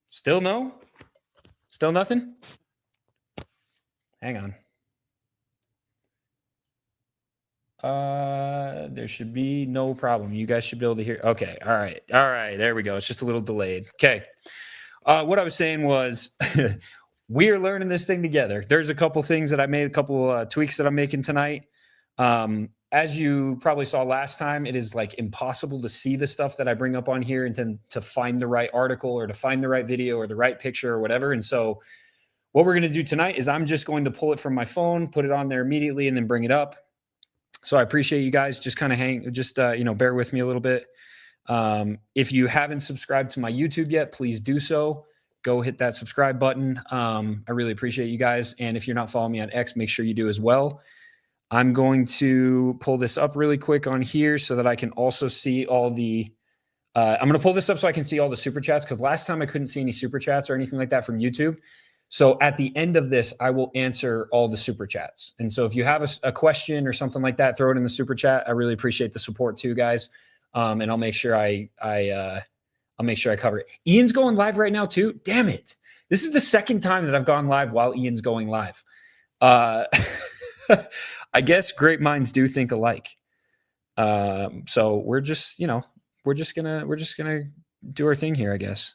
Still no? Still nothing? Hang on. There should be no problem. You guys should be able to hear. Okay. All right. There we go. It's just a little delayed. Okay. What I was saying was we are learning this thing together. There's a couple things that I made, a couple tweaks that I'm making tonight. As you probably saw last time, it is like impossible to see the stuff that I bring up on here and to find the right article or to find the right video or the right picture or whatever. And so what we're going to do tonight is I'm just going to pull it from my phone, put it on there immediately, and then bring it up. So I appreciate you guys. Just kind of bear with me a little bit. If you haven't subscribed to my YouTube yet, please do so. Go hit that subscribe button. I really appreciate you guys. And if you're not following me on X, make sure you do as well. I'm going to pull this up really quick on here so that I can also see all the, I'm going to pull this up so I can see all the super chats, because last time I couldn't see any super chats or anything like that from YouTube. So at the end of this, I will answer all the super chats. And so if you have a question or something like that, throw it in the super chat. I really appreciate the support too, guys. And I'll make sure I'll make sure I cover it. Ian's going live right now too. Damn it. This is the second time that I've gone live while Ian's going live. I guess great minds do think alike. So we're just gonna do our thing here, I guess.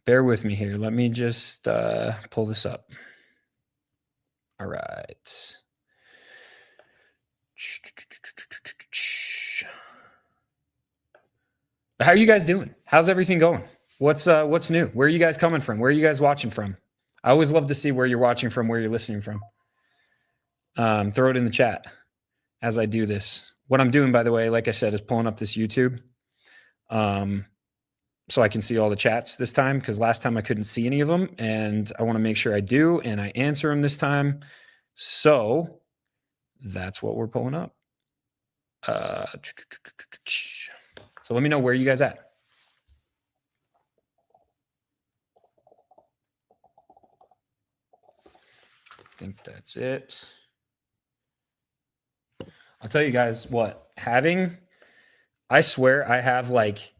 Bear with me here. Let me just pull this up. All right. How are you guys doing? How's everything going? What's new? Where are you guys coming from? Where are you guys watching from? I always love to see where you're watching from, where you're listening from. Throw it in the chat as I do this. What I'm doing, by the way, like I said, is pulling up this YouTube so I can see all the chats this time, because last time I couldn't see any of them, and I want to make sure I do, and I answer them this time. So that's what we're pulling up. So let me know where you guys at. I think that's it. I'll tell you guys what, I swear I have like,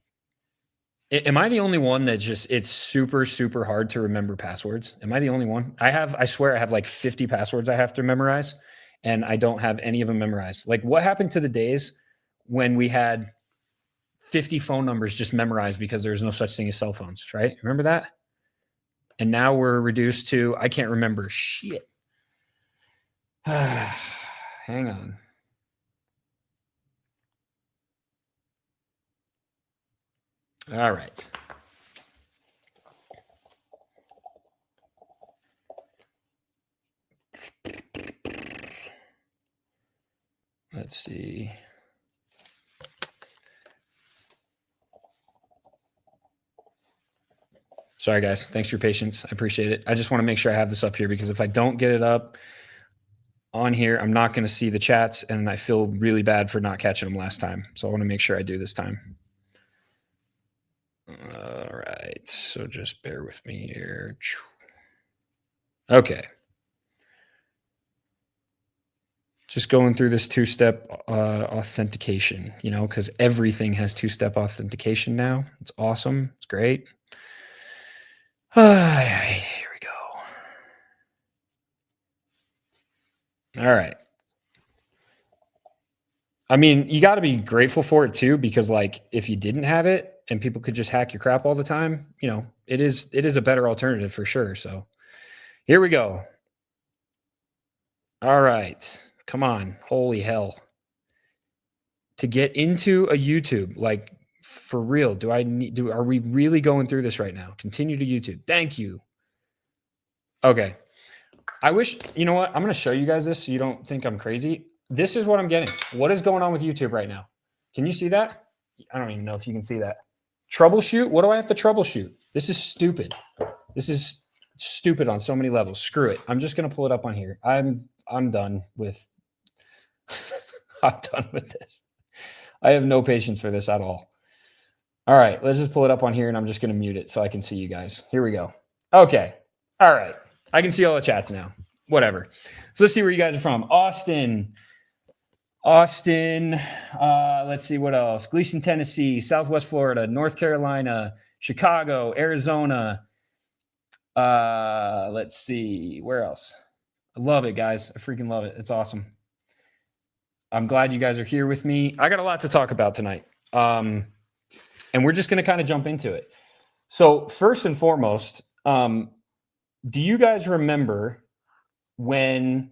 am I the only one that just, it's super, super hard to remember passwords? Am I the only one? I swear I have like 50 passwords I have to memorize, and I don't have any of them memorized. Like, what happened to the days when we had 50 phone numbers just memorized because there's no such thing as cell phones, right? Remember that? And now we're reduced to, I can't remember shit. Hang on. All right. Let's see. Sorry, guys. Thanks for your patience. I appreciate it. I just want to make sure I have this up here, because if I don't get it up on here, I'm not going to see the chats, and I feel really bad for not catching them last time. So I want to make sure I do this time. All right. So just bear with me here. Okay. Just going through this two-step authentication, because everything has two-step authentication now. It's awesome. It's great. Here we go. All right. I mean, you got to be grateful for it too, because like, if you didn't have it and people could just hack your crap all the time, it is a better alternative for sure. So here we go. All right. Come on. Holy hell. To get into a YouTube, like, for real, are we really going through this right now? Continue to YouTube. Thank you. Okay. I wish, you know what? I'm going to show you guys this so you don't think I'm crazy. This is what I'm getting. What is going on with YouTube right now? Can you see that? I don't even know if you can see that. Troubleshoot? What do I have to troubleshoot? This is stupid. This is stupid on so many levels. Screw it. I'm just going to pull it up on here. I'm done with I'm done with this. I have no patience for this at all. All right, let's just pull it up on here, and I'm just going to mute it so I can see you guys. Here we go. Okay. All right. I can see all the chats now. Whatever. So let's see where you guys are from. Austin, Austin. Let's see what else. Gleason, Tennessee, Southwest Florida, North Carolina, Chicago, Arizona. Let's see where else. I love it, guys. I freaking love it. It's awesome. I'm glad you guys are here with me. I got a lot to talk about tonight. And we're just going to kind of jump into it. So first and foremost, do you guys remember when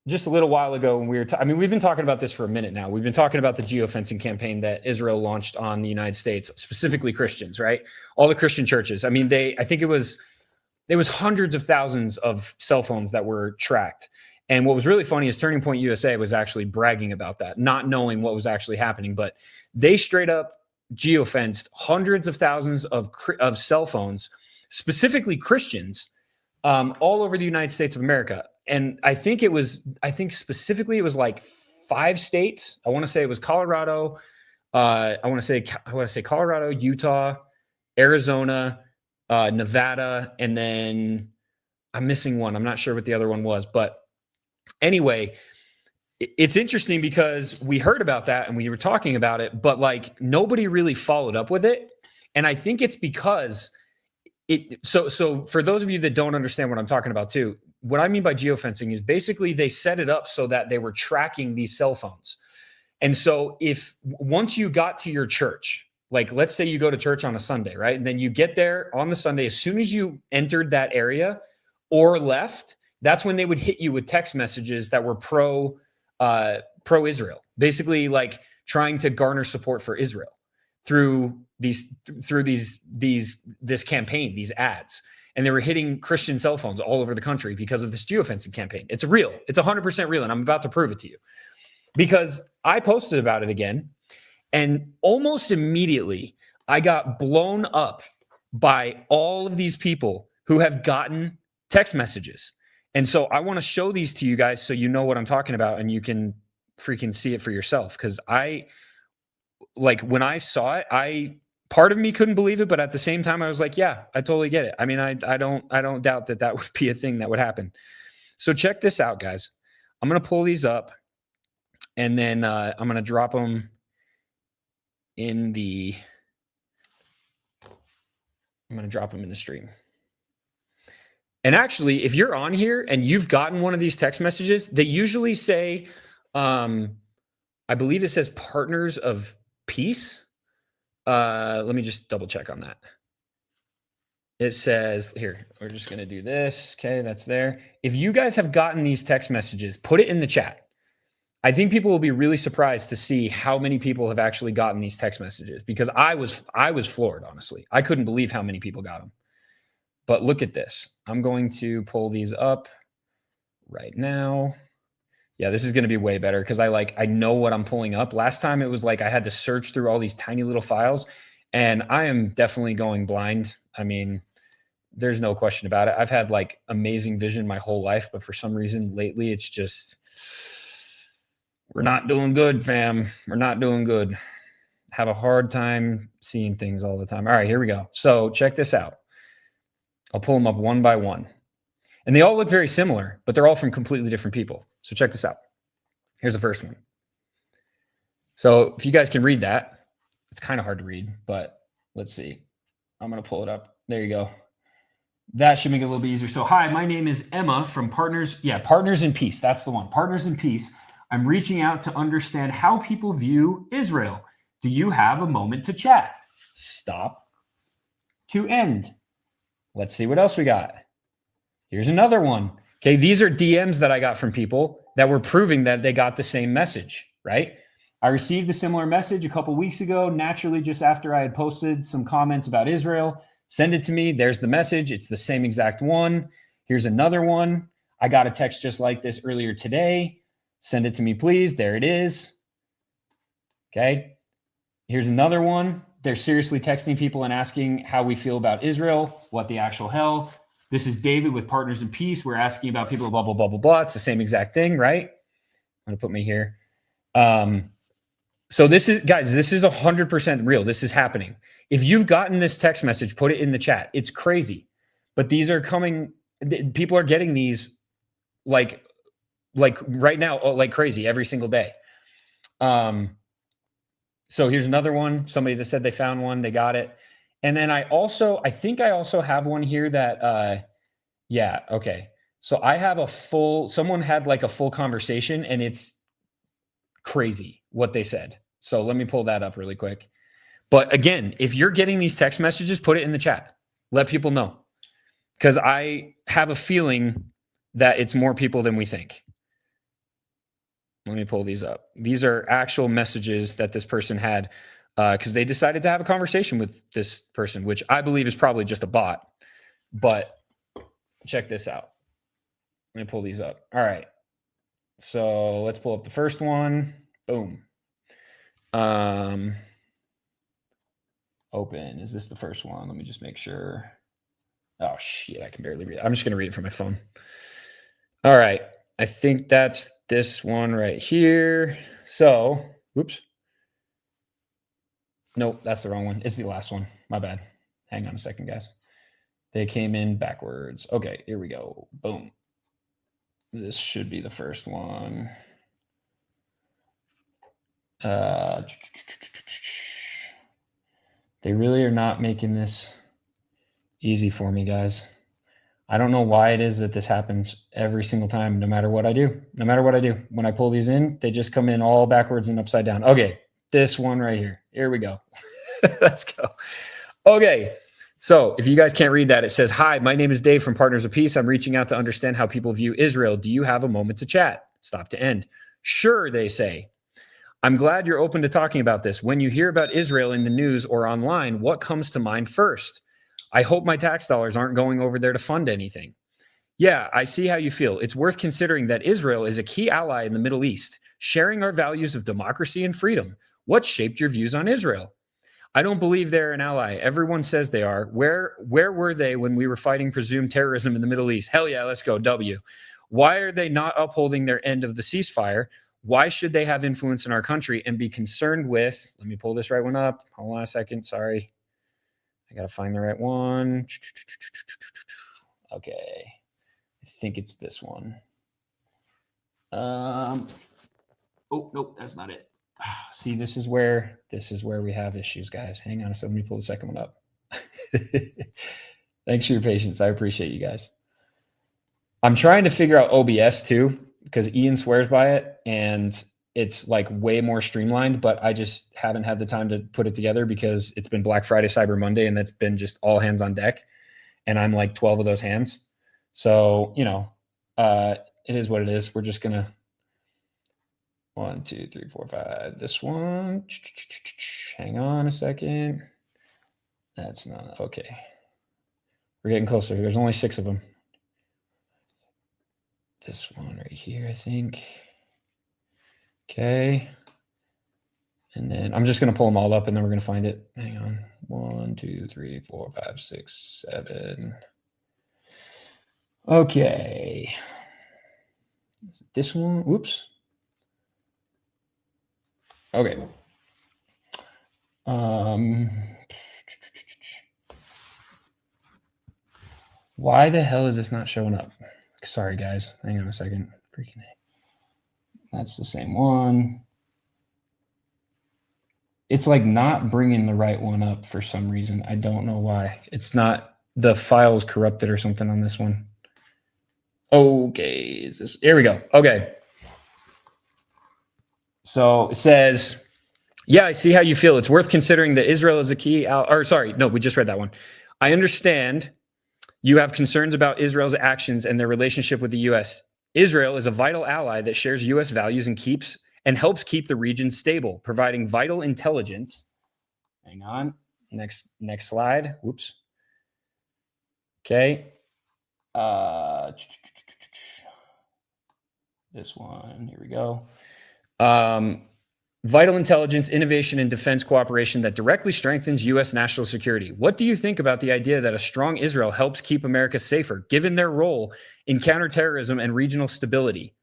just a little while ago when we were, we've been talking about this for a minute now. We've been talking about the geofencing campaign that Israel launched on the United States, specifically Christians, right? All the Christian churches. I think it was hundreds of thousands of cell phones that were tracked. And what was really funny is Turning Point USA was actually bragging about that, not knowing what was actually happening, but they straight up geofenced hundreds of thousands of cell phones, specifically Christians, all over the United States of America. And I think specifically it was like 5 states. I want to say it was Colorado. I want to say Colorado, Utah, Arizona, Nevada, and then I'm missing one. I'm not sure what the other one was, but anyway, it's interesting because we heard about that and we were talking about it, but like nobody really followed up with it. And I think it's because so for those of you that don't understand what I'm talking about too, what I mean by geofencing is basically they set it up so that they were tracking these cell phones. And so if once you got to your church, like let's say you go to church on a Sunday, right? And then you get there on the Sunday, as soon as you entered that area or left, that's when they would hit you with text messages that were pro-Israel, basically like trying to garner support for Israel through this campaign, these ads. And they were hitting Christian cell phones all over the country because of this geofencing campaign. It's real. It's 100% real. And I'm about to prove it to you because I posted about it again. And almost immediately I got blown up by all of these people who have gotten text messages. And so I want to show these to you guys so you know what I'm talking about and you can freaking see it for yourself. Because when I saw it, part of me couldn't believe it, but at the same time, I was like, yeah, I totally get it. I mean, I don't doubt that would be a thing that would happen. So check this out, guys. I'm going to pull these up and then I'm going to drop them in the stream. And actually, if you're on here and you've gotten one of these text messages, they usually say, I believe it says Partners of Peace. Let me just double check on that. It says here, we're just going to do this. Okay, that's there. If you guys have gotten these text messages, put it in the chat. I think people will be really surprised to see how many people have actually gotten these text messages because I was floored, honestly. I couldn't believe how many people got them. But look at this. I'm going to pull these up right now. Yeah, this is going to be way better because I know what I'm pulling up. Last time it was like I had to search through all these tiny little files, and I am definitely going blind. I mean, there's no question about it. I've had like amazing vision my whole life, but for some reason lately it's just we're not doing good, fam. We're not doing good. Have a hard time seeing things all the time. All right, here we go. So check this out. I'll pull them up one by one. And they all look very similar, but they're all from completely different people. So check this out. Here's the first one. So if you guys can read that, it's kind of hard to read, but let's see. I'm going to pull it up. There you go. That should make it a little bit easier. So hi, my name is Emma from Partners. Yeah, Partners in Peace. That's the one. Partners in Peace. I'm reaching out to understand how people view Israel. Do you have a moment to chat? Stop to end. Let's see what else we got. Here's another one. Okay, these are DMs that I got from people that were proving that they got the same message, right? I received a similar message a couple weeks ago, naturally just after I had posted some comments about Israel. Send it to me. There's the message. It's the same exact one. Here's another one. I got a text just like this earlier today. Send it to me, please. There it is. Okay. Here's another one. They're seriously texting people and asking how we feel about Israel. What the actual hell? This is David with Partners in Peace. We're asking about people, blah, blah, blah, blah, blah. It's the same exact thing, right? I'm going to put me here. So this is, guys, this is 100% real. This is happening. If you've gotten this text message, put it in the chat. It's crazy. But these are coming, people are getting these like right now, like crazy every single day. So here's another one. Somebody that said they found one, they got it. And then I think I also have one here that, yeah, okay. So I have someone had like a full conversation, and it's crazy what they said. So let me pull that up really quick. But again, if you're getting these text messages, put it in the chat. Let people know. Because I have a feeling that it's more people than we think. Let me pull these up. These are actual messages that this person had because they decided to have a conversation with this person, which I believe is probably just a bot. But check this out. Let me pull these up. All right. So let's pull up the first one. Boom. Open. Is this the first one? Let me just make sure. Oh, shit. I can barely read it. I'm just going to read it from my phone. All right. I think that's this one right here. So, whoops. Nope, that's the wrong one. It's the last one. My bad. Hang on a second, guys. They came in backwards. Okay, here we go. Boom. This should be the first one. They really are not making this easy for me, guys. I don't know why it is that this happens every single time, no matter what I do. No matter what I do. When I pull these in, they just come in all backwards and upside down. Okay, this one right here. Here we go. Let's go. Okay, so if you guys can't read that, it says, "Hi, my name is Dave from Partners of Peace. I'm reaching out to understand how people view Israel. Do you have a moment to chat?" Stop to end. Sure, they say. I'm glad you're open to talking about this. When you hear about Israel in the news or online, what comes to mind first? I hope my tax dollars aren't going over there to fund anything. Yeah, I see how you feel. It's worth considering that Israel is a key ally in the Middle East, sharing our values of democracy and freedom. What shaped your views on Israel? I don't believe they're an ally. Everyone says they are. Where were they when we were fighting presumed terrorism in the Middle East? Hell yeah, let's go, W. Why are they not upholding their end of the ceasefire? Why should they have influence in our country and be concerned with, let me pull this right one up. Hold on a second, sorry. I got to find the right one. Okay. I think it's this one. Oh, nope, that's not it. See, this is where we have issues, guys. Hang on a second. Let me pull the second one up. Thanks for your patience. I appreciate you guys. I'm trying to figure out OBS too, because Ian swears by it and it's like way more streamlined, but I just haven't had the time to put it together because it's been Black Friday, Cyber Monday, and that's been just all hands on deck. And I'm like 12 of those hands. So, it is what it is. We're just going to 1, 2, 3, 4, 5. This one. Hang on a second. That's not okay. We're getting closer. There's only 6 of them. This one right here, I think. Okay. And then I'm just going to pull them all up and then we're going to find it. Hang on. 1, 2, 3, 4, 5, 6, 7. Okay. Is it this one? Whoops. Okay. Why the hell is this not showing up? Sorry, guys. Hang on a second. Freaking A. That's the same one. It's like not bringing the right one up for some reason. I don't know why. It's not, the file's corrupted or something on this one. Okay, is this, here we go. Okay. So it says, yeah, I see how you feel. It's worth considering that Israel is a key, we just read that one. I understand you have concerns about Israel's actions and their relationship with the U.S. Israel is a vital ally that shares U.S. values and helps keep the region stable, providing vital intelligence. Hang on. Next slide. Whoops. Okay. This one. Here we go. Vital intelligence, innovation, and defense cooperation that directly strengthens U.S. national security. What do you think about the idea that a strong Israel helps keep America safer, given their role in counterterrorism and regional stability?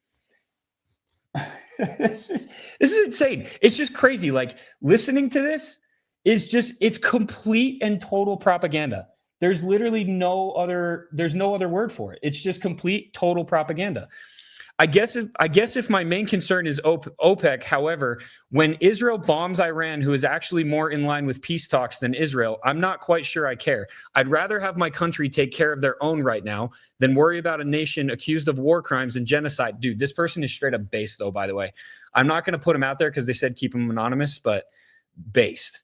This is insane. It's just crazy. Like, listening to this is just, it's complete and total propaganda. There's literally no other word for it. It's just complete, total propaganda. I guess if my main concern is OPEC, however, when Israel bombs Iran, who is actually more in line with peace talks than Israel, I'm not quite sure I care. I'd rather have my country take care of their own right now than worry about a nation accused of war crimes and genocide. Dude, this person is straight up based, though, by the way. I'm not going to put him out there because they said keep him anonymous, but based.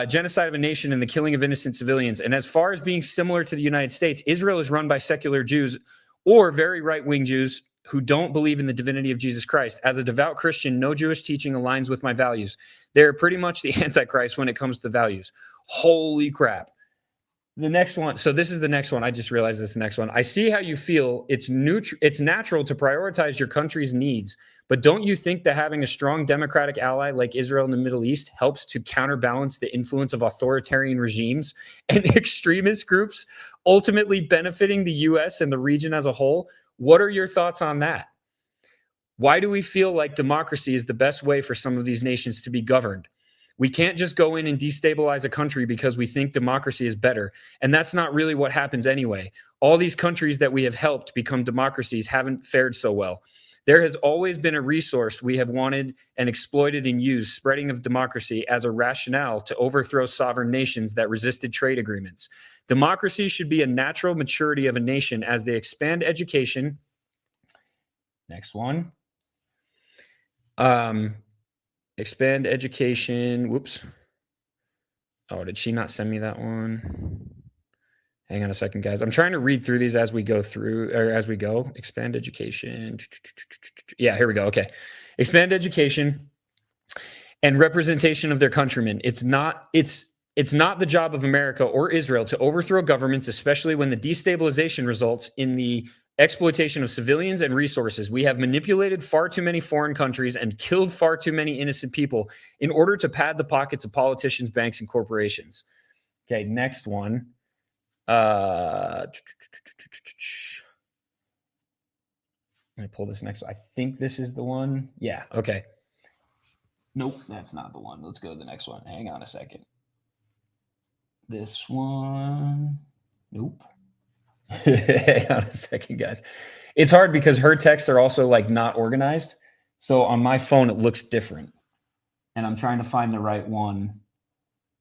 Genocide of a nation and the killing of innocent civilians. And as far as being similar to the United States, Israel is run by secular Jews or very right-wing Jews who don't believe in the divinity of Jesus Christ. As a devout Christian, no Jewish teaching aligns with my values. They're pretty much the Antichrist when it comes to values. Holy crap. The next one. So this is the next one. I just realized this is the next one. I see how you feel. It's natural to prioritize your country's needs. But don't you think that having a strong democratic ally like Israel in the Middle East helps to counterbalance the influence of authoritarian regimes and extremist groups, ultimately benefiting the U.S. and the region as a whole? What are your thoughts on that? Why do we feel like democracy is the best way for some of these nations to be governed? We can't just go in and destabilize a country because we think democracy is better. And that's not really what happens anyway. All these countries that we have helped become democracies haven't fared so well. There has always been a resource we have wanted and exploited and used, spreading of democracy as a rationale to overthrow sovereign nations that resisted trade agreements. Democracy should be a natural maturity of a nation as they expand education. Next one. Expand education. Whoops. Oh, did she not send me that one? Hang on a second, guys. I'm trying to read through these as we go through, or as we go. Expand education. Yeah, here we go. Okay. Expand education and representation of their countrymen. It's not the job of America or Israel to overthrow governments, especially when the destabilization results in the exploitation of civilians and resources. We have manipulated far too many foreign countries and killed far too many innocent people in order to pad the pockets of politicians, banks, and corporations. Okay, next one. Let me pull this next one. I think this is the one. Yeah, okay. Nope, that's not the one. Let's go to the next one. Hang on a second. This one. Nope. Hang on a second, guys. It's hard because her texts are also like not organized. So on my phone, it looks different. And I'm trying to find the right one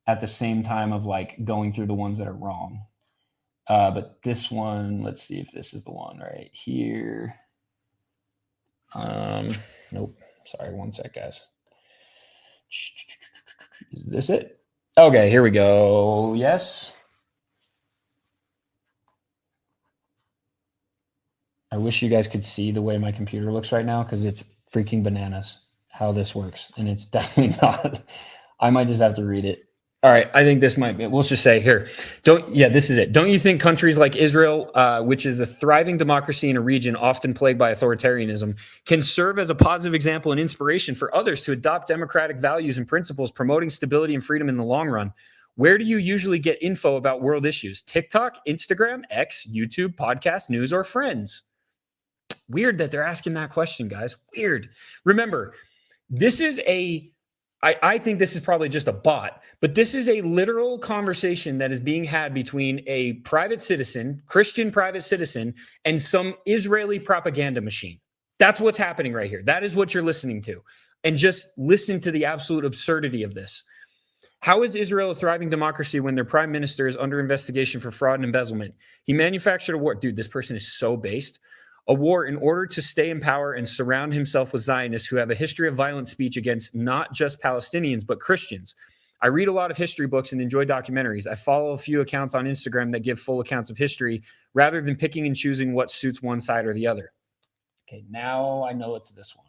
at the same time of like going through the ones that are wrong. But this one, let's see if this is the one right here. Nope. Sorry, one sec, guys. Is this it? Okay, here we go. Yes. I wish you guys could see the way my computer looks right now because it's freaking bananas how this works. And it's definitely not. I might just have to read it. All right, I think this might be, we'll just say here. This is it. Don't you think countries like Israel, which is a thriving democracy in a region often plagued by authoritarianism, can serve as a positive example and inspiration for others to adopt democratic values and principles, promoting stability and freedom in the long run? Where do you usually get info about world issues? TikTok, Instagram, X, YouTube, podcast, news, or friends? Weird that they're asking that question, guys. Weird. Remember, this is I think this is probably just a bot, but this is a literal conversation that is being had between a private citizen, Christian private citizen, and some Israeli propaganda machine. That's what's happening right here. That is what you're listening to. And just listen to the absolute absurdity of this. How is Israel a thriving democracy when their prime minister is under investigation for fraud and embezzlement? He manufactured a war. Dude, this person is so based. A war in order to stay in power and surround himself with Zionists who have a history of violent speech against not just Palestinians, but Christians. I read a lot of history books and enjoy documentaries. I follow a few accounts on Instagram that give full accounts of history rather than picking and choosing what suits one side or the other. Okay, now I know it's this one.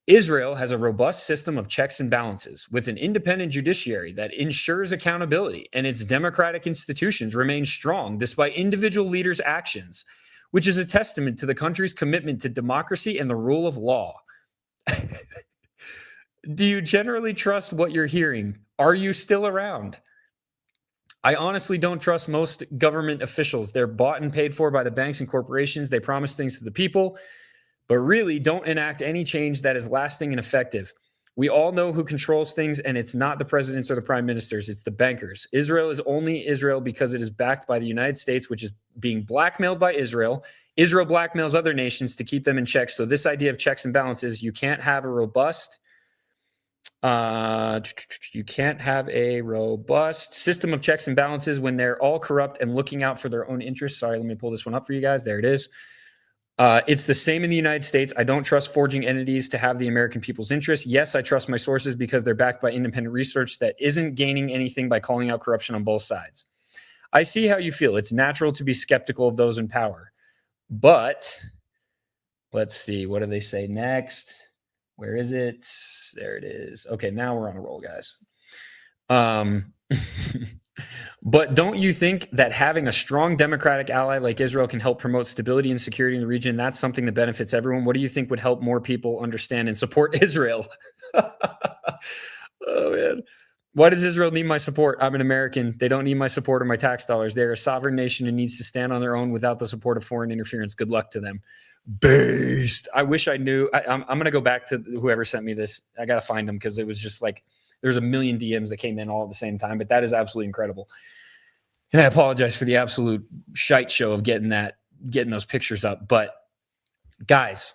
Israel has a robust system of checks and balances with an independent judiciary that ensures accountability, and its democratic institutions remain strong despite individual leaders' actions, which is a testament to the country's commitment to democracy and the rule of law. Do you generally trust what you're hearing? Are you still around? I honestly don't trust most government officials. They're bought and paid for by the banks and corporations. They promise things to the people, but really don't enact any change that is lasting and effective. We all know who controls things, and it's not the presidents or the prime ministers, it's the bankers. Israel is only Israel because it is backed by the United States, which is being blackmailed by Israel. Israel blackmails other nations to keep them in check. So this idea of checks and balances, you can't have a robust system of checks and balances when they're all corrupt and looking out for their own interests. Sorry, let me pull this one up for you guys. There it is. It's the same in the United States. I don't trust forging entities to have the American people's interests. Yes, I trust my sources because they're backed by independent research that isn't gaining anything by calling out corruption on both sides. I see how you feel. It's natural to be skeptical of those in power. But let's see. What do they say next? Where is it? There it is. Okay, now we're on a roll, guys. But don't you think that having a strong democratic ally like Israel can help promote stability and security in the region? That's something that benefits everyone. What do you think would help more people understand and support Israel? Oh, man. Why does Israel need my support? I'm an American. They don't need my support or my tax dollars. They're a sovereign nation and needs to stand on their own without the support of foreign interference. Good luck to them. Based. I wish I knew. I'm going to go back to whoever sent me this. I got to find them because it was just like there's a million DMs that came in all at the same time, but that is absolutely incredible. And I apologize for the absolute shite show of getting those pictures up. But guys,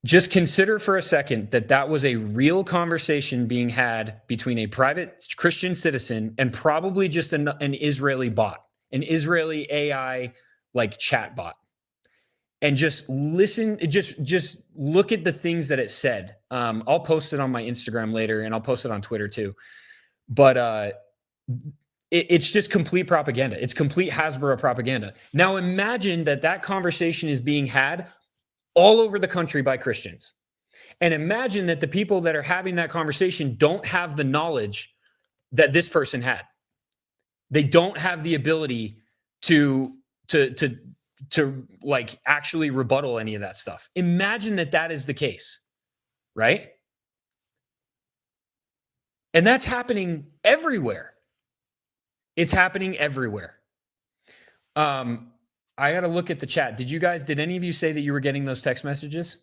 just consider for a second that was a real conversation being had between a private Christian citizen and probably just an Israeli bot, an Israeli AI like chat bot. And just listen, just look at the things that it said. I'll post it on my Instagram later, and I'll post it on Twitter too. But it's just complete propaganda. It's complete Hasbro propaganda. Now imagine that conversation is being had all over the country by Christians. And imagine that the people that are having that conversation don't have the knowledge that this person had. They don't have the ability to like actually rebuttal any of that stuff. Imagine that is the case, right? And that's happening everywhere. It's happening everywhere. I got to look at the chat. Did any of you say that you were getting those text messages?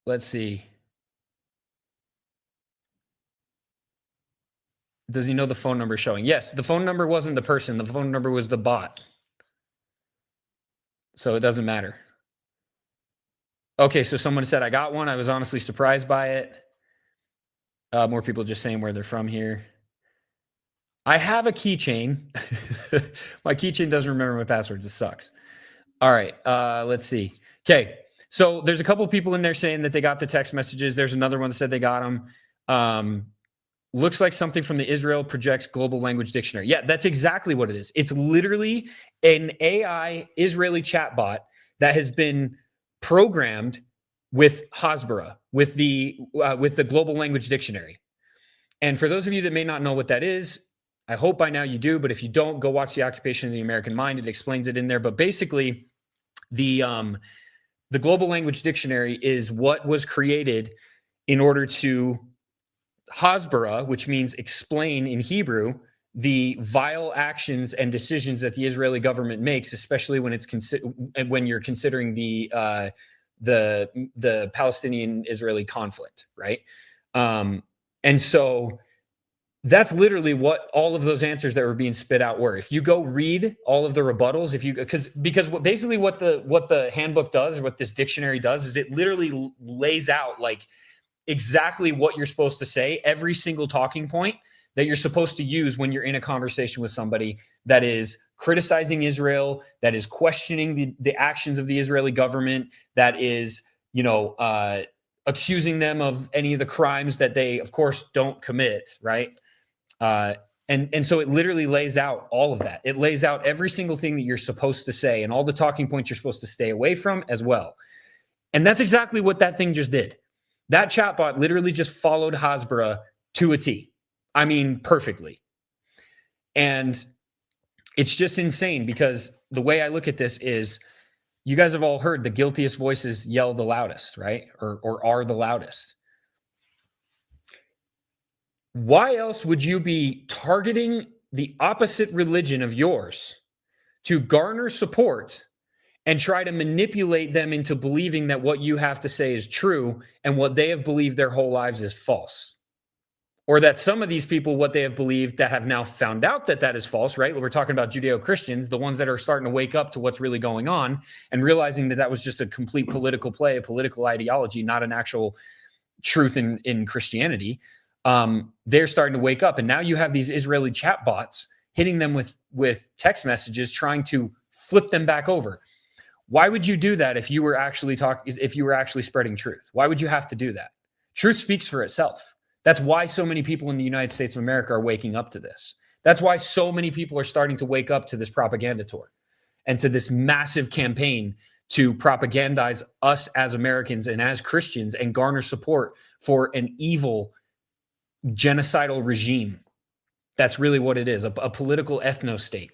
Let's see. Does he know the phone number showing? Yes, the phone number wasn't the person. The phone number was the bot. So it doesn't matter. Okay, so someone said, I got one. I was honestly surprised by it. More people just saying where they're from here. I have a keychain. My keychain doesn't remember my passwords. It sucks. All right, let's see. Okay, so there's a couple people in there saying that they got the text messages. There's another one that said they got them. Looks like something from the Israel Projects Global Language Dictionary. Yeah, that's exactly what it is. It's literally an AI Israeli chatbot that has been programmed with Hasbara, with the Global Language Dictionary. And for those of you that may not know what that is, I hope by now you do. But if you don't, go watch The Occupation of the American Mind. It explains it in there. But basically, the Global Language Dictionary is what was created in order to Hasbara, which means explain in Hebrew, the vile actions and decisions that the Israeli government makes, especially when when you're considering the Palestinian-Israeli conflict, right? And so that's literally what all of those answers that were being spit out were. If you go read all of the rebuttals, because basically what the handbook does, or what this dictionary does, is it literally lays out like exactly what you're supposed to say, every single talking point that you're supposed to use when you're in a conversation with somebody that is criticizing Israel, that is questioning the actions of the Israeli government, that is, accusing them of any of the crimes that they, of course, don't commit, right? And so it literally lays out all of that. It lays out every single thing that you're supposed to say and all the talking points you're supposed to stay away from as well. And that's exactly what that thing just did. That chatbot literally just followed Hasbara to a T. I mean, perfectly. And it's just insane because the way I look at this is, you guys have all heard the guiltiest voices yell the loudest, right? Or are the loudest. Why else would you be targeting the opposite religion of yours to garner support and try to manipulate them into believing that what you have to say is true and what they have believed their whole lives is false. Or that some of these people, what they have believed that have now found out that that is false, right? We're talking about Judeo-Christians, the ones that are starting to wake up to what's really going on and realizing that that was just a complete political play, a political ideology, not an actual truth in Christianity. They're starting to wake up. And now you have these Israeli chatbots hitting them with text messages, trying to flip them back over. Why would you do that if you were actually spreading truth? Why would you have to do that? Truth speaks for itself. That's why so many people in the United States of America are waking up to this. That's why so many people are starting to wake up to this propaganda tour and to this massive campaign to propagandize us as Americans and as Christians and garner support for an evil genocidal regime. That's really what it is, a political ethno-state,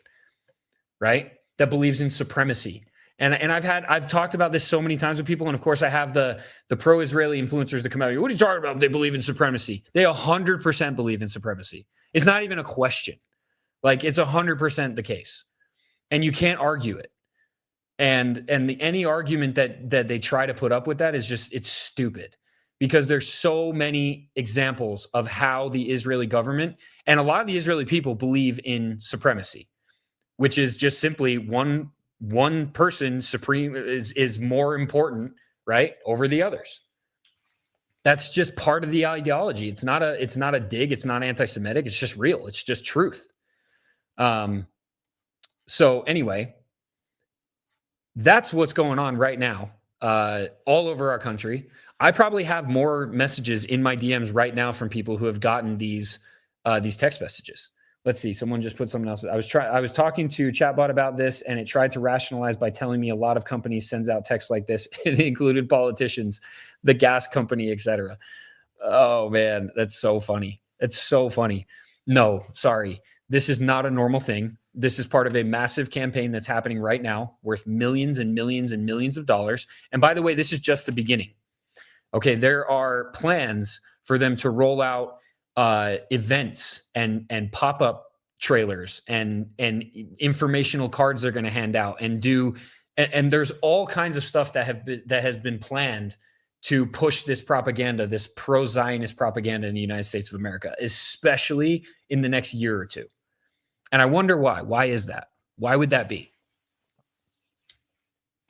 right? That believes in supremacy. And I've talked about this so many times with people. And of course I have the pro-Israeli influencers that come out. What are you talking about? They believe in supremacy. They 100% believe in supremacy. It's not even a question. Like, it's 100% the case. And you can't argue it. And any argument that they try to put up with that is just, it's stupid, because there's so many examples of how the Israeli government and a lot of the Israeli people believe in supremacy, which is just simply one person supreme is more important, right, over the others. That's just part of the ideology. It's not a dig. It's not anti-Semitic. It's just real. It's just truth. So anyway, that's what's going on right now, all over our country. I probably have more messages in my DMs right now from people who have gotten these text messages. Let's see. Someone just put something else. I was talking to chatbot about this, and it tried to rationalize by telling me a lot of companies sends out texts like this. It included politicians, the gas company, etc. Oh man, that's so funny. It's so funny. No, sorry. This is not a normal thing. This is part of a massive campaign that's happening right now, worth millions and millions and millions of dollars. And by the way, this is just the beginning. Okay, there are plans for them to roll out events and pop-up trailers and informational cards they're going to hand out and there's all kinds of stuff that has been planned to push this propaganda, this pro-Zionist propaganda in the United States of America, especially in the next year or two. And I wonder why. Why is that? Why would that be?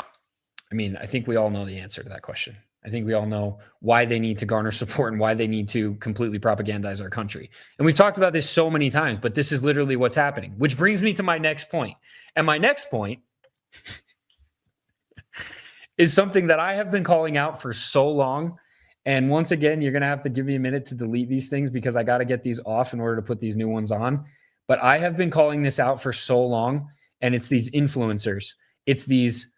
I mean, I think we all know the answer to that question. I think we all know why they need to garner support and why they need to completely propagandize our country. And we've talked about this so many times, but this is literally what's happening, which brings me to my next point. And my next point is something that I have been calling out for so long. And once again, you're going to have to give me a minute to delete these things because I got to get these off in order to put these new ones on. But I have been calling this out for so long, and it's these influencers. It's these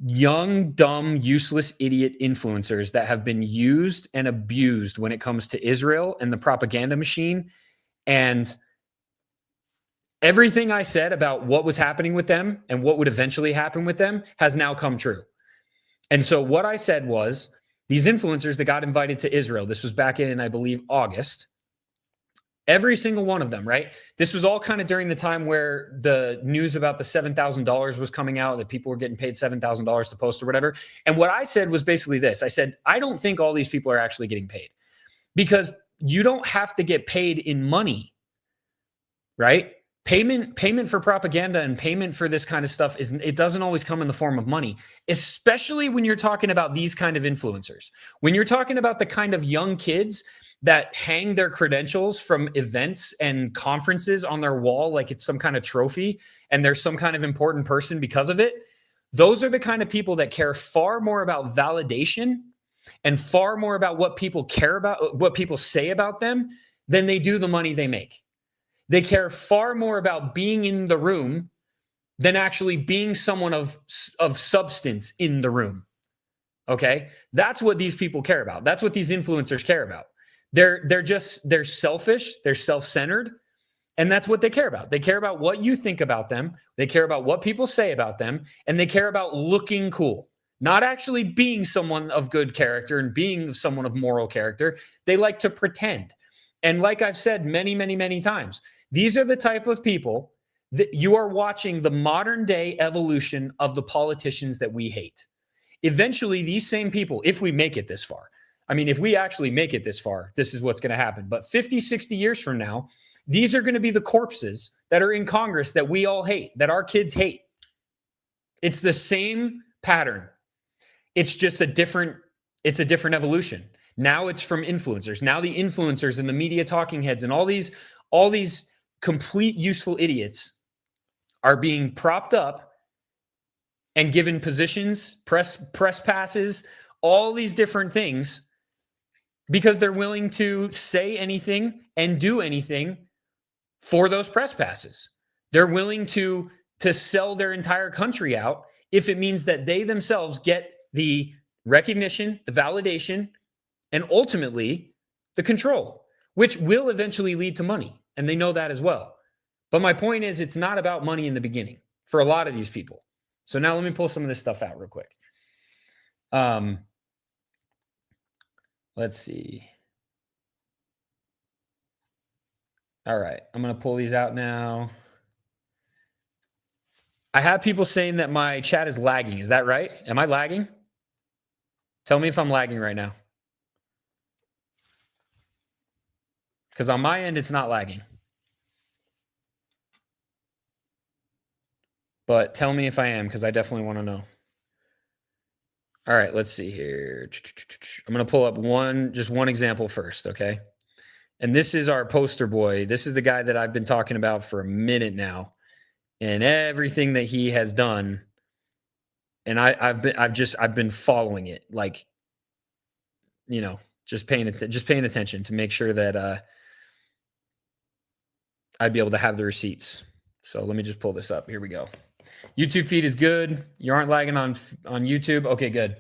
young, dumb, useless, idiot influencers that have been used and abused when it comes to Israel and the propaganda machine. And everything I said about what was happening with them and what would eventually happen with them has now come true. And so what I said was, these influencers that got invited to Israel, this was back in, I believe, August, every single one of them, right? This was all kind of during the time where the news about the $7,000 was coming out, that people were getting paid $7,000 to post or whatever. And what I said was basically this. I said, I don't think all these people are actually getting paid, because you don't have to get paid in money, right? Payment for propaganda and payment for this kind of stuff it doesn't always come in the form of money, especially when you're talking about these kind of influencers. When you're talking about the kind of young kids that hang their credentials from events and conferences on their wall like it's some kind of trophy and there's some kind of important person because of it. Those are the kind of people that care far more about validation and far more about what people care about, what people say about them, than they do the money they make. They care far more about being in the room than actually being someone of substance in the room. Okay? That's what these people care about. That's what these influencers care about. They're selfish, they're self-centered, and that's what they care about. They care about what you think about them, they care about what people say about them, and they care about looking cool, not actually being someone of good character and being someone of moral character. They like to pretend. And like I've said many, many, many times, these are the type of people You are watching the modern day evolution of the politicians that we hate. Eventually, these same people, if we make it this far, I mean, if we actually make it this far, this is what's going to happen. But 50, 60 years from now, these are going to be the corpses that are in Congress that we all hate, that our kids hate. It's the same pattern. It's just a different evolution. Now it's from influencers. Now the influencers and the media talking heads and all these complete useful idiots are being propped up and given positions, press passes, all these different things because they're willing to say anything and do anything for those press passes. They're willing to sell their entire country out if it means that they themselves get the recognition, the validation, and ultimately the control, which will eventually lead to money. And they know that as well. But my point is, it's not about money in the beginning for a lot of these people. So now let me pull some of this stuff out real quick. Let's see. All right, I'm going to pull these out now. I have people saying that my chat is lagging. Is that right? Am I lagging? Tell me if I'm lagging right now. Because on my end, it's not lagging. But tell me if I am, because I definitely want to know. All right, let's see here. I'm going to pull up just one example first, okay? And this is our poster boy. This is the guy that I've been talking about for a minute now, and everything that he has done. And I've been following it, like, you know, just paying attention to make sure that I'd be able to have the receipts. So let me just pull this up. Here we go. YouTube feed is good. You aren't lagging on YouTube. Okay, good.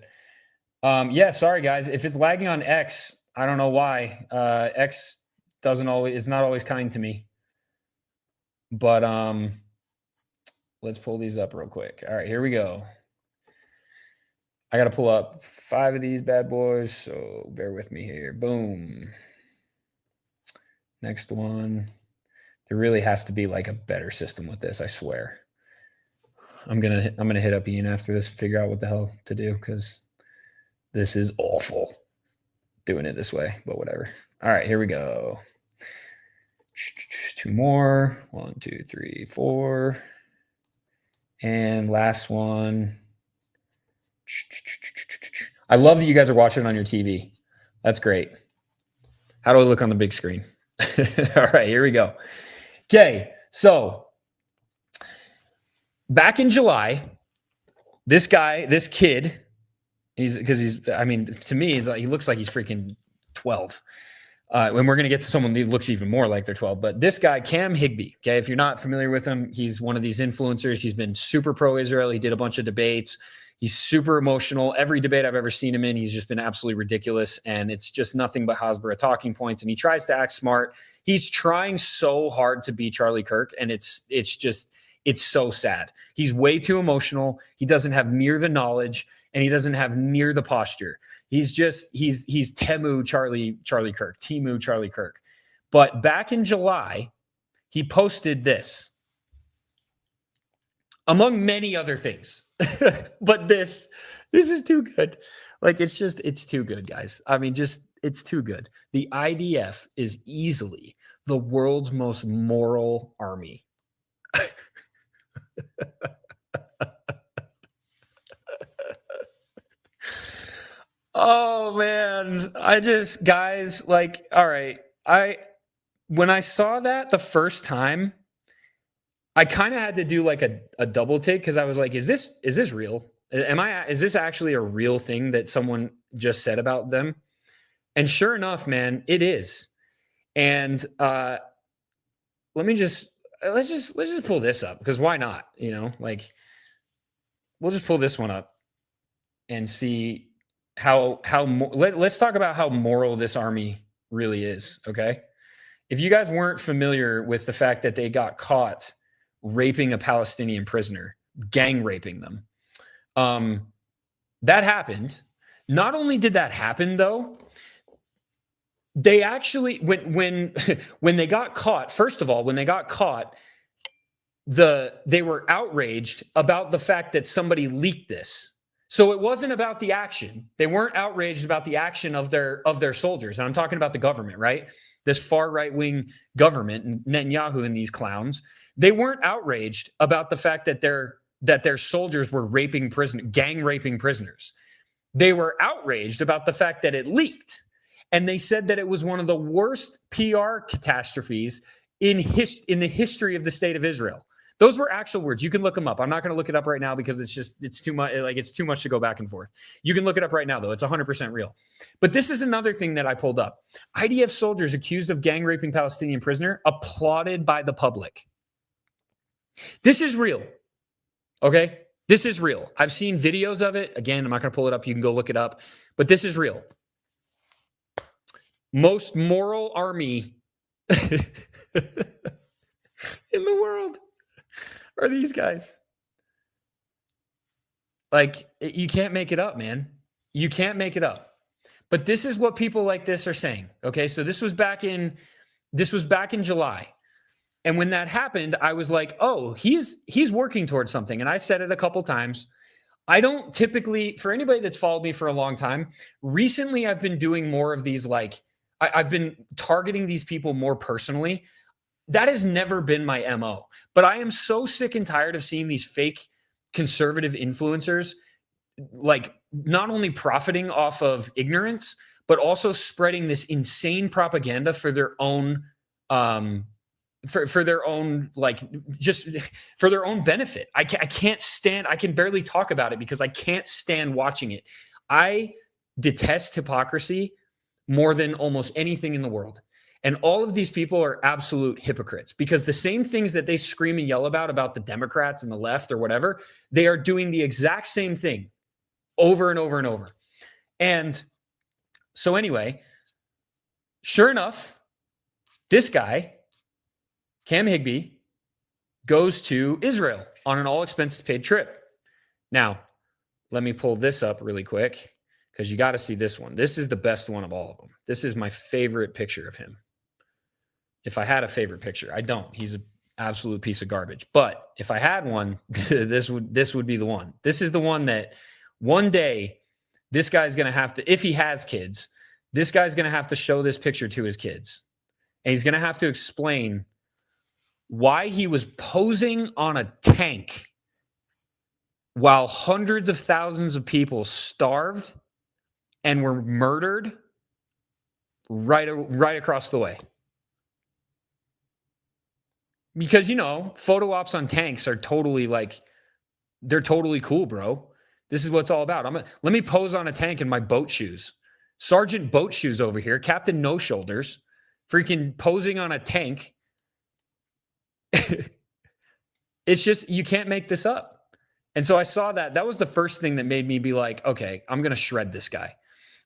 Yeah, sorry guys. If it's lagging on X, I don't know why. X is not always kind to me. But let's pull these up real quick. All right, here we go. I got to pull up 5 of these bad boys, so bear with me here. Boom. Next one. There really has to be like a better system with this, I swear. I'm gonna hit up Ian after this, figure out what the hell to do, because this is awful doing it this way, but whatever. All right, here we go. 2 more. 1, 2, 3, 4. And last one. I love that you guys are watching it on your TV. That's great. How do I look on the big screen? All right, here we go. Okay, so back in July, this kid, to me, he looks like he's freaking 12. When we're going to get to someone who looks even more like they're 12, but this guy, Cam Higbee, okay, if you're not familiar with him, he's one of these influencers. He's been super pro-Israel. He did a bunch of debates. He's super emotional. Every debate I've ever seen him in, he's just been absolutely ridiculous. And it's just nothing but Hasbara talking points. And he tries to act smart. He's trying so hard to be Charlie Kirk. And it's so sad. He's way too emotional. He doesn't have near the knowledge, and he doesn't have near the posture. He's Temu Charlie Kirk, Temu Charlie Kirk. But back in July, he posted this, among many other things. But this is too good. Like, it's too good, guys. I mean, it's too good. The IDF is easily the world's most moral army. Oh man, guys, like, all right. When I saw that the first time, I kind of had to do like a double take, because I was like, is this real? Is this actually a real thing that someone just said about them? And sure enough, man, it is. And let's just pull this up, because why not? You know, like, we'll just pull this one up and see let's talk about how moral this army really is. Okay. If you guys weren't familiar with the fact that they got caught raping a Palestinian prisoner, gang raping them, that happened. Not only did that happen, though, they actually, when they got caught, first of all, when they got caught, they were outraged about the fact that somebody leaked this. So it wasn't about the action. They weren't outraged about the action of their soldiers. And I'm talking about the government, right? This far right-wing government and Netanyahu and these clowns. They weren't outraged about the fact that their soldiers were gang raping prisoners. They were outraged about the fact that it leaked. And they said that it was one of the worst PR catastrophes in the history of the state of Israel. Those were actual words. You can look them up. I'm not going to look it up right now because it's too much. Like, it's too much to go back and forth. You can look it up right now, though. It's 100% real. But this is another thing that I pulled up. IDF soldiers accused of gang raping Palestinian prisoner applauded by the public. This is real. Okay? This is real. I've seen videos of it. Again, I'm not going to pull it up. You can go look it up. But this is real. Most moral army in the world are these guys. Like, you can't make it up, man. You can't make it up. But this is what people like this are saying. Okay, so this was back in July. And when that happened, I was like, oh, he's working towards something. And I said it a couple times. I don't typically, for anybody that's followed me for a long time, recently I've been doing more of these, like, I've been targeting these people more personally. That has never been my MO. But I am so sick and tired of seeing these fake conservative influencers, like, not only profiting off of ignorance, but also spreading this insane propaganda for their own for their own, like, just for their own benefit. I can't stand, I can barely talk about it because I can't stand watching it. I detest hypocrisy more than almost anything in the world. And all of these people are absolute hypocrites because the same things that they scream and yell about the Democrats and the left or whatever, they are doing the exact same thing over and over and over. And so anyway, sure enough, this guy, Cam Higbee, goes to Israel on an all expenses paid trip. Now, let me pull this up really quick because you got to see this one. This is the best one of all of them. This is my favorite picture of him. If I had a favorite picture, I don't. He's an absolute piece of garbage. But if I had one, this would be the one. This is the one that one day this guy's going to have to, if he has kids, this guy's going to have to show this picture to his kids. And he's going to have to explain why he was posing on a tank while hundreds of thousands of people starved and were murdered right across the way. Because, you know, photo ops on tanks are totally, like, they're totally cool, bro. This is what it's all about. Let me pose on a tank in my boat shoes. Sergeant Boat Shoes over here, Captain No Shoulders, freaking posing on a tank. It's just, you can't make this up. And so I saw that. That was the first thing that made me be like, okay, I'm going to shred this guy.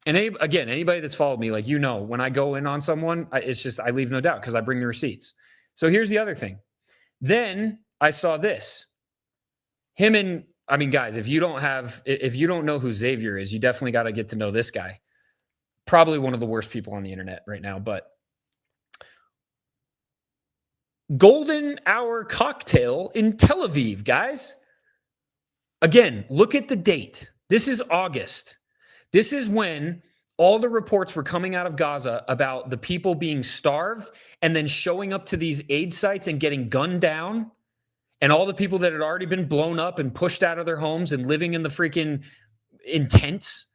And again, anybody that's followed me, like, you know, when I go in on someone, it's just, I leave no doubt because I bring the receipts. So here's the other thing. Then I saw this. Him and, I mean, guys, if you don't know who Xavier is, you definitely got to get to know this guy. Probably one of the worst people on the internet right now, but golden hour cocktail in Tel Aviv, guys. Again, look at the date. This is August. This is when all the reports were coming out of Gaza about the people being starved and then showing up to these aid sites and getting gunned down, and all the people that had already been blown up and pushed out of their homes and living in the freaking tents.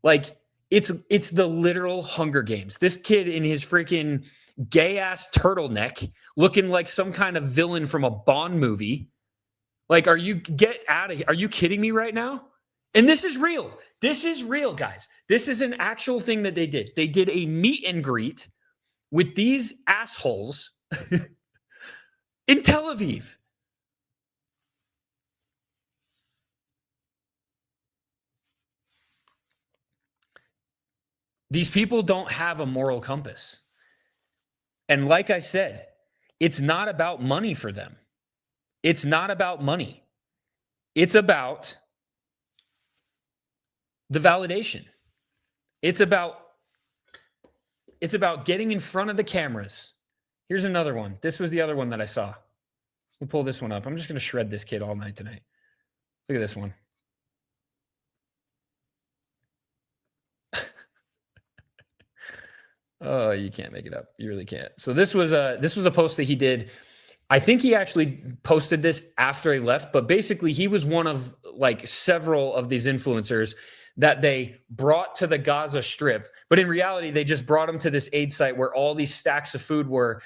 Like, it's the literal Hunger Games. This kid in his freaking gay-ass turtleneck looking like some kind of villain from a Bond movie. Like, get out of here. Are you kidding me right now? And this is real. This is real, guys. This is an actual thing that they did. They did a meet and greet with these assholes in Tel Aviv. These people don't have a moral compass. And like I said, it's not about money for them. It's not about money. It's about the validation. It's about getting in front of the cameras. Here's another one. This was the other one that I saw. We'll pull this one up. I'm just going to shred this kid all night tonight. Look at this one. Oh, you can't make it up. You really can't. So this was a post that he did. I think he actually posted this after he left, but basically he was one of like several of these influencers that they brought to the Gaza Strip. But in reality, they just brought him to this aid site where all these stacks of food were,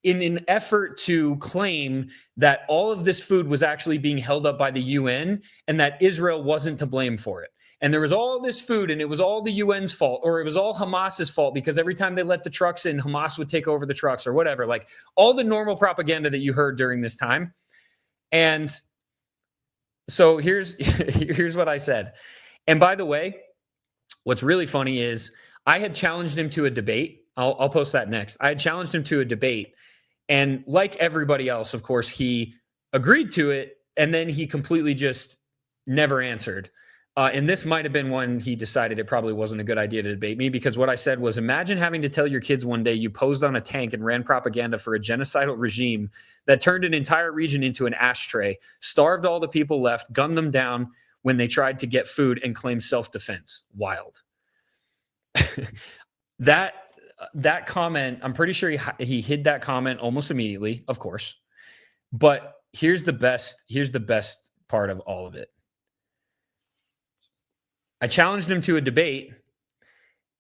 in an effort to claim that all of this food was actually being held up by the UN and that Israel wasn't to blame for it. And there was all this food and it was all the UN's fault, or it was all Hamas's fault because every time they let the trucks in, Hamas would take over the trucks or whatever, like all the normal propaganda that you heard during this time. And so here's what I said. And by the way, what's really funny is I had challenged him to a debate. I'll post that next. I had challenged him to a debate. And like everybody else, of course, he agreed to it. And then he completely just never answered. And this might have been when he decided it probably wasn't a good idea to debate me, because what I said was, imagine having to tell your kids one day you posed on a tank and ran propaganda for a genocidal regime that turned an entire region into an ashtray, starved all the people left, gunned them down when they tried to get food, and claimed self-defense. Wild. That comment, I'm pretty sure he hid that comment almost immediately, of course. But here's the best part of all of it. I challenged him to a debate,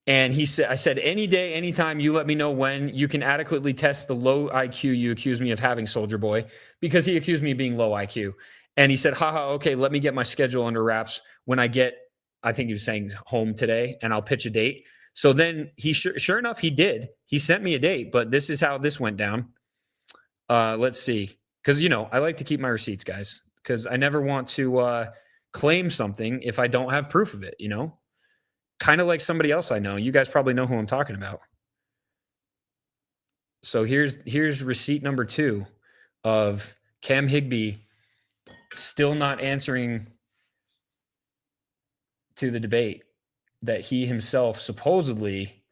and I said, any day, anytime, you let me know when you can adequately test the low IQ you accuse me of having, Soldier Boy, because he accused me of being low IQ. And he said, haha, okay, let me get my schedule under wraps when I get, I think he was saying home today, and I'll pitch a date. So then sure enough, he did. He sent me a date, but this is how this went down. Let's see. Because, I like to keep my receipts, guys, because I never want to claim something if I don't have proof of it, kind of like somebody else I know. You guys probably know who I'm talking about. So here's receipt number 2 of Cam Higbee still not answering to the debate that he himself supposedly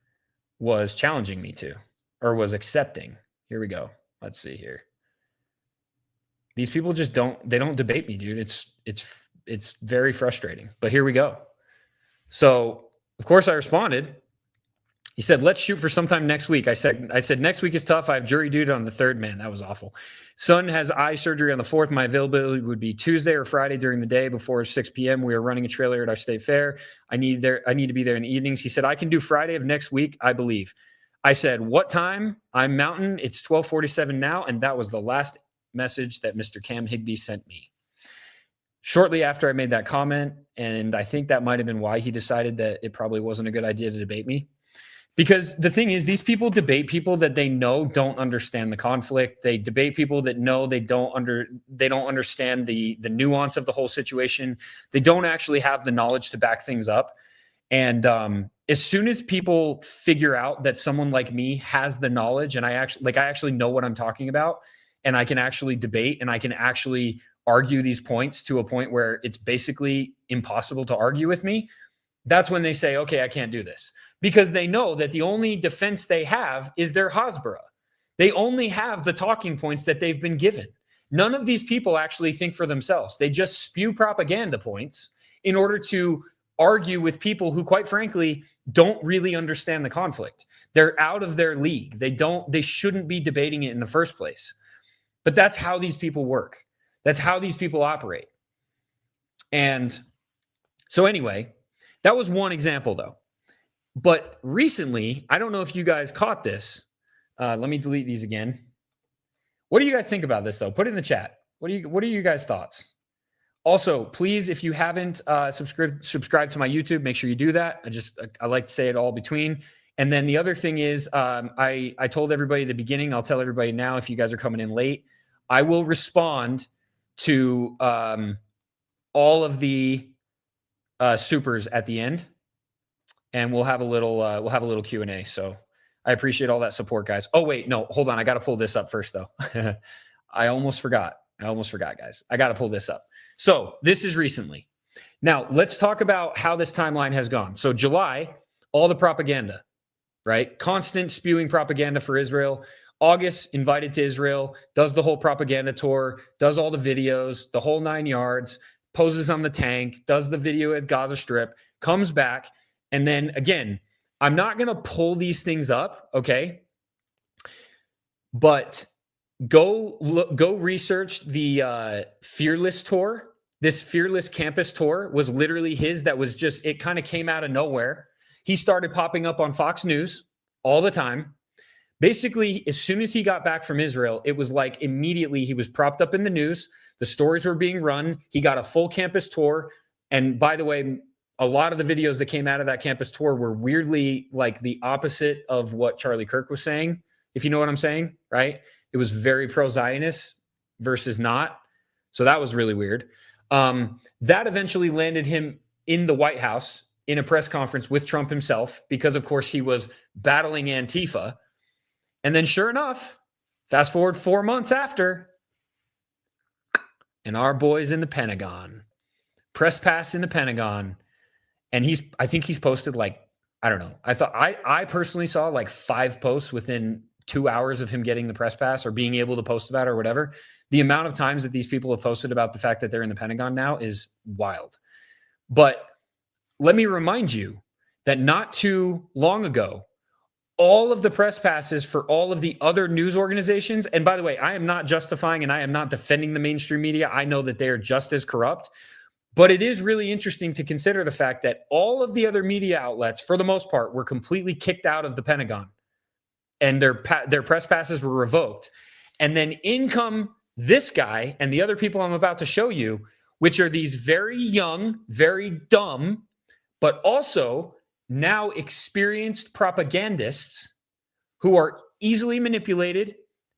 was challenging me to, or was accepting. Here we go. Let's see here. These people just don't debate me, dude. It's very frustrating, but here we go. So of course I responded. He said, let's shoot for sometime next week. I said, next week is tough. I have jury duty on the 3rd. Man, that was awful. Son has eye surgery on the 4th. My availability would be Tuesday or Friday during the day before 6 p.m. We are running a trailer at our state fair. I need to be there in the evenings. He said, I can do Friday of next week, I believe. I said, what time? I'm Mountain. It's 12:47 now. And that was the last message that Mr. Cam Higbee sent me. Shortly after I made that comment, and I think that might have been why he decided that it probably wasn't a good idea to debate me. Because the thing is, these people debate people that they know don't understand the conflict. They debate people that know they don't understand the nuance of the whole situation. They don't actually have the knowledge to back things up. And as soon as people figure out that someone like me has the knowledge, and I actually know what I'm talking about, and I can actually debate, and I can actually argue these points to a point where it's basically impossible to argue with me, that's when they say, okay, I can't do this. Because they know that the only defense they have is their Hasbara. They only have the talking points that they've been given. None of these people actually think for themselves. They just spew propaganda points in order to argue with people who, quite frankly, don't really understand the conflict. They're out of their league. They shouldn't be debating it in the first place. But that's how these people work. That's how these people operate. And so anyway, that was one example, though. But recently, I don't know if you guys caught this. Let me delete these again. What do you guys think about this, though? Put it in the chat. What are you guys' thoughts? Also, please, if you haven't subscribed to my YouTube, make sure you do that. I like to say it all between. And then the other thing is, I told everybody at the beginning, I'll tell everybody now, if you guys are coming in late, I will respond to all of the supers at the end, and we'll have a little Q&A. So I appreciate all that support, guys. Oh wait, no, hold on. I got to pull this up first, though. I almost forgot, guys. I got to pull this up. So this is recently. Now let's talk about how this timeline has gone. So July, all the propaganda, right? Constant spewing propaganda for Israel. August invited to Israel, does the whole propaganda tour, does all the videos, the whole 9 yards, poses on the tank, does the video at Gaza Strip, comes back. And then again, I'm not going to pull these things up, okay? But go research the Fearless tour. This Fearless campus tour was literally his. That was just, it kind of came out of nowhere. He started popping up on Fox News all the time. Basically, as soon as he got back from Israel, it was like immediately he was propped up in the news. The stories were being run. He got a full campus tour. And by the way, a lot of the videos that came out of that campus tour were weirdly like the opposite of what Charlie Kirk was saying, if you know what I'm saying, right? It was very pro-Zionist versus not. So that was really weird. That eventually landed him in the White House in a press conference with Trump himself, because of course he was battling Antifa. And then sure enough, fast forward 4 months after, and our boy's in the Pentagon, press pass in the Pentagon. And I think he's posted like, I don't know. I personally saw like 5 posts within 2 hours of him getting the press pass or being able to post about it or whatever. The amount of times that these people have posted about the fact that they're in the Pentagon now is wild. But let me remind you that not too long ago, all of the press passes for all of the other news organizations, and by the way, I am not justifying and I am not defending the mainstream media. I know that they are just as corrupt, but it is really interesting to consider the fact that all of the other media outlets, for the most part, were completely kicked out of the Pentagon, and their press passes were revoked. And then in come this guy and the other people I'm about to show you, which are these very young, very dumb, but also now experienced propagandists who are easily manipulated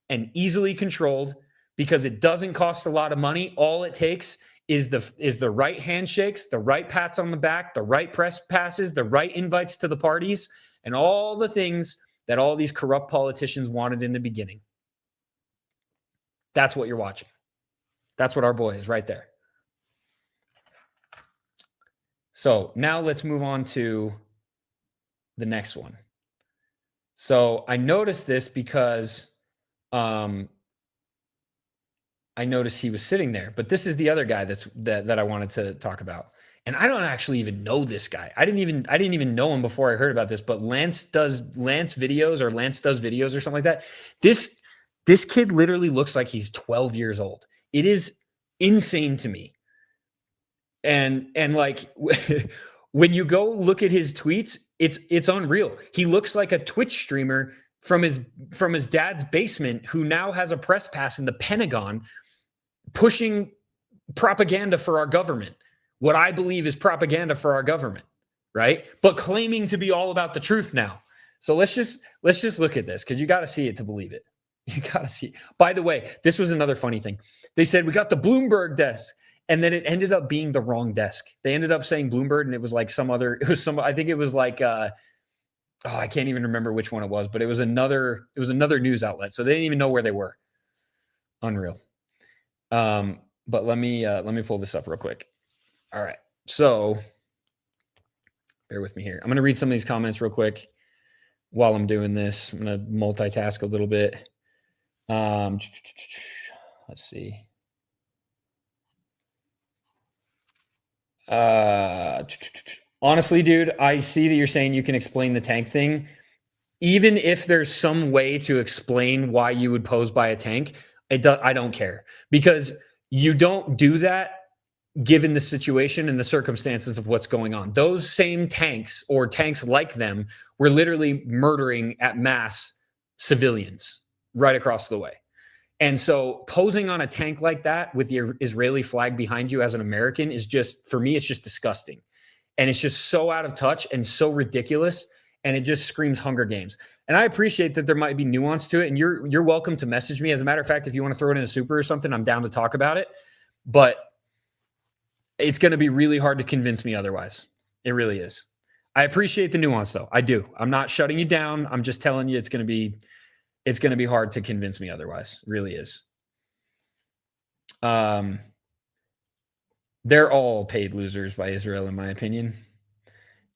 and easily controlled because it doesn't cost a lot of money. All it takes is the right handshakes, the right pats on the back, the right press passes, the right invites to the parties, and all the things that all these corrupt politicians wanted in the beginning. That's what you're watching. That's what our boy is right there. So now let's move on to the next one. So I noticed this because I noticed he was sitting there, but this is the other guy that I wanted to talk about. And I don't actually even know this guy. I didn't even know him before I heard about this, but Lance does videos or something like that. This kid literally looks like he's 12 years old. It is insane to me. And like when you go look at his tweets, it's unreal. He looks like a Twitch streamer from his dad's basement who now has a press pass in the Pentagon pushing propaganda for our government. What I believe is propaganda for our government, right? But claiming to be all about the truth now. So let's just look at this, because you got to see it to believe it. You got to see. By the way, this was another funny thing. They said we got the Bloomberg desk, and then it ended up being the wrong desk. They ended up saying Bloomberg, and it was like I think it was like I can't even remember which one it was, but it was another news outlet. So they didn't even know where they were. Unreal. But let me pull this up real quick. All right. So bear with me here. I'm going to read some of these comments real quick while I'm doing this. I'm going to multitask a little bit. Let's see. Honestly, dude, I see that you're saying you can explain the tank thing. Even if there's some way to explain why you would pose by a tank, I don't care, because you don't do that given the situation and the circumstances of what's going on. Those same tanks or tanks like them were literally murdering at mass civilians right across the way. And so posing on a tank like that with the Israeli flag behind you as an American is just, for me, it's just disgusting. And it's just so out of touch and so ridiculous. And it just screams Hunger Games. And I appreciate that there might be nuance to it. And you're welcome to message me. As a matter of fact, if you want to throw it in a super or something, I'm down to talk about it. But it's going to be really hard to convince me otherwise. It really is. I appreciate the nuance, though. I do. I'm not shutting you down. I'm just telling you it's going to be hard to convince me otherwise. It really is. They're all paid losers by Israel, in my opinion.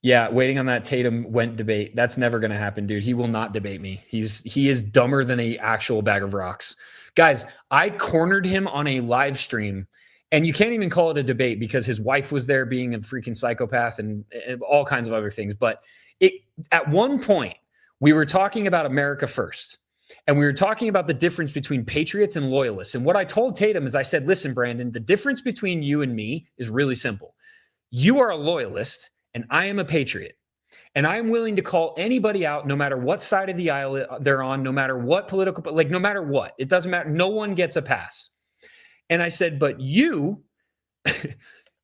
Yeah, waiting on that Tatum Went debate. That's never going to happen, dude. He will not debate me. He is dumber than a actual bag of rocks. Guys, I cornered him on a live stream, and you can't even call it a debate because his wife was there being a freaking psychopath and all kinds of other things. But it at one point, we were talking about America first. And we were talking about the difference between patriots and loyalists. And what I told Tatum is I said, listen, Brandon, the difference between you and me is really simple. You are a loyalist and I am a patriot. And I am willing to call anybody out, no matter what side of the aisle they're on, no matter what political, like no matter what, it doesn't matter. No one gets a pass. And I said, but you,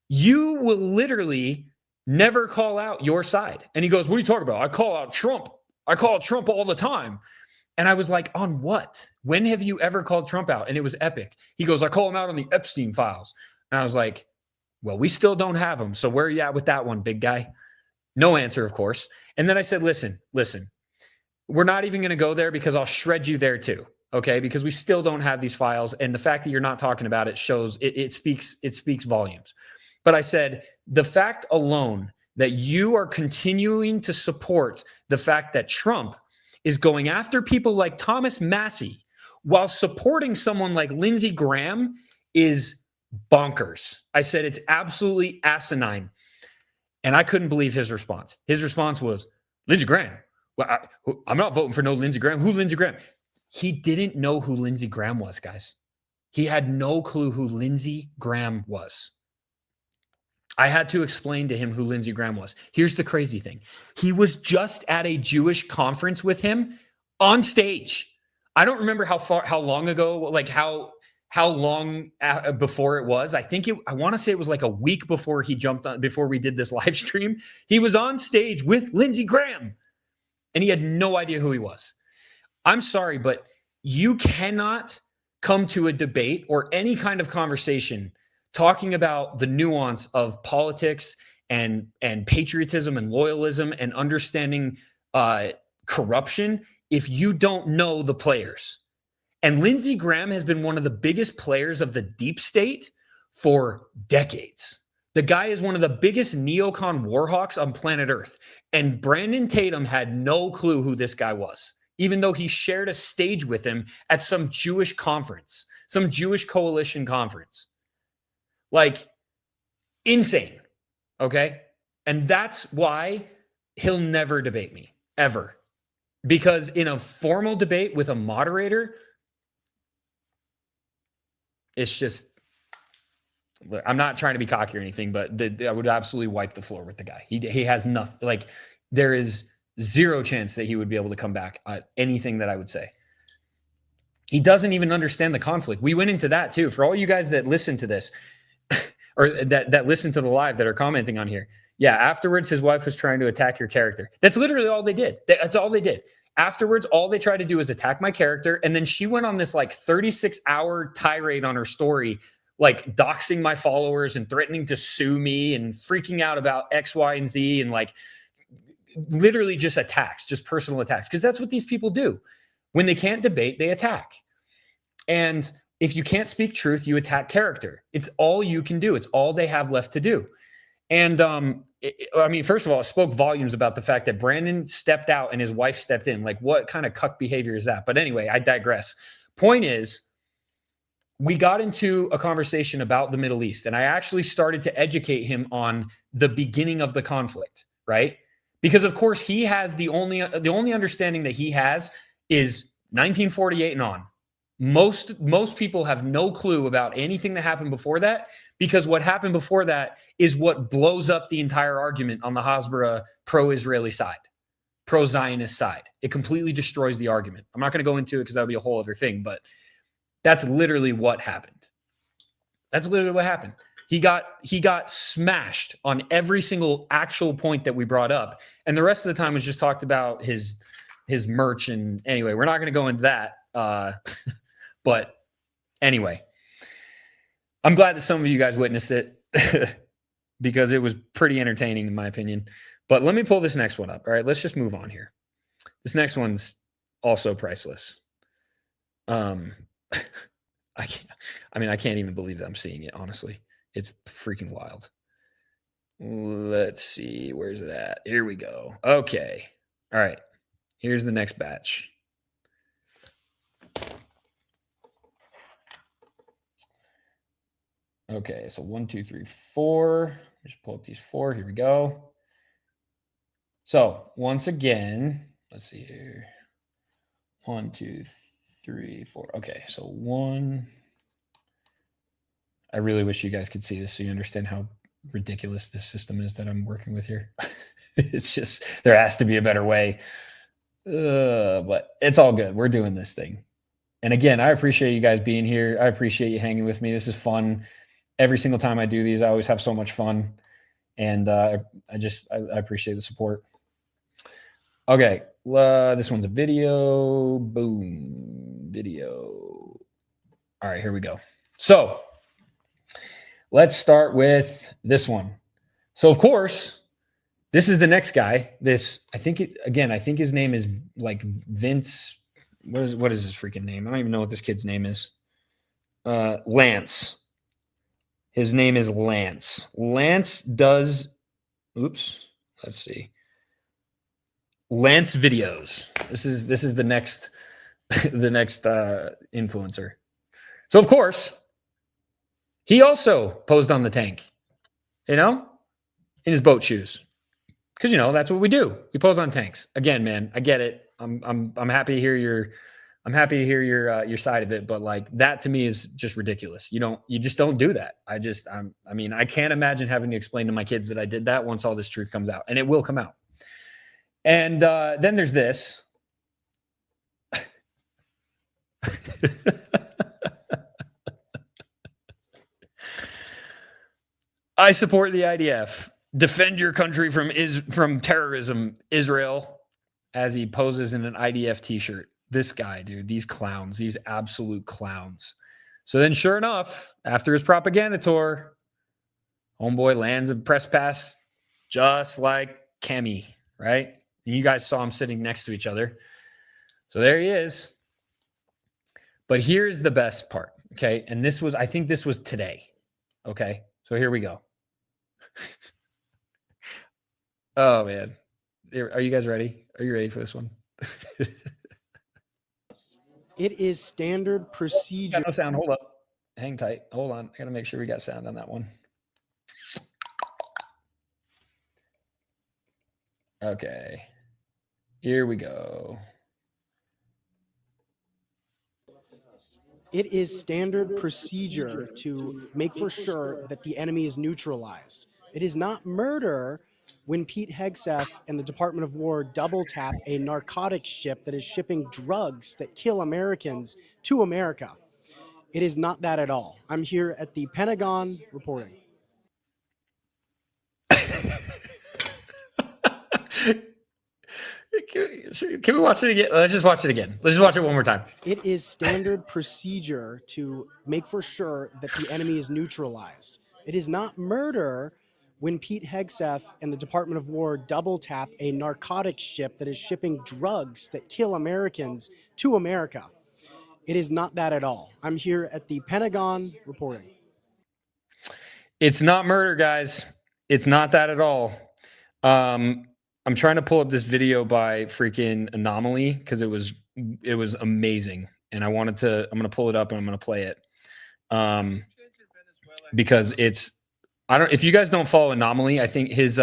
you will literally never call out your side. And he goes, what are you talking about? I call out Trump. I call out Trump all the time. And I was like, on what? When have you ever called Trump out? And it was epic. He goes, I call him out on the Epstein files. And I was like, well, we still don't have them. So where are you at with that one, big guy? No answer, of course. And then I said, listen, we're not even going to go there because I'll shred you there too. Okay. Because we still don't have these files. And the fact that you're not talking about it shows it speaks volumes. But I said, the fact alone that you are continuing to support the fact that Trump is going after people like Thomas Massey while supporting someone like Lindsey Graham is bonkers. I said, it's absolutely asinine. And I couldn't believe his response. His response was, Lindsey Graham. Well, I'm not voting for no Lindsey Graham. Who Lindsey Graham? He didn't know who Lindsey Graham was, guys. He had no clue who Lindsey Graham was. I had to explain to him who Lindsey Graham was. Here's the crazy thing. He was just at a Jewish conference with him on stage. I don't remember how long ago, like how long before it was. I want to say it was like a week before he jumped on, before we did this live stream. He was on stage with Lindsey Graham and he had no idea who he was. I'm sorry, but you cannot come to a debate or any kind of conversation talking about the nuance of politics and patriotism and loyalism and understanding corruption if you don't know the players. And Lindsey Graham has been one of the biggest players of the deep state for decades. The guy is one of the biggest neocon warhawks on planet Earth. And Brandon Tatum had no clue who this guy was, even though he shared a stage with him at some Jewish conference, some Jewish coalition conference. Like, insane, okay? And that's why he'll never debate me, ever. Because in a formal debate with a moderator, it's just, I'm not trying to be cocky or anything, but I would absolutely wipe the floor with the guy. He has nothing, like, there is zero chance that he would be able to come back at anything that I would say. He doesn't even understand the conflict. We went into that too. For all you guys that listen to this, or that listen to the live that are commenting on here. Yeah, afterwards, his wife was trying to attack your character. That's literally all they did. That's all they did. Afterwards, all they tried to do was attack my character. And then she went on this like 36-hour tirade on her story, like doxing my followers and threatening to sue me and freaking out about X, Y, and Z and like literally just attacks, just personal attacks. Because that's what these people do. When they can't debate, they attack. And if you can't speak truth, you attack character. It's all you can do. It's all they have left to do. And I mean, first of all, it spoke volumes about the fact that Brandon stepped out and his wife stepped in. Like, what kind of cuck behavior is that? But anyway, I digress. Point is, we got into a conversation about the Middle East, and I actually started to educate him on the beginning of the conflict, right? Because of course he has the only understanding that he has is 1948 and on. Most people have no clue about anything that happened before that, because what happened before that is what blows up the entire argument on the Hasbara pro-Israeli side, pro-Zionist side. It completely destroys the argument. I'm not going to go into it because that would be a whole other thing, but that's literally what happened. That's literally what happened. He got smashed on every single actual point that we brought up, and the rest of the time was just talked about his merch. And anyway, we're not going to go into that. But anyway, I'm glad that some of you guys witnessed it because it was pretty entertaining in my opinion. But let me pull this next one up. All right, let's just move on here. This next one's also priceless. I can't even believe that I'm seeing it, honestly. It's freaking wild. Let's see. Where's it at? Here we go. Okay. All right. Here's the next batch. Okay. So 1, 2, 3, 4. Just pull up these 4. Here we go. So once again, let's see here. 1, 2, 3, 4. Okay. So 1. I really wish you guys could see this so you understand how ridiculous this system is that I'm working with here. It's just, there has to be a better way. But it's all good. We're doing this thing. And again, I appreciate you guys being here. I appreciate you hanging with me. This is fun. Every single time I do these, I always have so much fun. And I appreciate the support. Okay. This one's a video. Boom. Video. All right, here we go. So let's start with this one. So of course, this is the next guy. I think his name is like Vince. What is his freaking name? I don't even know what this kid's name is. Lance. His name is Lance. Lance does, let's see. Lance videos. This is the next influencer. So of course, he also posed on the tank, in his boat shoes. Because that's what we do. We pose on tanks. Again, man, I get it. I'm happy to hear your side of it, but like that to me is just ridiculous. You just don't do that. I can't imagine having to explain to my kids that I did that once all this truth comes out, and it will come out. And then there's this. I support the IDF. Defend your country from terrorism, Israel, as he poses in an IDF t-shirt. This guy, dude, these clowns, these absolute clowns. So then sure enough, after his propaganda tour, homeboy lands a press pass just like Kemi, right? And you guys saw him sitting next to each other. So there he is. But here's the best part, okay? And I think this was today, okay? So here we go. Oh, man. Are you guys ready? Are you ready for this one? It is standard procedure. Got no sound. Hold up. Hang tight. Hold on. I got to make sure we got sound on that one. Okay. Here we go. It is standard procedure to make for sure that the enemy is neutralized. It is not murder when Pete Hegseth and the Department of War double tap a narcotics ship that is shipping drugs that kill Americans to America. It is not that at all. I'm here at the Pentagon reporting. Can we watch it again? Let's just watch it again. Let's just watch it one more time. It is standard procedure to make for sure that the enemy is neutralized. It is not murder when Pete Hegseth and the Department of War double tap a narcotics ship that is shipping drugs that kill Americans to America. It is not that at all. I'm here at the Pentagon reporting. It's not murder, guys. It's not that at all. I'm trying to pull up this video by freaking Anomaly because it was amazing, and I'm going to pull it up and I'm going to play it. Because if you guys don't follow Anomaly, I think his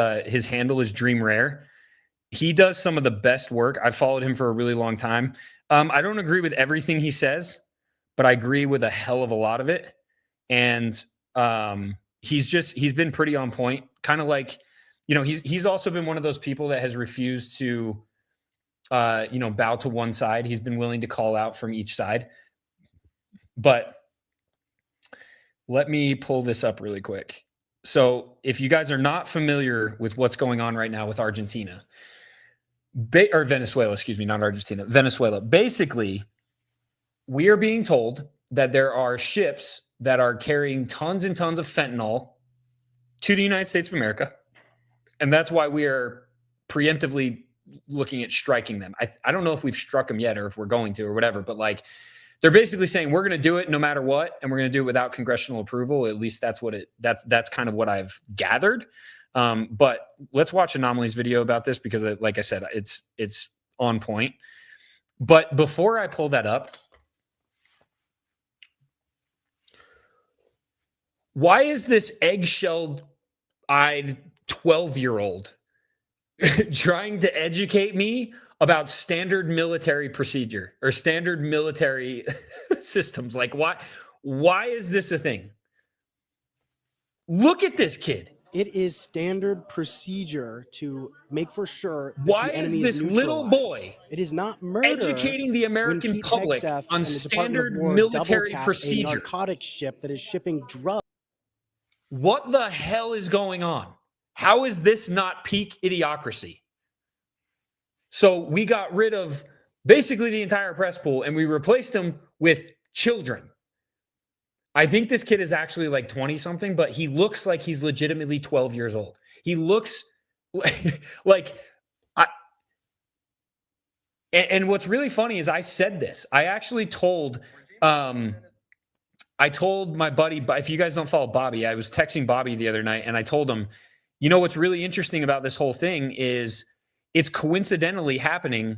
handle is Dream Rare. He does some of the best work. I've followed him for a really long time. I don't agree with everything he says, but I agree with a hell of a lot of it. And he's been pretty on point, kind of like, he's also been one of those people that has refused to, bow to one side. He's been willing to call out from each side. But let me pull this up really quick. So if you guys are not familiar with what's going on right now with Argentina, or Venezuela, excuse me, not Argentina, Venezuela. Basically, we are being told that there are ships that are carrying tons and tons of fentanyl to the United States of America. And that's why we are preemptively looking at striking them. I don't know if we've struck them yet or if we're going to or whatever, but like they're basically saying we're going to do it no matter what, and we're going to do it without congressional approval. At least that's kind of what I've gathered. But let's watch Anomaly's video about this because, like I said, it's on point. But before I pull that up, why is this eggshell-eyed 12-year-old trying to educate me about standard military procedure or standard military systems? Like, why is this a thing? Look at this kid. It is standard procedure to make for sure that Why the is enemy this little neutralized. boy It is not murder educating the when American Pete public Hegseth on and the Department of standard War military double-tap procedure? a narcotics ship that is shipping drugs. What the hell is going on? How is this not peak idiocracy? So we got rid of basically the entire press pool and we replaced them with children. I think this kid is actually like 20 something, but he looks like he's legitimately 12 years old. He looks like and what's really funny is I said this. I actually told I told my buddy, if you guys don't follow Bobby, I was texting Bobby the other night and I told him, you know, what's really interesting about this whole thing is it's coincidentally happening.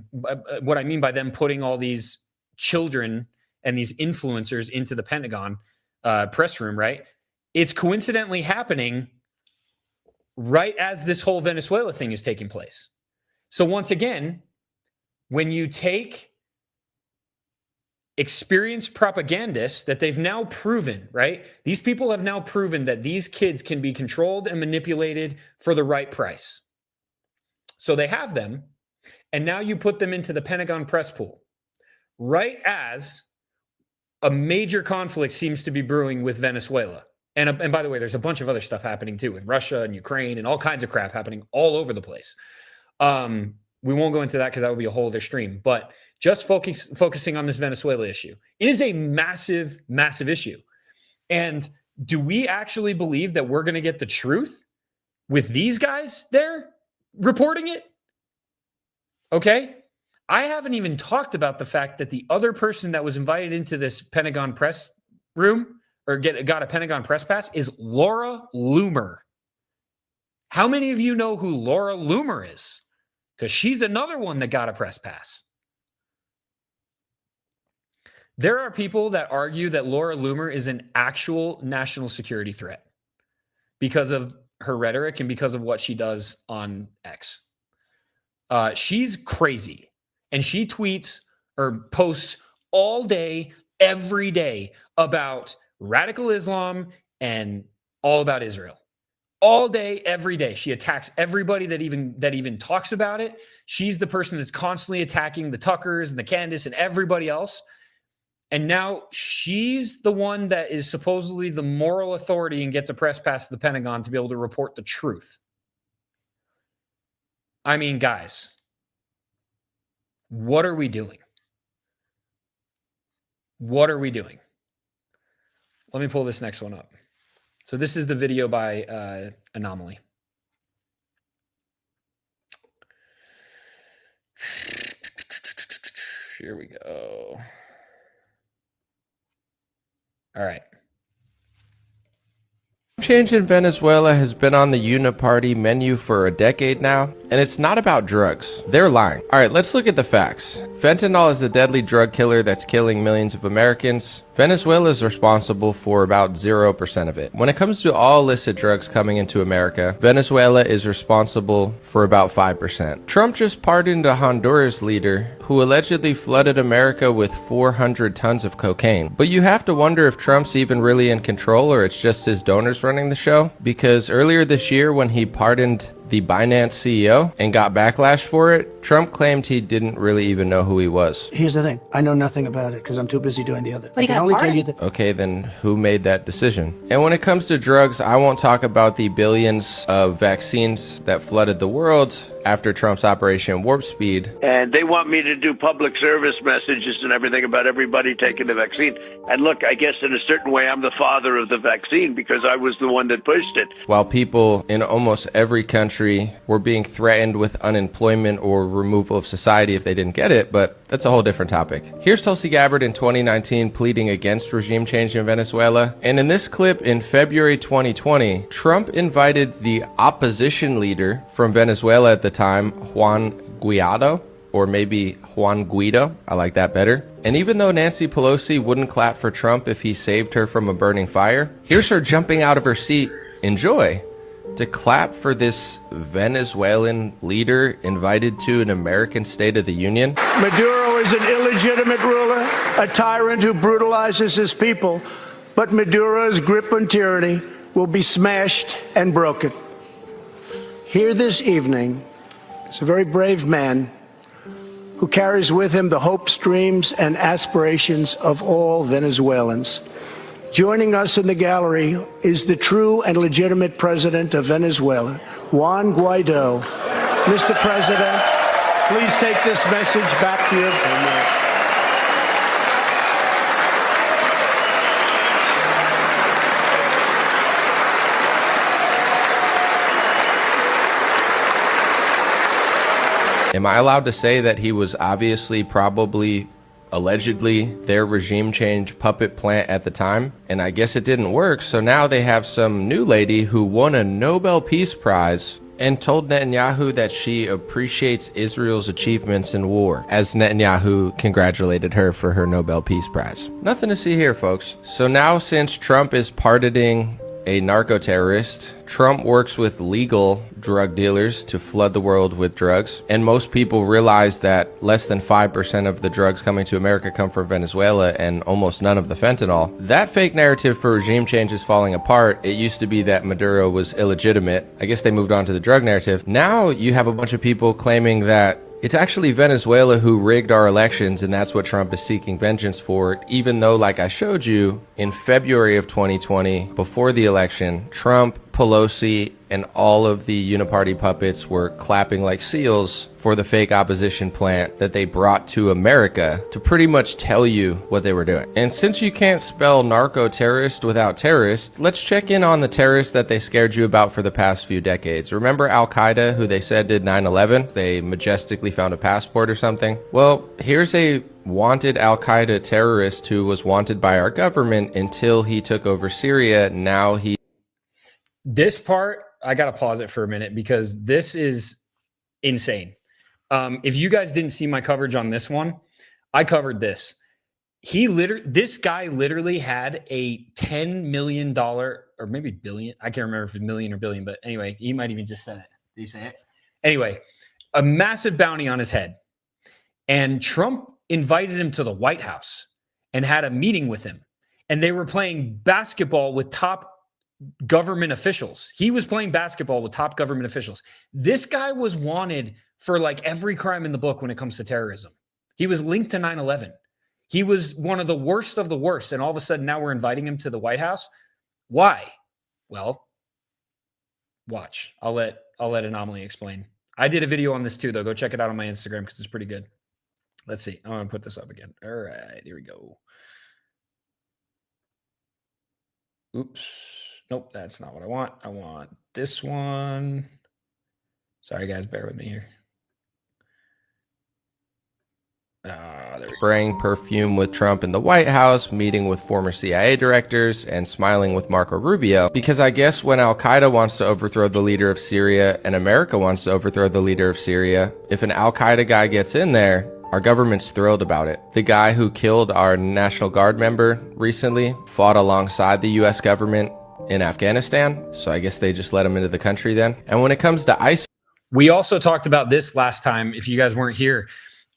What I mean by them putting all these children and these influencers into the Pentagon press room, right? It's coincidentally happening right as this whole Venezuela thing is taking place. So once again, when you take experienced propagandists that they've now proven, right? These people have now proven that these kids can be controlled and manipulated for the right price. So they have them, and now you put them into the Pentagon press pool, right as a major conflict seems to be brewing with Venezuela. And by the way, there's a bunch of other stuff happening too with Russia and Ukraine and all kinds of crap happening all over the place. We won't go into that because that would be a whole other stream. But just focusing on this Venezuela issue, it is a massive, massive issue. And do we actually believe that we're going to get the truth with these guys there reporting it? Okay. I haven't even talked about the fact that the other person that was invited into this Pentagon press room or got a Pentagon press pass is Laura Loomer. How many of you know who Laura Loomer is? Because she's another one that got a press pass. There are people that argue that Laura Loomer is an actual national security threat because of her rhetoric and because of what she does on X. She's crazy. And she tweets or posts all day, every day about radical Islam and all about Israel. All day, every day. She attacks everybody that even talks about it. She's the person that's constantly attacking the Tuckers and the Candace and everybody else. And now she's the one that is supposedly the moral authority and gets a press pass to the Pentagon to be able to report the truth. I mean, guys, what are we doing? What are we doing? Let me pull this next one up. So this is the video by Anomaly. Here we go. All right. Change in Venezuela has been on the Uniparty menu for a decade now, and it's not about drugs. They're lying. Alright, let's look at the facts. Fentanyl is the deadly drug killer that's killing millions of Americans. Venezuela is responsible for about 0% of it. When it comes to all illicit drugs coming into America, Venezuela is responsible for about 5%. Trump just pardoned a Honduras leader who allegedly flooded America with 400 tons of cocaine. But you have to wonder if Trump's even really in control or it's just his donors running the show. Because earlier this year when he pardoned the Binance CEO and got backlash for it, Trump claimed he didn't really even know who he was. Here's the thing. I know nothing about it because I'm too busy doing the other. But I can only tell you that. Okay, then who made that decision? And when it comes to drugs, I won't talk about the billions of vaccines that flooded the world after Trump's Operation Warp Speed. And they want me to do public service messages and everything about everybody taking the vaccine. And look, I guess in a certain way, I'm the father of the vaccine because I was the one that pushed it. While people in almost every country were being threatened with unemployment or removal of society if they didn't get it, but That's a whole different topic. Here's Tulsi Gabbard in 2019 pleading against regime change in Venezuela. And in this clip in February 2020, Trump invited the opposition leader from Venezuela at the time, Juan Guaido, or maybe Juan Guido. I like that better. And even though Nancy Pelosi wouldn't clap for Trump if he saved her from a burning fire, here's her jumping out of her seat in joy to clap for this Venezuelan leader invited to an American State of the Union. Maduro is an illegitimate ruler, a tyrant who brutalizes his people. But Maduro's grip on tyranny will be smashed and broken. Here this evening is a very brave man who carries with him the hopes, dreams, and aspirations of all Venezuelans. Joining us in the gallery is the true and legitimate president of Venezuela, Juan Guaido. Mr. President, please take this message back to you. Am I allowed to say that he was obviously, probably, allegedly their regime change puppet plant at the time? And I guess it didn't work, so now they have some new lady who won a Nobel Peace Prize and told Netanyahu that she appreciates Israel's achievements in war, as Netanyahu congratulated her for her Nobel Peace Prize. Nothing to see here, folks. So now, since Trump is pardoning a narco-terrorist, Trump works with legal drug dealers to flood the world with drugs. And most people realize that less than 5% of the drugs coming to America come from Venezuela and almost none of the fentanyl. That fake narrative for regime change is falling apart. It used to be that Maduro was illegitimate. I guess they moved on to the drug narrative. Now you have a bunch of people claiming that it's actually Venezuela who rigged our elections, and that's what Trump is seeking vengeance for, even though, like I showed you, in February of 2020, before the election, Trump, Pelosi, and all of the uniparty puppets were clapping like seals for the fake opposition plant that they brought to America to pretty much tell you what they were doing. And since you can't spell narco-terrorist without terrorist, let's check in on the terrorists that they scared you about for the past few decades. Remember Al-Qaeda, who they said did 9/11? They majestically found a passport or something? Well, here's a wanted Al-Qaeda terrorist who was wanted by our government until he took over Syria. Now he... This part, I got to pause it for a minute because this is insane. If you guys didn't see my coverage on this one, I covered this. This guy literally had a $10 million or maybe billion. I can't remember if it's million or billion, but anyway, he might even just said it. Did he say it? Anyway, a massive bounty on his head. And Trump invited him to the White House and had a meeting with him. And they were playing basketball with top government officials. He was playing basketball with top government officials. This guy was wanted for like every crime in the book when it comes to terrorism. He was linked to 9/11. He was one of the worst of the worst. And all of a sudden now we're inviting him to the White House. Why? Well, watch. I'll let Anomaly explain. I did a video on this too, though. Go check it out on my Instagram because it's pretty good. Let's see. I'm going to put this up again. All right, here we go. Oops. Nope, that's not what I want. I want this one. Sorry, guys. Bear with me here. There we go. Spraying perfume with Trump in the White House, meeting with former CIA directors, and smiling with Marco Rubio. Because I guess when Al-Qaeda wants to overthrow the leader of Syria and America wants to overthrow the leader of Syria, if an Al-Qaeda guy gets in there, our government's thrilled about it. The guy who killed our National Guard member recently fought alongside the US government in Afghanistan, so I guess they just let him into the country then. And when it comes to ISIS, we also talked about this last time. If you guys weren't here,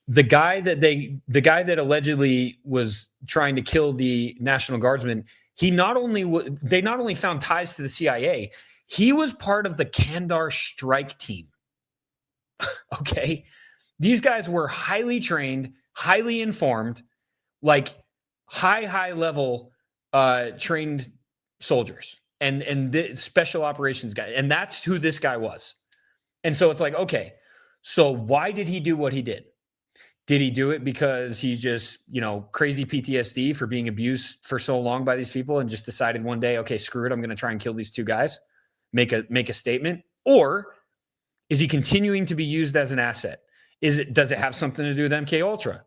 the guy that allegedly was trying to kill the National Guardsman, they not only found ties to the CIA, he was part of the Kandahar strike team. Okay, these guys were highly trained, highly informed, like high level trained soldiers and the special operations guy. And that's who this guy was. And so it's like, okay, so why did he do what he did? Did he do it because he's just, crazy PTSD for being abused for so long by these people and just decided one day, okay, screw it, I'm going to try and kill these two guys, make a statement? Or is he continuing to be used as an asset? Does it have something to do with MK Ultra?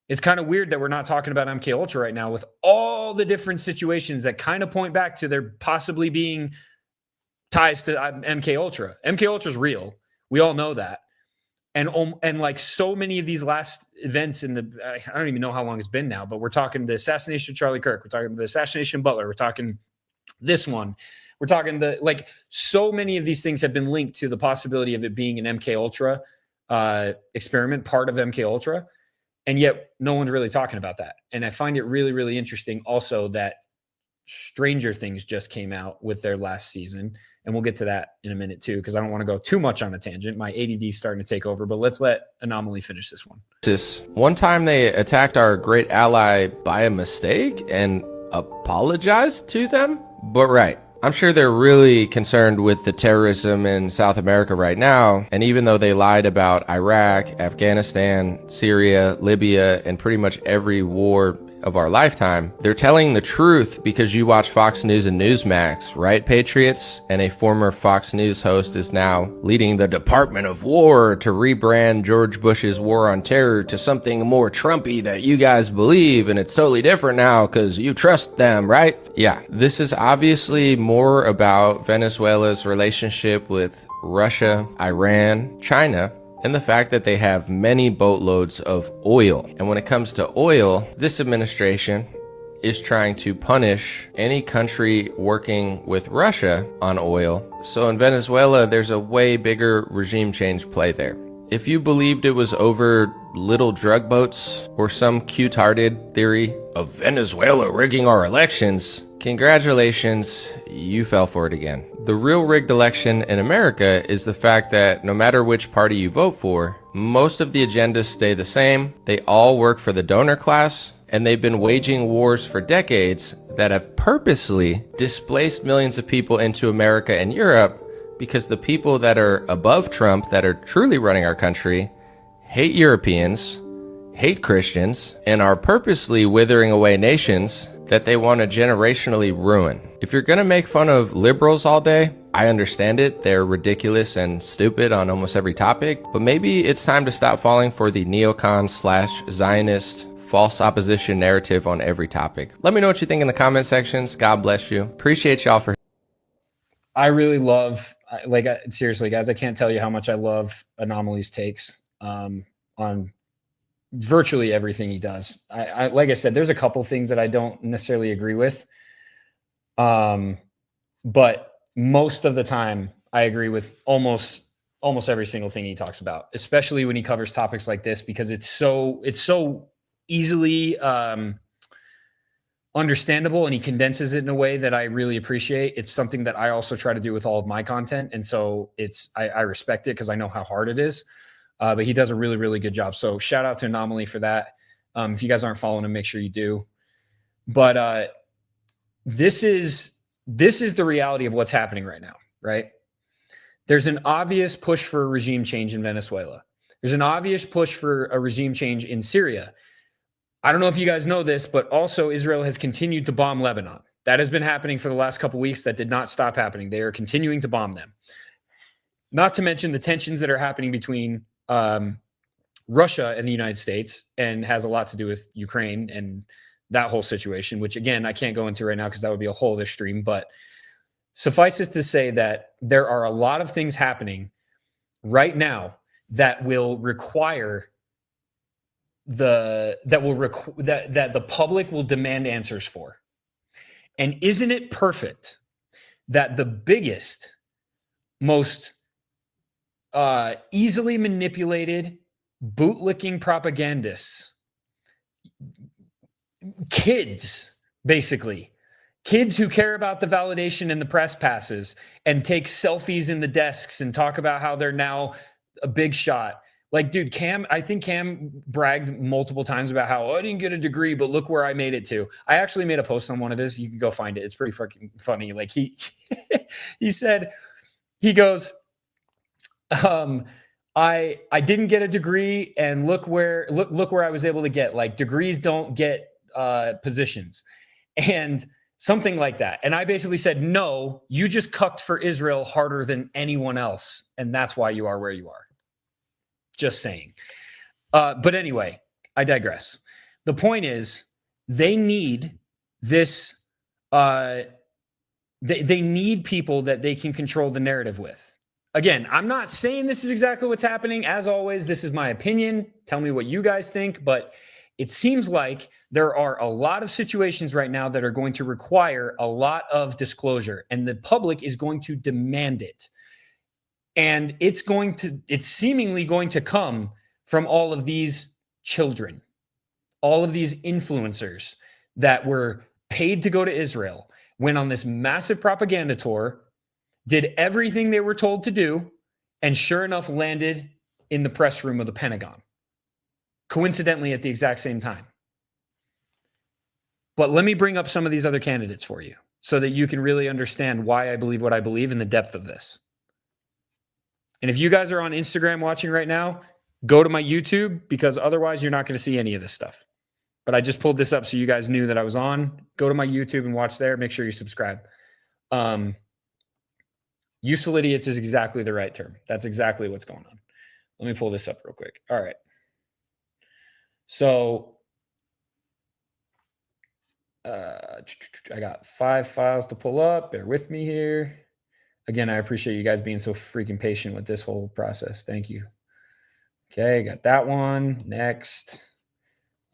It's kind of weird that we're not talking about MK Ultra right now with all the different situations that kind of point back to there possibly being ties to MK Ultra. MK Ultra is real. We all know that. And like so many of these last events in the, I don't even know how long it's been now, but we're talking the assassination of Charlie Kirk. We're talking the assassination of Butler. We're talking this one. We're talking like so many of these things have been linked to the possibility of it being an MK Ultra experiment, part of MK Ultra. And yet no one's really talking about that. And I find it really, really interesting also that Stranger Things just came out with their last season. And we'll get to that in a minute too, because I don't want to go too much on a tangent. My ADD is starting to take over, but let's let Anomaly finish this one. One time they attacked our great ally by a mistake and apologized to them. But right, I'm sure they're really concerned with the terrorism in South America right now. And even though they lied about Iraq, Afghanistan, Syria, Libya, and pretty much every war of our lifetime, they're telling the truth because you watch Fox News and Newsmax, right, Patriots? And a former Fox News host is now leading the Department of War to rebrand George Bush's war on terror to something more Trumpy that you guys believe, and it's totally different now because you trust them, right? Yeah, this is obviously more about Venezuela's relationship with Russia, Iran, China, and the fact that they have many boatloads of oil. And when it comes to oil, this administration is trying to punish any country working with Russia on oil. So in Venezuela, there's a way bigger regime change play there. If you believed it was over little drug boats or some cute-hearted theory of Venezuela rigging our elections, congratulations, you fell for it again. The real rigged election in America is the fact that no matter which party you vote for, most of the agendas stay the same. They all work for the donor class, and they've been waging wars for decades that have purposely displaced millions of people into America and Europe because the people that are above Trump, that are truly running our country, hate Europeans, hate Christians, and are purposely withering away nations that they want to generationally ruin. If you're going to make fun of liberals all day, I understand it. They're ridiculous and stupid on almost every topic, but maybe it's time to stop falling for the neocon/Zionist false opposition narrative on every topic. Let me know what you think in the comment sections. God bless you. Appreciate y'all for. I really love, seriously, guys, I can't tell you how much I love Anomaly's takes on virtually everything he does. I like I said, there's a couple things that I don't necessarily agree with. But most of the time I agree with almost every single thing he talks about, especially when he covers topics like this, because it's so easily understandable, and he condenses it in a way that I really appreciate. It's something that I also try to do with all of my content. And so I respect it because I know how hard it is. But he does a really, really good job. So shout out to Anomaly for that. If you guys aren't following him, make sure you do. But this is the reality of what's happening right now, right? There's an obvious push for a regime change in Venezuela. There's an obvious push for a regime change in Syria. I don't know if you guys know this, but also Israel has continued to bomb Lebanon. That has been happening for the last couple of weeks. That did not stop happening. They are continuing to bomb them. Not to mention the tensions that are happening between Russia and the United States, and has a lot to do with Ukraine and that whole situation, which again, I can't go into right now because that would be a whole other stream. But suffice it to say that there are a lot of things happening right now that will require that the public will demand answers for. And isn't it perfect that the biggest, most easily manipulated, bootlicking propagandists, kids, basically, kids who care about the validation and the press passes and take selfies in the desks and talk about how they're now a big shot. Like, dude, I think Cam bragged multiple times about how, I didn't get a degree, but look where I made it to. I actually made a post on one of his. You can go find it. It's pretty fucking funny. Like he said, he goes, I didn't get a degree, and look where I was able to get. Like, degrees don't get positions, and something like that. And I basically said, no, you just cucked for Israel harder than anyone else, and that's why you are where you are. Just saying. But anyway, I digress. The point is, they need this. They need people that they can control the narrative with. Again, I'm not saying this is exactly what's happening. As always, this is my opinion. Tell me what you guys think. But it seems like there are a lot of situations right now that are going to require a lot of disclosure, and the public is going to demand it. And it's seemingly going to come from all of these children, all of these influencers that were paid to go to Israel, went on this massive propaganda tour, did everything they were told to do, and sure enough landed in the press room of the Pentagon, coincidentally at the exact same time. But let me bring up some of these other candidates for you so that you can really understand why I believe what I believe and the depth of this. And if you guys are on Instagram watching right now, go to my YouTube, because otherwise you're not going to see any of this stuff. But I just pulled this up so you guys knew that I was on. Go to my YouTube and watch there. Make sure you subscribe. Useful idiots is exactly the right term. That's exactly what's going on. Let me pull this up real quick. All right. So I got 5 files to pull up. Bear with me here. Again, I appreciate you guys being so freaking patient with this whole process. Thank you. Okay, got that one. Next.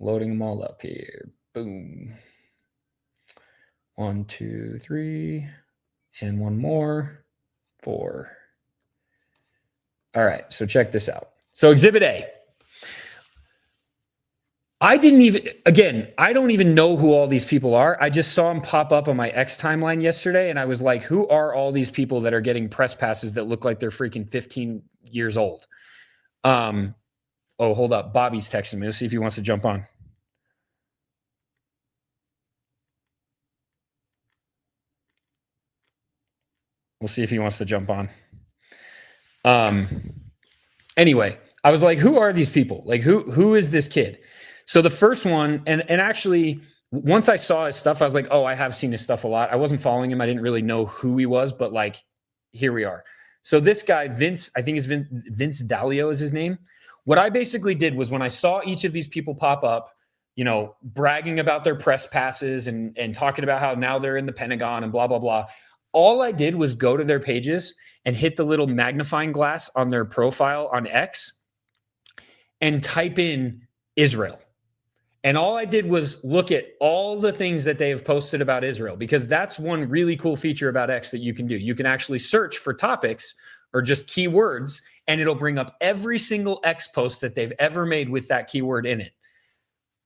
Loading them all up here. Boom. 1, 2, 3. And one more. 4. All right, so check this out. So Exhibit A. I don't even know who all these people are. I just saw them pop up on my X timeline yesterday, and I was like, who are all these people that are getting press passes that look like they're freaking 15 years old? Oh, hold up. Bobby's texting me. Let's see if he wants to jump on. We'll see if he wants to jump on. Anyway, I was like, who are these people? Like, who is this kid? So the first one, and actually, once I saw his stuff, I was like, oh, I have seen his stuff a lot. I wasn't following him. I didn't really know who he was, but like, here we are. So this guy, Vince, I think it's Vince Dalio is his name. What I basically did was when I saw each of these people pop up, you know, bragging about their press passes and talking about how now they're in the Pentagon and blah, blah, blah. All I did was go to their pages and hit the little magnifying glass on their profile on X and type in Israel. And all I did was look at all the things that they have posted about Israel, because that's one really cool feature about X that you can do. You can actually search for topics or just keywords, and it'll bring up every single X post that they've ever made with that keyword in it.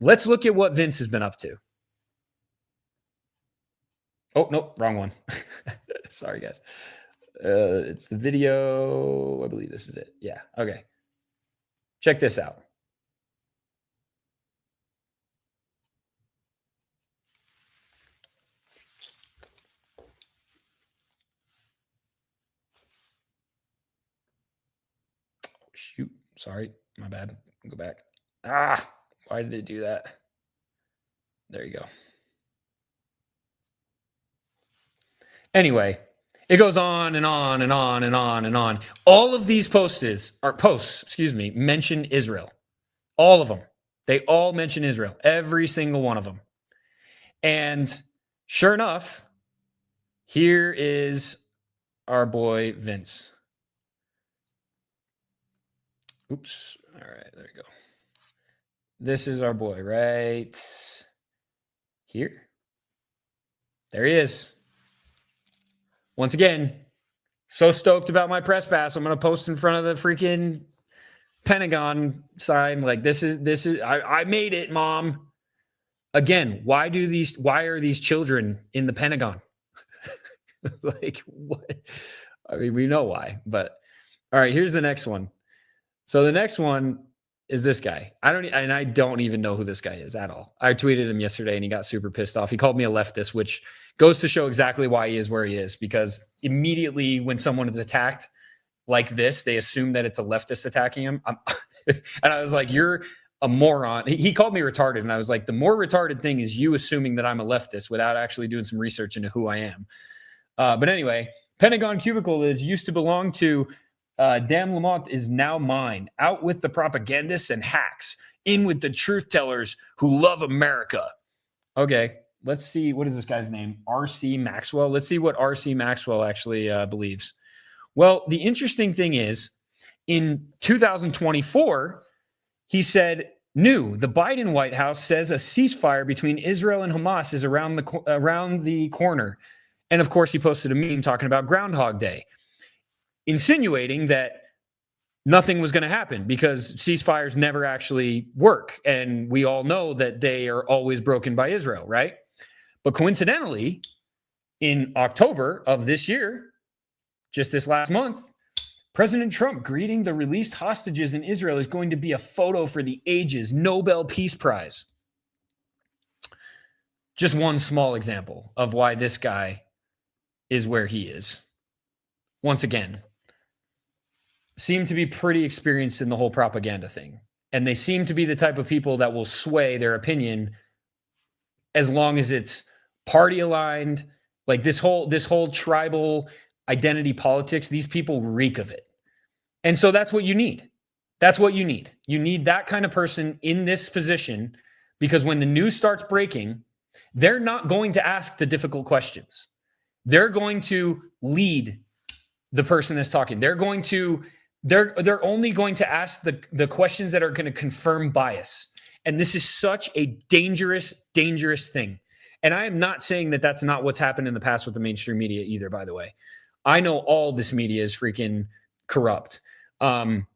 Let's look at what Vince has been up to. Oh, nope, wrong one. Sorry, guys. It's the video. I believe this is it. Yeah, okay. Check this out. Shoot. Sorry. My bad. Go back. Why did it do that? There you go. Anyway, it goes on and on and on and on and on. All of these posts mention Israel. All of them. They all mention Israel. Every single one of them. And sure enough, here is our boy Vince. Oops. All right, there we go. This is our boy right here. There he is. Once again, so stoked about my press pass. I'm going to post in front of the freaking Pentagon sign. Like, this is, I made it, Mom. Again, why are these children in the Pentagon? Like, what? I mean, we know why, but all right, here's the next one. So the next one is this guy. I don't even know who this guy is at all. I tweeted him yesterday and he got super pissed off. He called me a leftist, which goes to show exactly why he is where he is, because immediately when someone is attacked like this, they assume that it's a leftist attacking him. And I was like, you're a moron. He called me retarded. And I was like, the more retarded thing is you assuming that I'm a leftist without actually doing some research into who I am. But anyway, Pentagon cubicle that used to belong to Dan Lamont is now mine. Out with the propagandists and hacks. In with the truth tellers who love America. Okay, let's see. What is this guy's name? R.C. Maxwell. Let's see what R.C. Maxwell actually believes. Well, the interesting thing is, in 2024, he said, the Biden White House says a ceasefire between Israel and Hamas is around the corner. And of course, he posted a meme talking about Groundhog Day, insinuating that nothing was going to happen because ceasefires never actually work. And we all know that they are always broken by Israel, right? But coincidentally, in October of this year, just this last month, President Trump greeting the released hostages in Israel is going to be a photo for the ages, Nobel Peace Prize. Just one small example of why this guy is where he is. Once again, seem to be pretty experienced in the whole propaganda thing. And they seem to be the type of people that will sway their opinion as long as it's party aligned. Like this whole tribal identity politics, these people reek of it. And so that's what you need. That's what you need. You need that kind of person in this position, because when the news starts breaking, they're not going to ask the difficult questions. They're going to lead the person that's talking. They're only going to ask the questions that are going to confirm bias. And this is such a dangerous, dangerous thing. And I am not saying that that's not what's happened in the past with the mainstream media either, by the way. I know all this media is freaking corrupt. One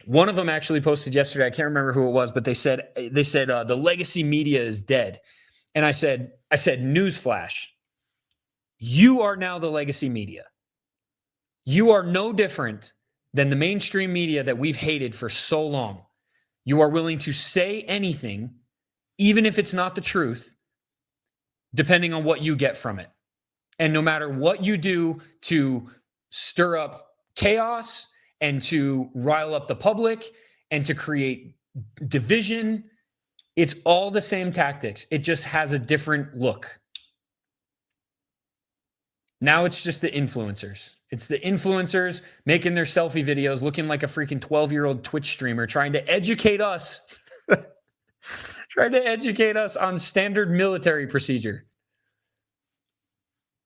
of them actually posted yesterday, I can't remember who it was, but they said the legacy media is dead. And I said, newsflash, you are now the legacy media. You are no different than the mainstream media that we've hated for so long. You are willing to say anything, even if it's not the truth, depending on what you get from it. And no matter what you do to stir up chaos and to rile up the public and to create division, it's all the same tactics. It just has a different look. Now it's just the influencers. It's the influencers making their selfie videos looking like a freaking 12-year-old Twitch streamer trying to educate us. Trying to educate us on standard military procedure.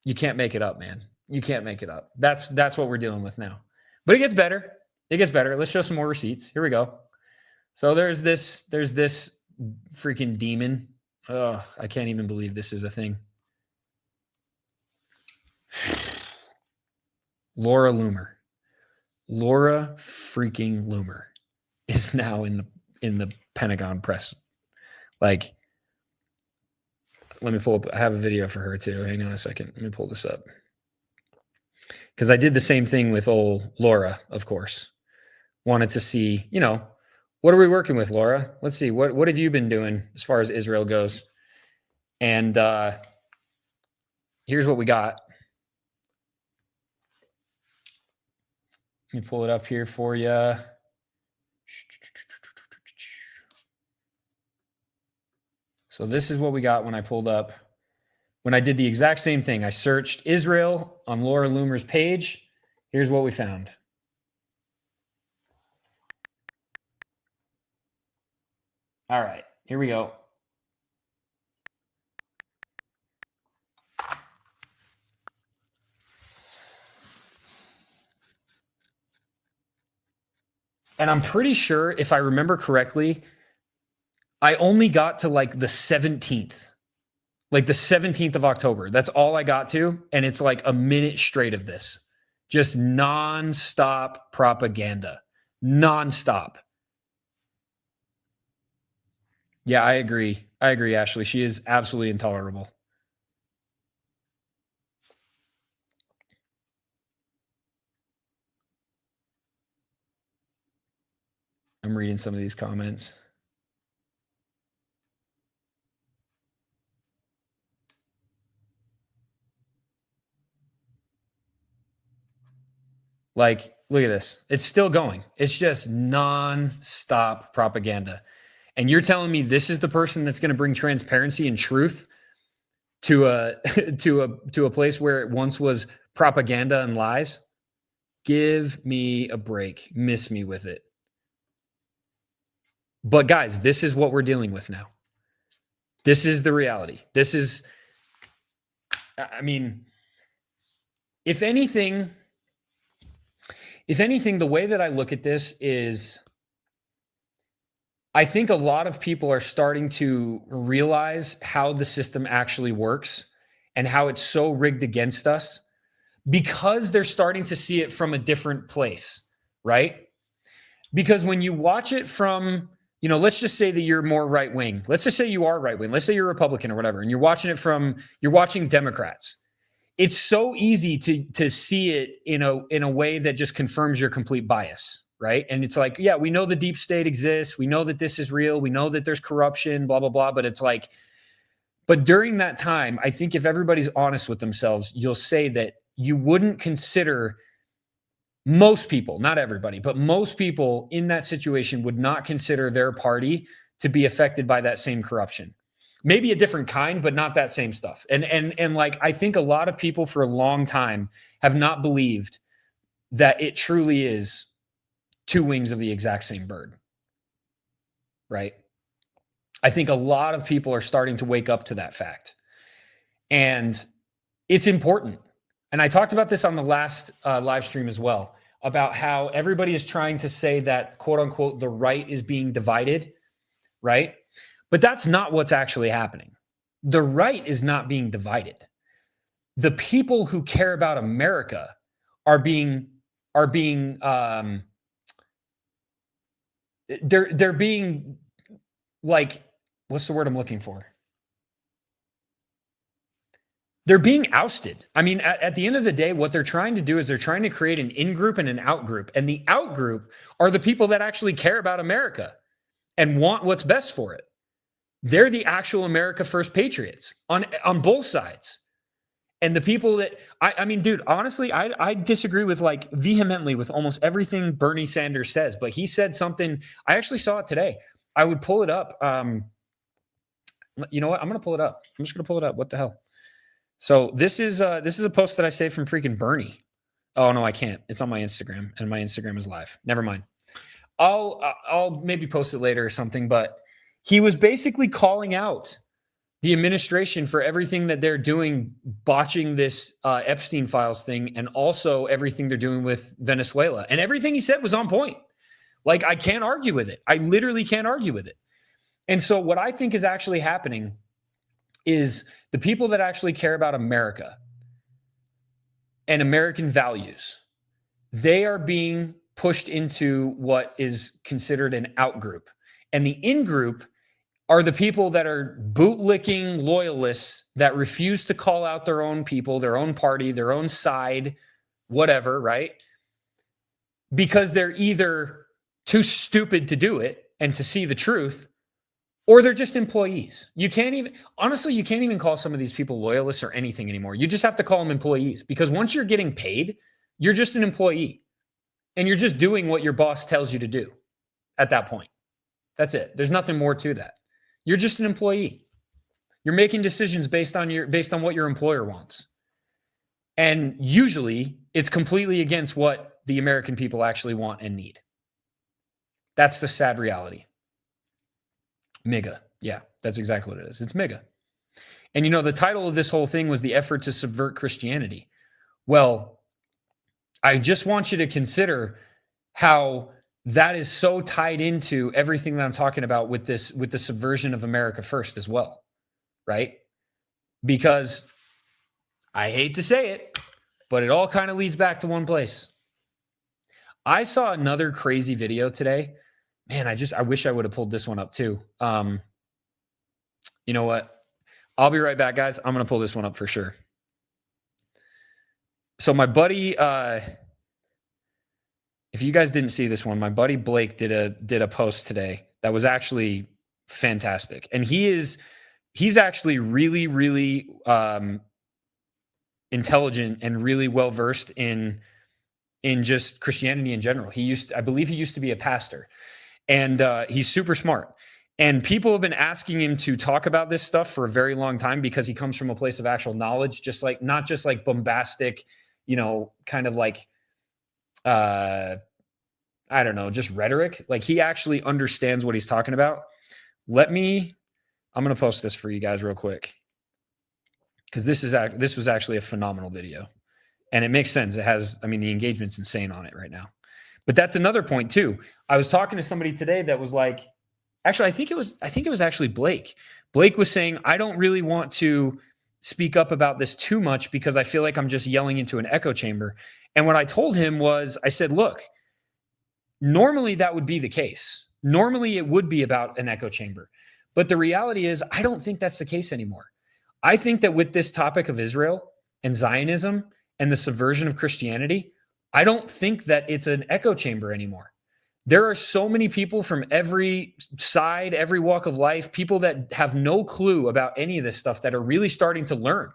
You can't make it up, man. You can't make it up. That's what we're dealing with now. But it gets better. It gets better. Let's show some more receipts. Here we go. So there's this freaking demon. Oh, I can't even believe this is a thing. Laura freaking Loomer is now in the Pentagon press. Like, let me pull up. I have a video for her too. Hang on a second. Let me pull this up. Because I did the same thing with old Laura, of course. Wanted to see, what are we working with, Laura? Let's see. What have you been doing as far as Israel goes? And here's what we got. Let me pull it up here for you. So this is what we got when I pulled up. When I did the exact same thing, I searched Israel on Laura Loomer's page. Here's what we found. All right, here we go. And I'm pretty sure, if I remember correctly, I only got to like the 17th. Like the 17th of October. That's all I got to. And it's like a minute straight of this. Just nonstop propaganda. Nonstop. Yeah, I agree. I agree, Ashley. She is absolutely intolerable. I'm reading some of these comments. Like, look at this. It's still going. It's just non-stop propaganda. And you're telling me this is the person that's going to bring transparency and truth to a place where it once was propaganda and lies? Give me a break. Miss me with it. But guys, this is what we're dealing with now. This is the reality. This is, I mean, if anything, the way that I look at this is, I think a lot of people are starting to realize how the system actually works and how it's so rigged against us because they're starting to see it from a different place, right? Because when you watch it from, let's just say that you're more right wing. Let's just say you are right wing. Let's say you're Republican or whatever, and you're watching Democrats. It's so easy to see it in a way that just confirms your complete bias, right? And it's like, yeah, we know the deep state exists. We know that this is real. We know that there's corruption, blah, blah, blah. But it's like, but during that time, I think if everybody's honest with themselves, you'll say that you wouldn't consider, most people, not everybody, but most people in that situation would not consider their party to be affected by that same corruption. Maybe a different kind, but not that same stuff. And like, I think a lot of people for a long time have not believed that it truly is two wings of the exact same bird, right? I think a lot of people are starting to wake up to that fact. And it's important. And I talked about this on the last live stream as well, about how everybody is trying to say that, quote unquote, the right is being divided, right? But that's not what's actually happening. The right is not being divided. The people who care about America are being they're being, like, what's the word I'm looking for? They're being ousted. I mean, at the end of the day, what they're trying to do is they're trying to create an in-group and an out-group. And the out-group are the people that actually care about America and want what's best for it. They're the actual America First patriots on both sides. And the people that, I mean, dude, honestly, I disagree with, like, vehemently with almost everything Bernie Sanders says. But he said something, I actually saw it today. I would pull it up. You know what? I'm going to pull it up. I'm just going to pull it up. What the hell? So this is a post that I saved from freaking Bernie. Oh no, I can't. It's on my Instagram, and my Instagram is live. Never mind. I'll maybe post it later or something. But he was basically calling out the administration for everything that they're doing, botching this Epstein files thing, and also everything they're doing with Venezuela. And everything he said was on point. Like, I can't argue with it. I literally can't argue with it. And so what I think is actually happening is the people that actually care about America and American values, they are being pushed into what is considered an out-group. And the in-group are the people that are bootlicking loyalists that refuse to call out their own people, their own party, their own side, whatever, right? Because they're either too stupid to do it and to see the truth, or they're just employees. You can't even call some of these people loyalists or anything anymore. You just have to call them employees, because once you're getting paid, you're just an employee and you're just doing what your boss tells you to do at that point. That's it. There's nothing more to that. You're just an employee. You're making decisions based on what your employer wants. And usually it's completely against what the American people actually want and need. That's the sad reality. MIGA. Yeah, that's exactly what it is. It's MIGA. And the title of this whole thing was the effort to subvert Christianity. Well, I just want you to consider how that is so tied into everything that I'm talking about with the subversion of America First as well, right? Because I hate to say it, but it all kind of leads back to one place. I saw another crazy video today. Man, I wish I would have pulled this one up too. You know what? I'll be right back, guys. I'm going to pull this one up for sure. So my buddy, if you guys didn't see this one, my buddy Blake did a post today that was actually fantastic. And he's actually really, really intelligent and really well-versed in just Christianity in general. I believe he used to be a pastor. And he's super smart. And people have been asking him to talk about this stuff for a very long time, because he comes from a place of actual knowledge, not just like bombastic, kind of like, I I don't know, just rhetoric. Like he actually understands what he's talking about. I'm going to post this for you guys real quick, because this was actually a phenomenal video, and it makes sense. It has, I mean, the engagement's insane on it right now. But that's another point too. I was talking to somebody today that was like, actually, I think it was actually Blake. Blake was saying, I don't really want to speak up about this too much because I feel like I'm just yelling into an echo chamber. And what I told him was, I said, look, normally that would be the case. Normally it would be about an echo chamber. But the reality is, I don't think that's the case anymore. I think that with this topic of Israel and Zionism and the subversion of Christianity, I don't think that it's an echo chamber anymore. There are so many people from every side, every walk of life, people that have no clue about any of this stuff that are really starting to learn,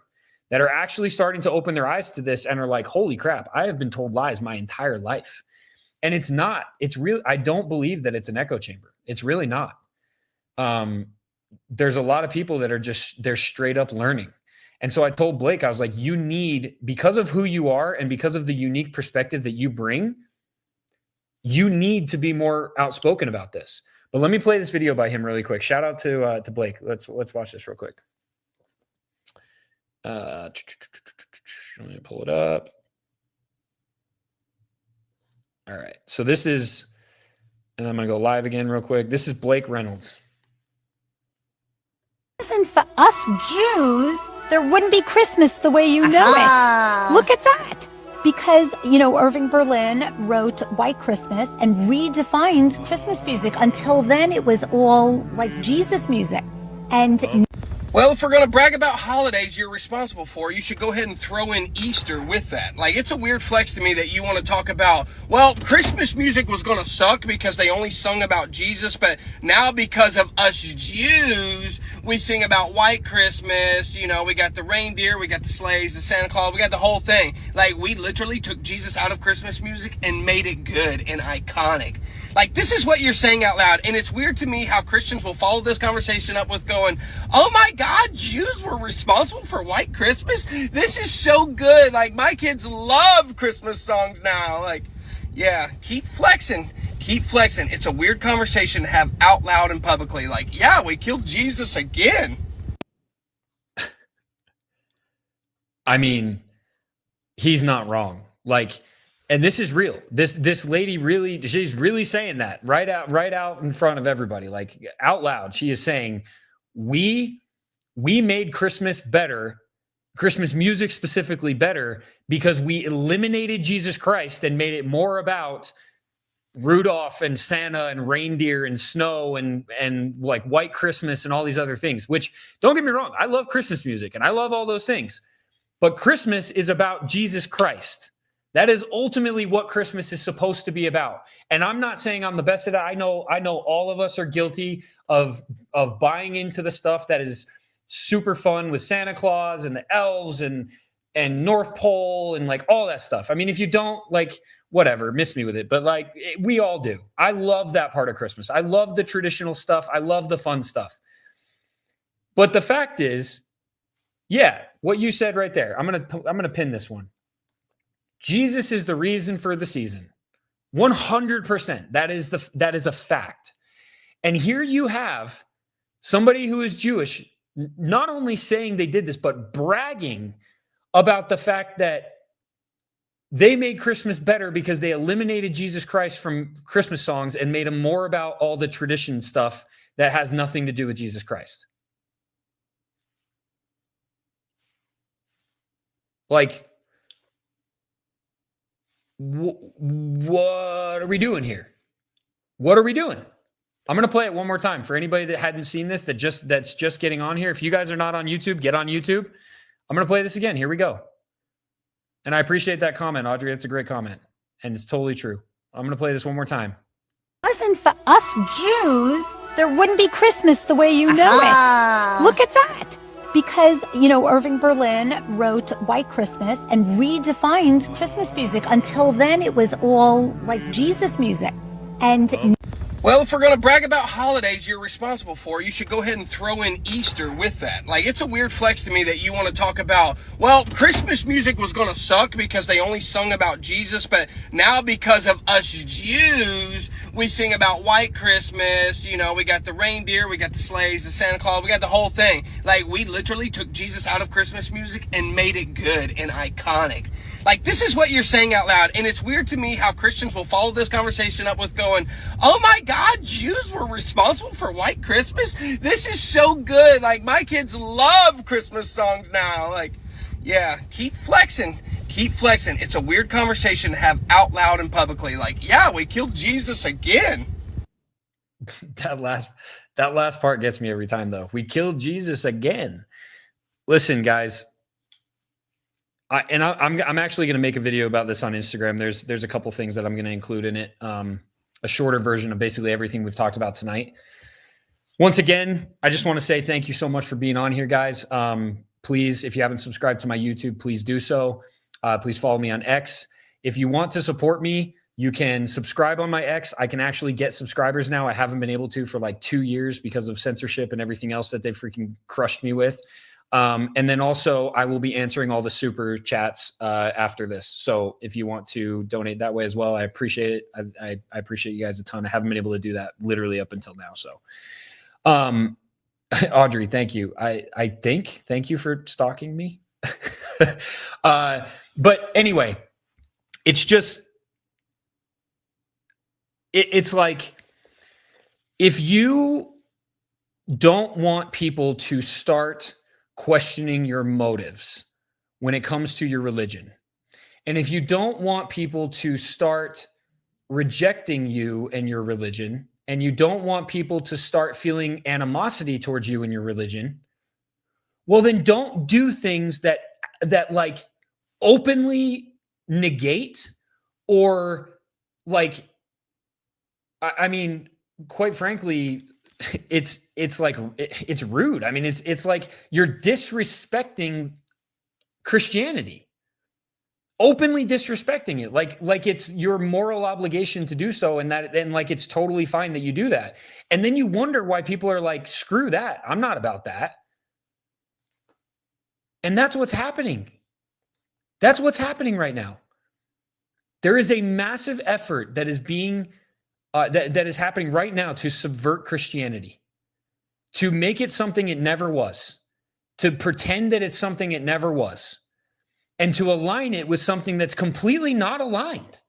that are actually starting to open their eyes to this and are like, holy crap, I have been told lies my entire life. And it's not, it's real. I don't believe that it's an echo chamber. It's really not. There's a lot of people that are just, they're straight up learning. And so I told Blake, I was like, you need, because of who you are and because of the unique perspective that you bring, you need to be more outspoken about this. But let me play this video by him really quick. Shout out to Blake. Let's watch this real quick. Let me pull it up. All right. So this is, and I'm going to go live again real quick. This is Blake Reynolds. And for us Jews, there wouldn't be Christmas the way you know it. Look at that. Because, you know, Irving Berlin wrote White Christmas and redefined Christmas music. Until then, it was all like Jesus music. And well, if we're going to brag about holidays you're responsible for, you should go ahead and throw in Easter with that. Like, it's a weird flex to me that you want to talk about, well, Christmas music was going to suck because they only sung about Jesus, but now because of us Jews, we sing about White Christmas. You know, we got the reindeer, we got the sleighs, the Santa Claus, we got the whole thing. Like, we literally took Jesus out of Christmas music and made it good and iconic. Like, this is what you're saying out loud, and it's weird to me how Christians will follow this conversation up with going, oh my God, Jews were responsible for White Christmas? This is so good. Like, my kids love Christmas songs now. Like, yeah, keep flexing. Keep flexing. It's a weird conversation to have out loud and publicly. Like, yeah, we killed Jesus again. I mean, he's not wrong. Like, and this is real. This lady really, she's really saying that right out in front of everybody, like out loud. She is saying, we made Christmas better, Christmas music specifically better, because we eliminated Jesus Christ and made it more about Rudolph and Santa and reindeer and snow and like White Christmas and all these other things, which, don't get me wrong, I love Christmas music and I love all those things. But Christmas is about Jesus Christ. That is ultimately what Christmas is supposed to be about. And I'm not saying I'm the best at it. I know all of us are guilty of buying into the stuff that is super fun with Santa Claus and the elves and North Pole and like all that stuff. I mean, if you don't, like, whatever, miss me with it. But like, we all do. I love that part of Christmas. I love the traditional stuff. I love the fun stuff. But the fact is, yeah, what you said right there, I'm gonna pin this one. Jesus is the reason for the season. 100%. That is a fact. And here you have somebody who is Jewish, not only saying they did this, but bragging about the fact that they made Christmas better because they eliminated Jesus Christ from Christmas songs and made them more about all the tradition stuff that has nothing to do with Jesus Christ. Like, what are we doing here? What are we doing? I'm going to play it one more time for anybody that hadn't seen this, that's just getting on here. If you guys are not on YouTube, get on YouTube. I'm going to play this again. Here we go. And I appreciate that comment, Audrey. That's a great comment. And it's totally true. I'm going to play this one more time. Listen, for us Jews, there wouldn't be Christmas the way you know it. Look at that. Because, you know, Irving Berlin wrote White Christmas and redefined Christmas music. Until then, it was all like Jesus music. And Well, if we're going to brag about holidays you're responsible for, you should go ahead and throw in Easter with that. Like, it's a weird flex to me that you want to talk about, well, Christmas music was going to suck because they only sung about Jesus, but now because of us Jews, we sing about white Christmas. You know, we got the reindeer, we got the sleighs, the Santa Claus, we got the whole thing. Like, we literally took Jesus out of Christmas music and made it good and iconic. Like, this is what you're saying out loud, and it's weird to me how Christians will follow this conversation up with going, oh my God, Jews were responsible for white Christmas? This is so good. Like, my kids love Christmas songs now. Like, yeah, keep flexing. Keep flexing. It's a weird conversation to have out loud and publicly. Like, yeah, we killed Jesus again. That last part gets me every time, though. We killed Jesus again. Listen, guys. I'm actually going to make a video about this on Instagram. There's a couple things that I'm going to include in it. A shorter version of basically everything we've talked about tonight. Once again, I just want to say thank you so much for being on here, guys. Please, if you haven't subscribed to my YouTube, please do so. Please follow me on X. If you want to support me, you can subscribe on my X. I can actually get subscribers now. I haven't been able to for like 2 years because of censorship and everything else that they freaking crushed me with. And then also I will be answering all the super chats after this. So if you want to donate that way as well, I appreciate it. I appreciate you guys a ton. I haven't been able to do that literally up until now. So Audrey, thank you. Thank you for stalking me. But anyway, it's just, it's like, if you don't want people to start questioning your motives when it comes to your religion, and if you don't want people to start rejecting you and your religion, and you don't want people to start feeling animosity towards you and your religion, well, then don't do things that like openly negate or like, I mean, quite frankly, it's like, it's rude. I mean, it's like you're disrespecting Christianity, openly disrespecting it. Like it's your moral obligation to do so. And like, it's totally fine that you do that. And then you wonder why people are like, screw that. I'm not about that. And that's what's happening. That's what's happening right now. There is a massive effort that is being that is happening right now to subvert Christianity, to make it something it never was, to pretend that it's something it never was, and to align it with something that's completely not aligned.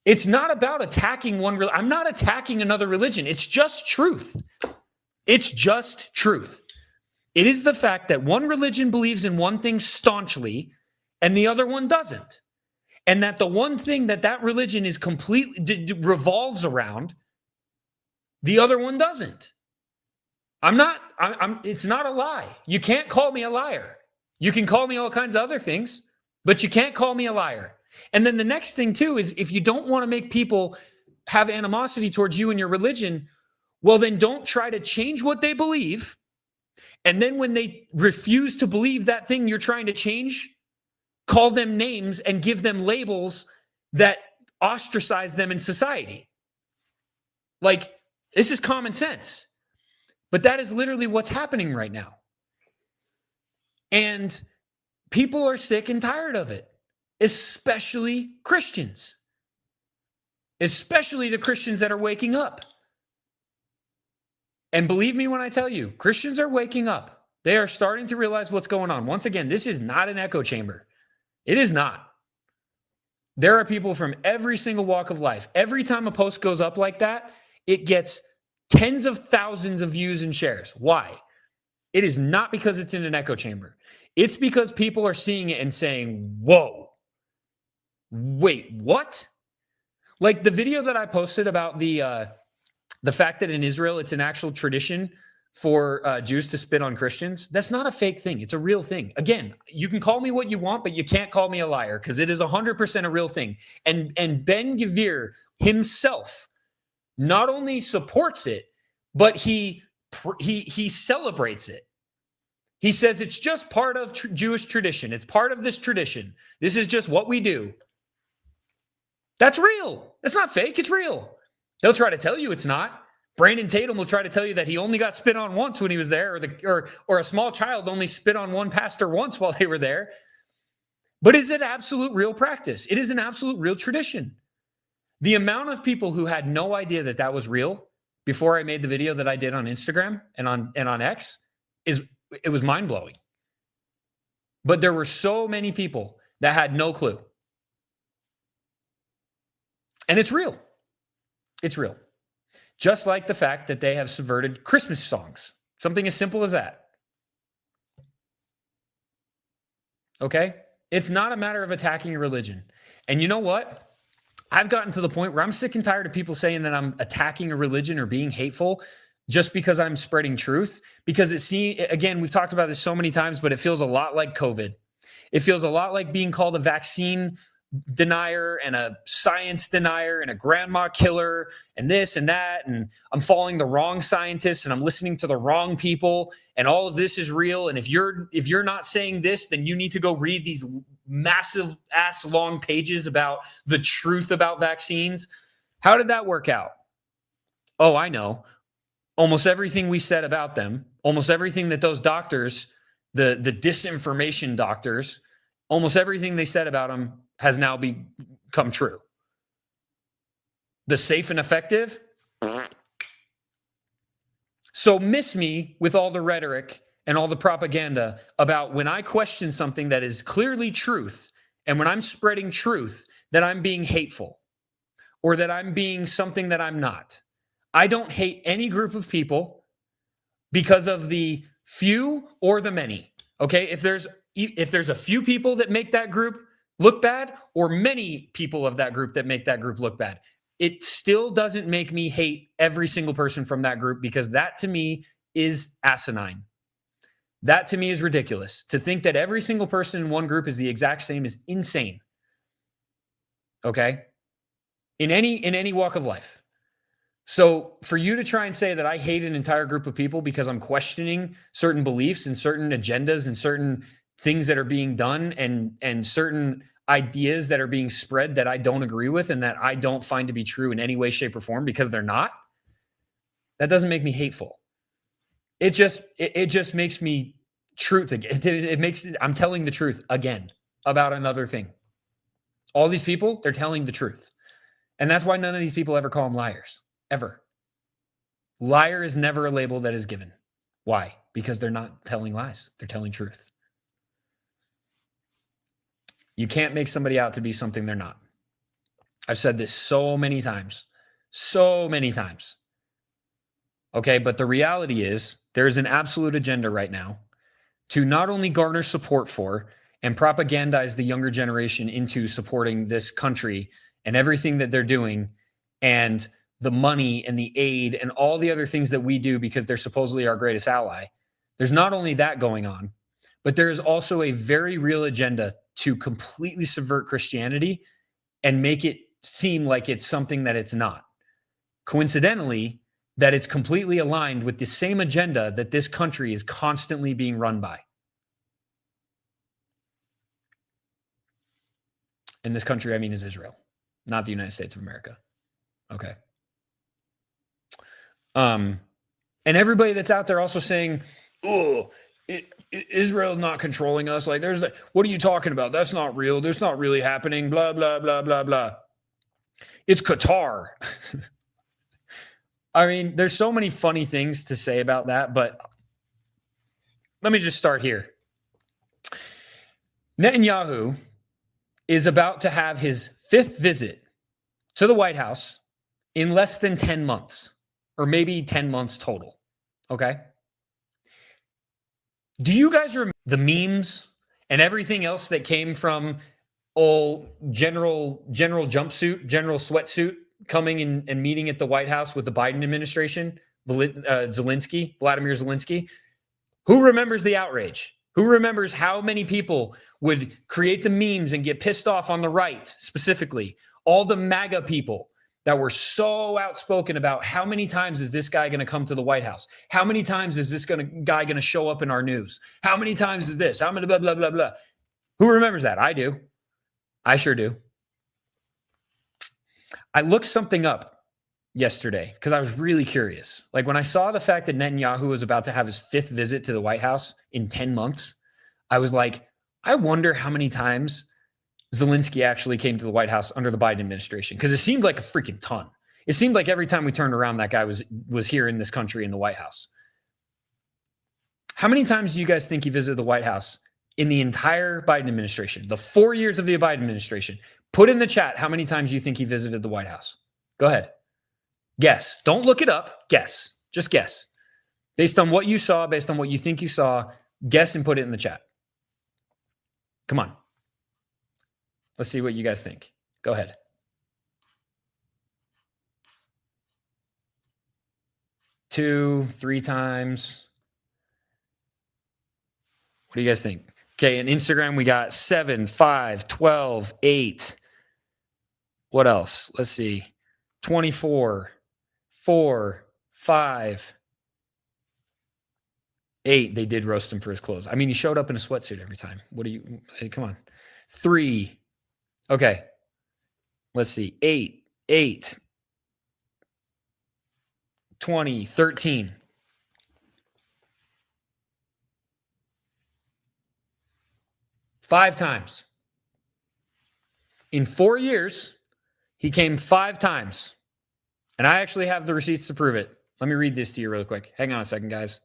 It's not about attacking one. I'm not attacking another religion. It's just truth. It's just truth. It is the fact that one religion believes in one thing staunchly and the other one doesn't. And that the one thing that religion is completely revolves around, the other one doesn't. It's not a lie. You can't call me a liar. You can call me all kinds of other things, but you can't call me a liar. And then the next thing too is, if you don't want to make people have animosity towards you and your religion, well, then don't try to change what they believe. And then when they refuse to believe that thing you're trying to change, call them names and give them labels that ostracize them in society. Like, this is common sense. But that is literally what's happening right now. And people are sick and tired of it, especially Christians, especially the Christians that are waking up. And believe me when I tell you, Christians are waking up. They are starting to realize what's going on. Once again, this is not an echo chamber. It is not. There are people from every single walk of life. Every time a post goes up like that, it gets tens of thousands of views and shares. Why? It is not because it's in an echo chamber. It's because people are seeing it and saying, whoa, wait, what? Like the video that I posted about the fact that in Israel, it's an actual tradition for Jews to spit on Christians. That's not a fake thing. It's a real thing. Again, you can call me what you want, but you can't call me a liar, because it is 100% a real thing. And Ben Gvir himself not only supports it, but he celebrates it. He says it's just part of Jewish tradition. It's part of this tradition. This is just what we do. That's real. That's not fake. It's real. They'll try to tell you it's not. Brandon Tatum will try to tell you that he only got spit on once when he was there, or a small child only spit on one pastor once while they were there. But is it absolute real practice? It is an absolute real tradition. The amount of people who had no idea that that was real before I made the video that I did on Instagram and on X it was mind-blowing. But there were so many people that had no clue. And it's real. It's real. Just like the fact that they have subverted Christmas songs. Something as simple as that. Okay? It's not a matter of attacking a religion. And you know what? I've gotten to the point where I'm sick and tired of people saying that I'm attacking a religion or being hateful just because I'm spreading truth. Because again, we've talked about this so many times, but it feels a lot like COVID. It feels a lot like being called a vaccine denier and a science denier and a grandma killer and this and that. And I'm following the wrong scientists and I'm listening to the wrong people. And all of this is real. And if you're not saying this, then you need to go read these massive ass long pages about the truth about vaccines. How did that work out? Oh, I know. Almost everything we said about them, almost everything that those doctors, the disinformation doctors, almost everything they said about them has now become true. The safe and effective. So miss me with all the rhetoric and all the propaganda about when I question something that is clearly truth, and when I'm spreading truth, that I'm being hateful or that I'm being something that I'm not. I don't hate any group of people because of the few or the many. Okay? If there's a few people that make that group look bad, or many people of that group that make that group look bad, it still doesn't make me hate every single person from that group, because that to me is asinine. That to me is ridiculous. To think that every single person in one group is the exact same is insane. Okay? In any walk of life. So for you to try and say that I hate an entire group of people because I'm questioning certain beliefs and certain agendas and certain things that are being done and certain ideas that are being spread that I don't agree with and that I don't find to be true in any way, shape, or form because they're not, that doesn't make me hateful. It just makes me truth again. I'm telling the truth again about another thing. All these people, they're telling the truth. And that's why none of these people ever call them liars. Ever. Liar is never a label that is given. Why? Because they're not telling lies. They're telling truth. You can't make somebody out to be something they're not. I've said this so many times. So many times. Okay, but the reality is there's an absolute agenda right now to not only garner support for and propagandize the younger generation into supporting this country and everything that they're doing and the money and the aid and all the other things that we do because they're supposedly our greatest ally. There's not only that going on, but there is also a very real agenda to completely subvert Christianity and make it seem like it's something that it's not. Coincidentally, that it's completely aligned with the same agenda that this country is constantly being run by. In this country, I mean, is Israel, not the United States of America. Okay. And everybody that's out there also saying, oh, Israel's not controlling us. Like, what are you talking about? That's not real. That's not really happening. Blah, blah, blah, blah, blah. It's Qatar. I mean, there's so many funny things to say about that, but let me just start here. Netanyahu is about to have his 5th visit to the White House in less than 10 months, or maybe 10 months total. Okay? Do you guys remember the memes and everything else that came from old general jumpsuit, general sweatsuit coming in and meeting at the White House with the Biden administration, Vladimir Zelensky? Who remembers the outrage? Who remembers how many people would create the memes and get pissed off on the right, specifically? All the MAGA people that were so outspoken about how many times is this guy going to come to the White House? How many times is this guy going to show up in our news? How many times is this? How many blah, blah, blah, blah. Who remembers that? I do. I sure do. I looked something up yesterday because I was really curious. Like when I saw the fact that Netanyahu was about to have his 5th visit to the White House in 10 months, I was like, I wonder how many times Zelensky actually came to the White House under the Biden administration, because it seemed like a freaking ton. It seemed like every time we turned around, that guy was here in this country in the White House. How many times do you guys think he visited the White House in the entire Biden administration, the 4 years of the Biden administration? Put in the chat how many times you think he visited the White House. Go ahead. Guess. Don't look it up. Guess. Just guess. Based on what you saw, based on what you think you saw, guess and put it in the chat. Come on. Let's see what you guys think. Go ahead. Two, 3 times. What do you guys think? Okay, in Instagram, we got 7, 5, 12, 8. What else? Let's see. 24, 4, 5, 8. They did roast him for his clothes. I mean, he showed up in a sweatsuit every time. What do you, come on. 3. Okay. Let's see. 8, 20, 13. 5 times. In 4 years, he came 5 times. And I actually have the receipts to prove it. Let me read this to you real quick. Hang on a second, guys.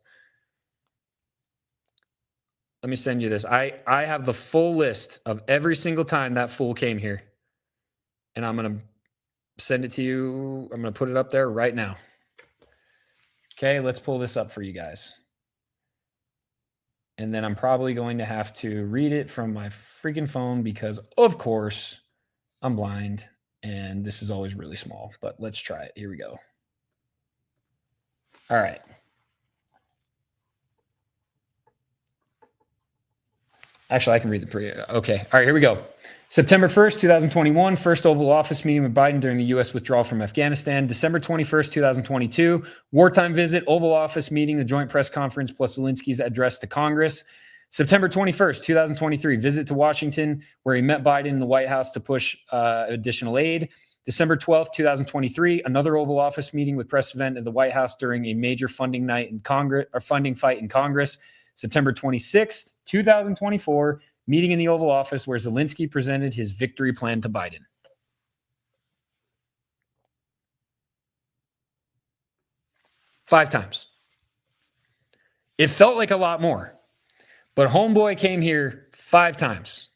Let me send you this. I have the full list of every single time that fool came here. And I'm going to send it to you. I'm going to put it up there right now. Okay, let's pull this up for you guys. And then I'm probably going to have to read it from my freaking phone because, of course, I'm blind and this is always really small. But let's try it. Here we go. All right. Actually, I can read the okay. All right, here we go. September 1st, 2021, first Oval Office meeting with Biden during the U.S. withdrawal from Afghanistan. December 21st, 2022, wartime visit, Oval Office meeting, the joint press conference, plus Zelensky's address to Congress. September 21st, 2023, visit to Washington, where he met Biden in the White House to push additional aid. December 12th, 2023, another Oval Office meeting with press event at the White House during a major funding night in Congress, or funding fight in Congress. September 26th, 2024, meeting in the Oval Office where Zelensky presented his victory plan to Biden. Five times. It felt like a lot more, but homeboy came here 5 times.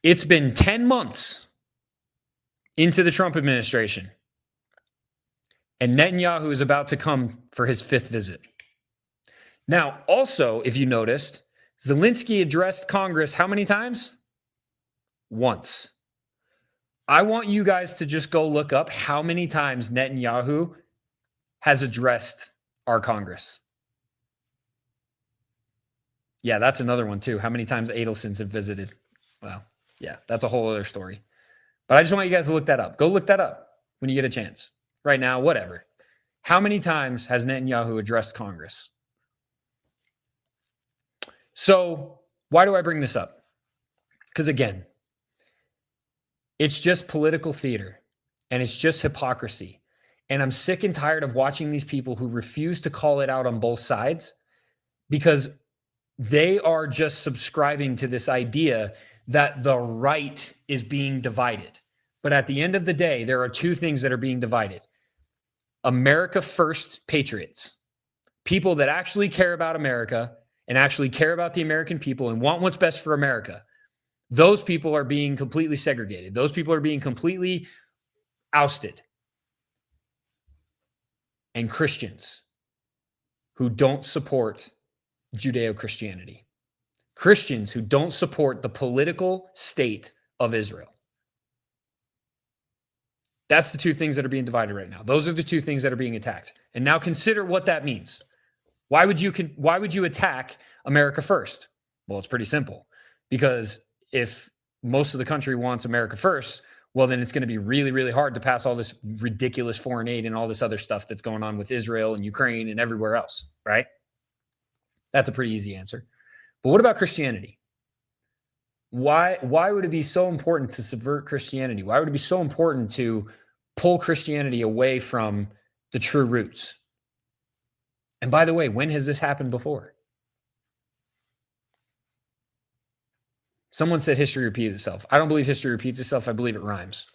It's been 10 months into the Trump administration, and Netanyahu is about to come for his 5th visit. Now, also, if you noticed, Zelensky addressed Congress how many times? Once. I want you guys to just go look up how many times Netanyahu has addressed our Congress. Yeah, that's another one too. How many times Adelsons have visited? Well, yeah, that's a whole other story. But I just want you guys to look that up. Go look that up when you get a chance. Right now, whatever. How many times has Netanyahu addressed Congress? So why do I bring this up? Because again, it's just political theater and it's just hypocrisy. And I'm sick and tired of watching these people who refuse to call it out on both sides because they are just subscribing to this idea that the right is being divided. But at the end of the day, there are 2 things that are being divided. America first patriots, people that actually care about America and actually care about the American people and want what's best for America. Those people are being completely segregated. Those people are being completely ousted. And Christians who don't support Judeo-Christianity. Christians who don't support the political state of Israel. That's the 2 things that are being divided right now. Those are the 2 things that are being attacked. And now consider what that means. Why would you attack America first? Well, it's pretty simple. Because if most of the country wants America first, well, then it's going to be really, really hard to pass all this ridiculous foreign aid and all this other stuff that's going on with Israel and Ukraine and everywhere else, right? That's a pretty easy answer. But what about Christianity? Why would it be so important to subvert Christianity? Why would it be so important to pull Christianity away from the true roots. And by the way, when has this happened before? Someone said history repeats itself. I don't believe history repeats itself. I believe it rhymes.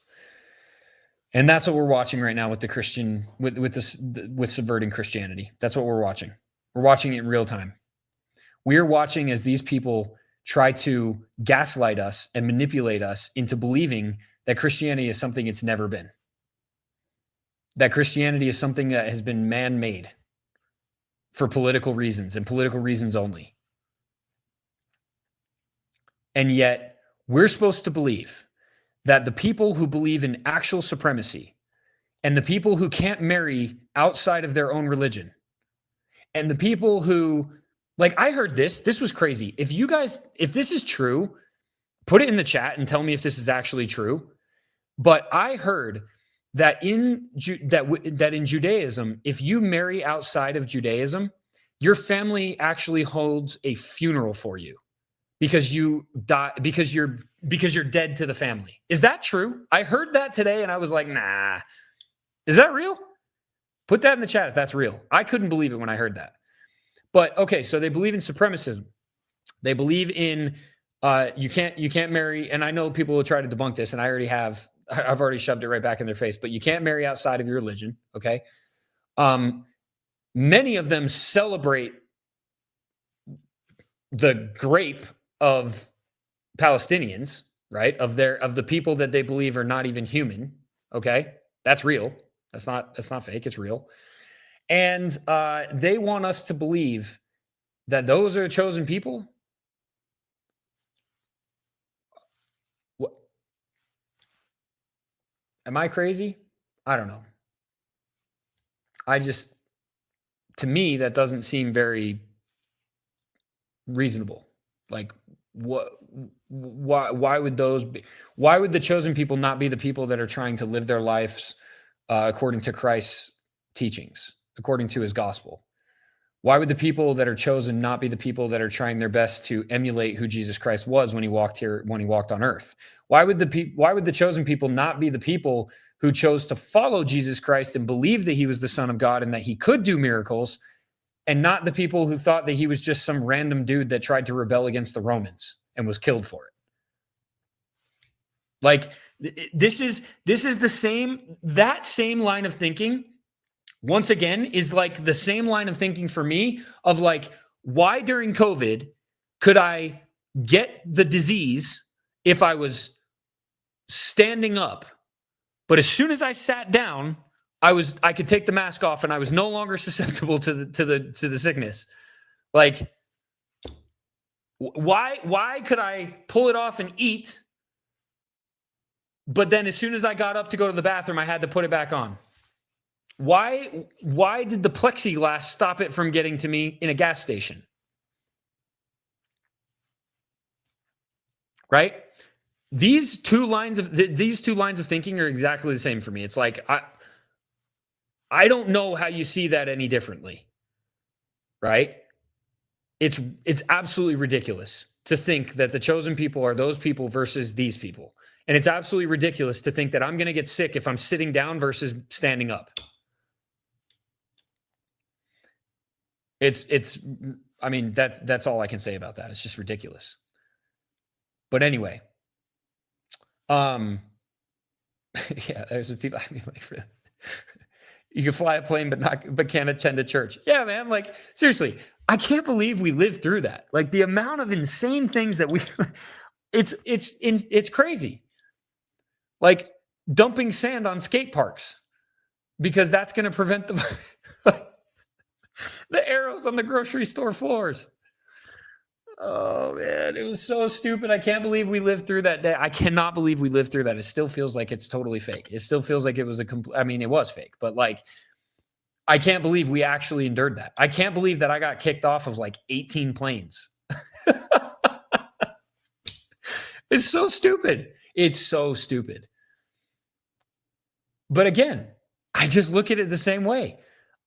And that's what we're watching right now with the Christian, with subverting Christianity. That's what we're watching. We're watching it in real time. We are watching as these people try to gaslight us and manipulate us into believing that Christianity is something it's never been. That Christianity is something that has been man-made for political reasons and political reasons only. And yet, we're supposed to believe that the people who believe in actual supremacy and the people who can't marry outside of their own religion and the people who, like, I heard this was crazy. If this is true, put it in the chat and tell me if this is actually true. But I heard that in Judaism, if you marry outside of Judaism, your family actually holds a funeral for you because you die, because you're dead to the family. Is that true? I heard that today and I was like, nah. Is that real? Put that in the chat if that's real. I couldn't believe it when I heard that. But okay, so they believe in supremacism. They believe in you can't marry, and I know people will try to debunk this, and I've already shoved it right back in their face, but you can't marry outside of your religion, okay? Many of them celebrate the grape of Palestinians, right? Of the people that they believe are not even human, okay? That's real. That's not fake, it's real. And they want us to believe that those are the chosen people. What? Am I crazy? I don't know. To me, that doesn't seem very reasonable. Like, why would the chosen people not be the people that are trying to live their lives according to Christ's teachings, according to his gospel? Why would the people that are chosen not be the people that are trying their best to emulate who Jesus Christ was when he walked on earth? Why would the chosen people not be the people who chose to follow Jesus Christ and believe that he was the Son of God and that he could do miracles, and not the people who thought that he was just some random dude that tried to rebel against the Romans and was killed for it? Like, this is that same line of thinking. Once again, is like the same line of thinking for me of like, why during COVID could I get the disease if I was standing up, but as soon as I sat down, I could take the mask off and I was no longer susceptible to the sickness. Like, why could I pull it off and eat, but then as soon as I got up to go to the bathroom, I had to put it back on? Why did the plexiglass stop it from getting to me in a gas station? Right? These two lines of thinking are exactly the same for me. It's like, I don't know how you see that any differently. Right? It's absolutely ridiculous to think that the chosen people are those people versus these people. And it's absolutely ridiculous to think that I'm going to get sick if I'm sitting down versus standing up. I mean, that's all I can say about that. It's just ridiculous. But anyway, yeah, there's people, I mean, like, you can fly a plane, but can't attend a church. Yeah, man. Like, seriously, I can't believe we lived through that. Like, the amount of insane things that it's crazy. Like dumping sand on skate parks because that's going to prevent the arrows on the grocery store floors. Oh, man, it was so stupid. I can't believe we lived through that day. I cannot believe we lived through that. It still feels like it's totally fake. It still feels like it was I mean, it was fake, but like, I can't believe we actually endured that. I can't believe that I got kicked off of like 18 planes. It's so stupid. It's so stupid. But again, I just look at it the same way.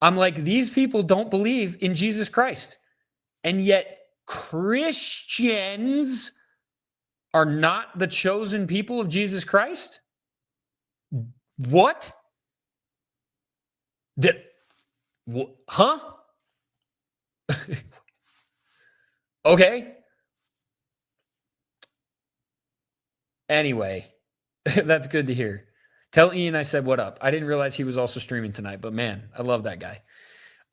I'm like, these people don't believe in Jesus Christ. And yet Christians are not the chosen people of Jesus Christ? What? Huh? Okay. Anyway, that's good to hear. Tell Ian I said what up. I didn't realize he was also streaming tonight, but man, I love that guy.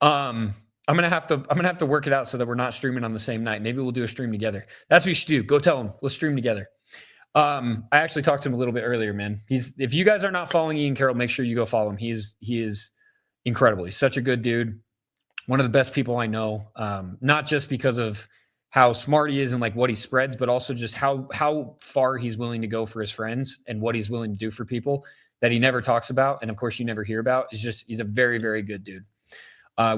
I'm gonna have to work it out so that we're not streaming on the same night. Maybe we'll do a stream together. That's what you should do. Go tell him. Let's stream together. I actually talked to him a little bit earlier, man. If you guys are not following Ian Carroll, make sure you go follow him. He is incredible. He's such a good dude. One of the best people I know. Not just because of how smart he is and like what he spreads, but also just how far he's willing to go for his friends and what he's willing to do for people that he never talks about. And of course you never hear about. He's a very, very good dude.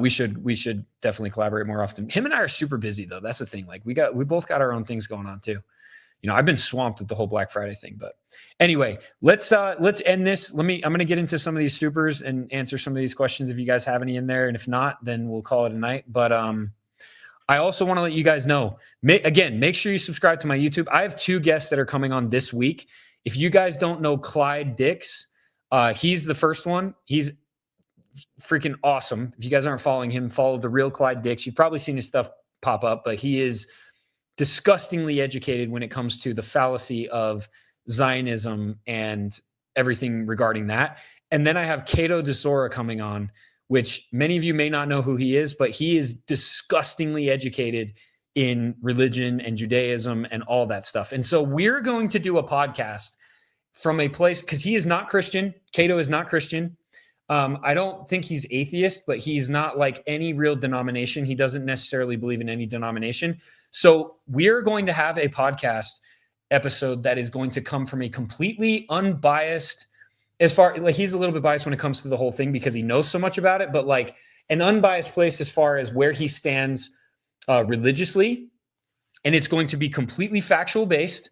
We should definitely collaborate more often. Him and I are super busy though. That's the thing. Like we both got our own things going on too. You know, I've been swamped with the whole Black Friday thing, but anyway, let's end this. I'm going to get into some of these supers and answer some of these questions if you guys have any in there. And if not, then we'll call it a night. But, I also want to let you guys know, make sure you subscribe to my YouTube. I have 2 guests that are coming on this week. If you guys don't know Clyde Dix, he's the first one. He's freaking awesome. If you guys aren't following him, follow the real Clyde Dix. You've probably seen his stuff pop up, but he is disgustingly educated when it comes to the fallacy of Zionism and everything regarding that. And then I have Cato DeSora coming on, which many of you may not know who he is, but he is disgustingly educated in religion and Judaism and all that stuff. And so we're going to do a podcast from a place, because he is not Christian. Cato is not Christian. I don't think he's atheist, but he's not like any real denomination. He doesn't necessarily believe in any denomination. So we're going to have a podcast episode that is going to come from a completely unbiased, as far like he's a little bit biased when it comes to the whole thing because he knows so much about it, but like an unbiased place as far as where he stands religiously. And it's going to be completely factual based.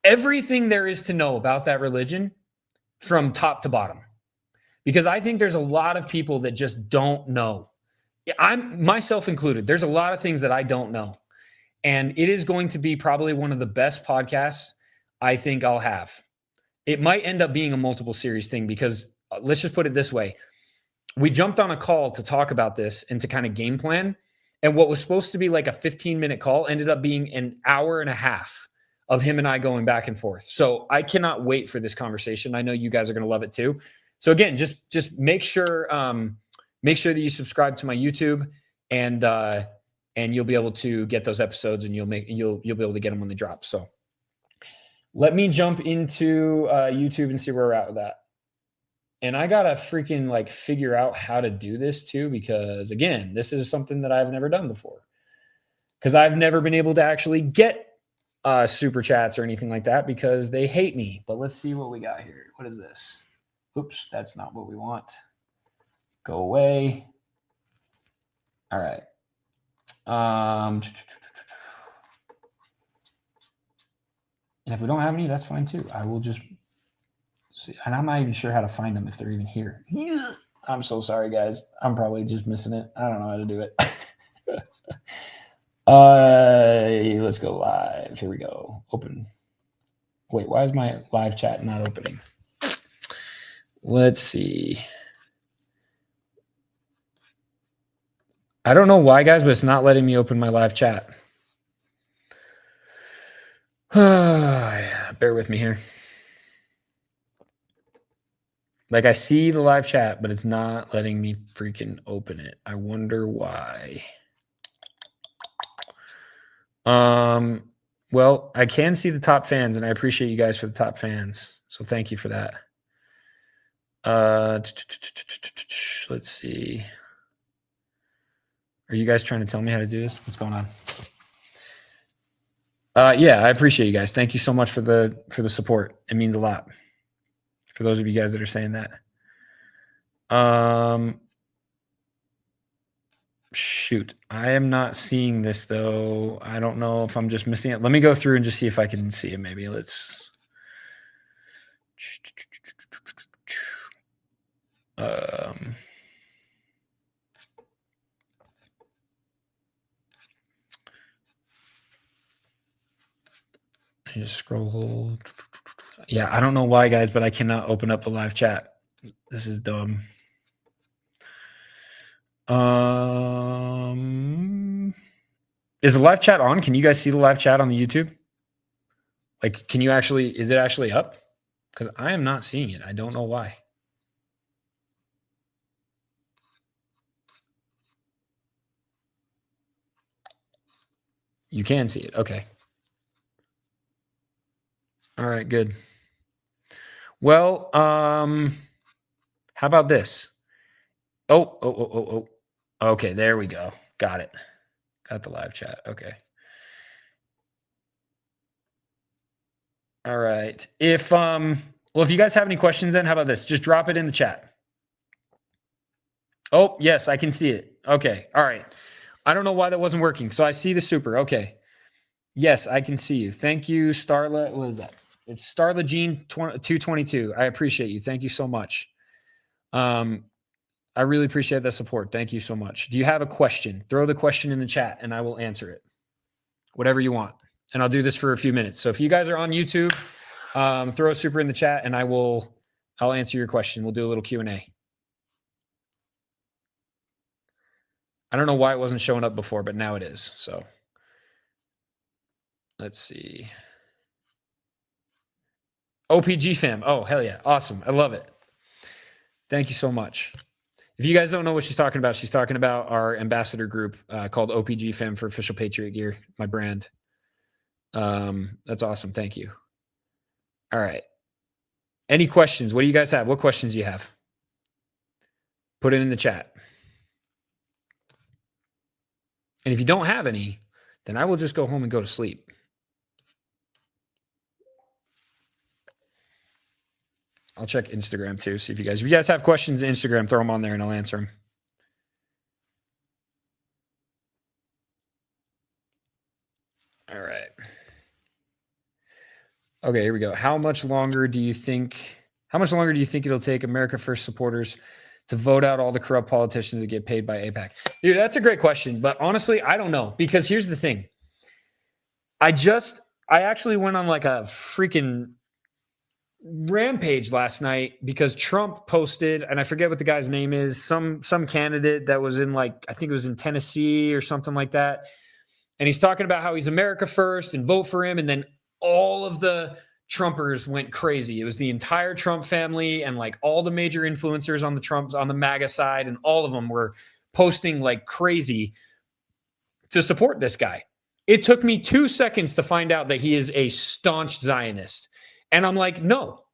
Everything there is to know about that religion from top to bottom. Because I think there's a lot of people that just don't know. I'm myself included. There's a lot of things that I don't know. And it is going to be probably one of the best podcasts I think I'll have. It might end up being a multiple series thing because let's just put it this way. We jumped on a call to talk about this and to kind of game plan. And what was supposed to be like a 15-minute call ended up being an hour and a half of him and I going back and forth. So I cannot wait for this conversation. I know you guys are going to love it too. So again, just make sure that you subscribe to my YouTube and you'll be able to get those episodes and you'll be able to get them when they drop. So let me jump into YouTube and see where we're at with that. And I gotta freaking like figure out how to do this too, because again, this is something that I've never done before. Because I've never been able to actually get super chats or anything like that because they hate me. But let's see what we got here. What is this? Oops, that's not what we want. Go away. All right. And if we don't have any, that's fine too. I will just see. And I'm not even sure how to find them if they're even here. I'm so sorry, guys. I'm probably just missing it. I don't know how to do it. Let's go live. Here we go. Open. Wait, why is my live chat not opening? Let's see. I don't know why, guys, but it's not letting me open my live chat. Yeah, bear with me here. Like I see the live chat, but it's not letting me freaking open it. I wonder why. Well, I can see the top fans, and I appreciate you guys for the top fans. So thank you for that. Let's see. Are you guys trying to tell me how to do this? What's going on? Yeah, I appreciate you guys. Thank you so much for the support. It means a lot. For those of you guys that are saying that. Shoot, I am not seeing this though. I don't know if I'm just missing it. Let me go through and just see if I can see it. Maybe let's. I just scroll. Yeah, I don't know why, guys, but I cannot open up the live chat. This is dumb. Is the live chat on? Can you guys see the live chat on the YouTube? Like, can you actually, is it actually up? Because I am not seeing it. I don't know why. You can see it. Okay. All right, good. Well, how about this? Oh. Okay, there we go. Got it. Got the live chat. Okay. All right. If you guys have any questions then how about this? Just drop it in the chat. Oh, yes, I can see it. Okay. All right. I don't know why that wasn't working. So I see the super. Okay. Yes, I can see you. Thank you, Starla. What is that? It's Starla Jean 222. I appreciate you. Thank you so much. I really appreciate that support. Thank you so much. Do you have a question? Throw the question in the chat and I will answer it. Whatever you want. And I'll do this for a few minutes. So if you guys are on YouTube, throw a super in the chat and I'll answer your question. We'll do a little Q&A. I don't know why it wasn't showing up before, but now it is. So let's see. OPG fam. Oh, hell yeah. Awesome. I love it. Thank you so much. If you guys don't know what she's talking about our ambassador group called OPG fam for Official Patriot Gear, my brand. That's awesome. Thank you. All right. Any questions? What do you guys have? What questions do you have? Put it in the chat. And if you don't have any, then I will just go home and go to sleep. I'll check Instagram too. See if you guys have questions in Instagram, throw them on there and I'll answer them. All right. Okay, here we go. How much longer do you think it'll take America First supporters to vote out all the corrupt politicians that get paid by AIPAC? Dude, that's a great question. But honestly, I don't know. Because here's the thing. I actually went on like a freaking rampage last night because Trump posted, and I forget what the guy's name is, some candidate that was in like, I think it was in Tennessee or something like that. And he's talking about how he's America first and vote for him. And then all of the Trumpers went crazy. It was the entire Trump family and like all the major influencers on the MAGA side. And all of them were posting like crazy to support this guy. It took me 2 seconds to find out that he is a staunch Zionist. And I'm like, no,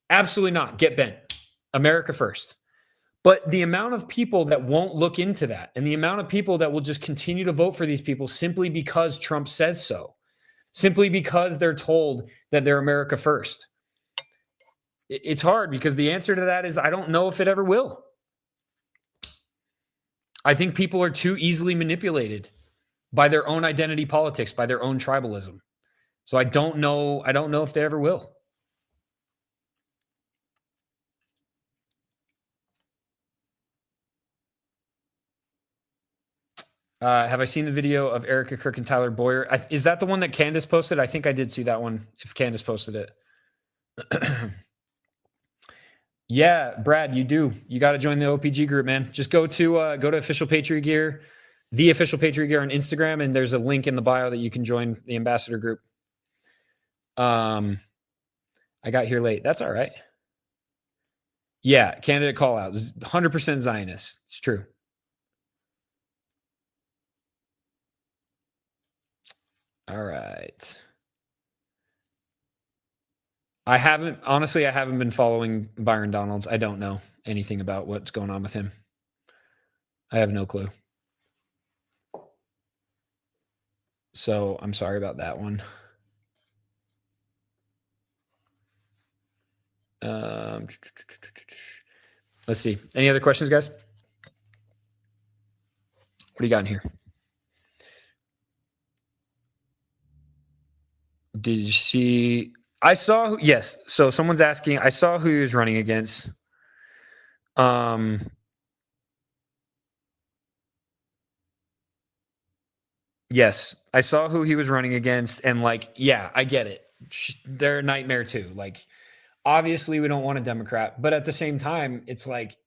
absolutely not. Get bent. America first. But the amount of people that won't look into that and the amount of people that will just continue to vote for these people simply because Trump says so, simply because they're told that they're America first. It's hard because the answer to that is I don't know if it ever will. I think people are too easily manipulated by their own identity politics, by their own tribalism. So I don't know if they ever will. Have I seen the video of Erica Kirk and Tyler Boyer? Is that the one that Candace posted? I think I did see that one, if Candace posted it. Yeah, Brad, you do. You got to join the OPG group, man. Just go to Official Patriot Gear, the Official Patriot Gear on Instagram, and there's a link in the bio that you can join the ambassador group. I got here late. That's all right. Yeah, candidate call out. 100% Zionist. It's true. All right. I haven't been following Byron Donalds. I don't know anything about what's going on with him. I have no clue. So I'm sorry about that one. Let's see. Any other questions, guys? What do you got in here? Did you see? I saw. Yes. So someone's asking. I saw who he was running against. Yes, I saw who he was running against, and like, yeah, I get it. They're a nightmare too. Like, obviously, we don't want a Democrat, but at the same time, it's like,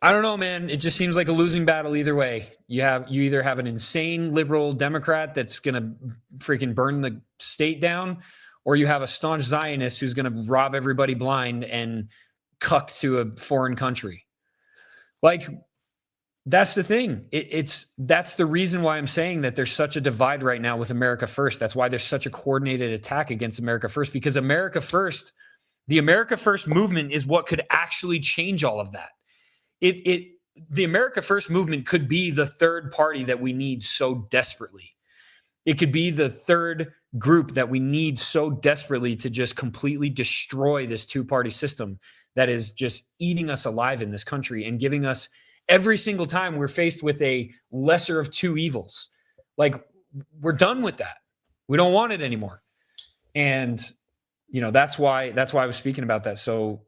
I don't know, man. It just seems like a losing battle either way. You either have an insane liberal Democrat that's going to freaking burn the state down, or you have a staunch Zionist who's going to rob everybody blind and cuck to a foreign country. Like, that's the thing. That's the reason why I'm saying that there's such a divide right now with America First. That's why there's such a coordinated attack against America First, because America First, the America First movement is what could actually change all of that. The America First movement could be the third party that we need so desperately. It could be the third group that we need so desperately to just completely destroy this two-party system that is just eating us alive in this country and giving us, every single time we're faced with a lesser of two evils. Like, we're done with that. We don't want it anymore. And, that's why I was speaking about that. So,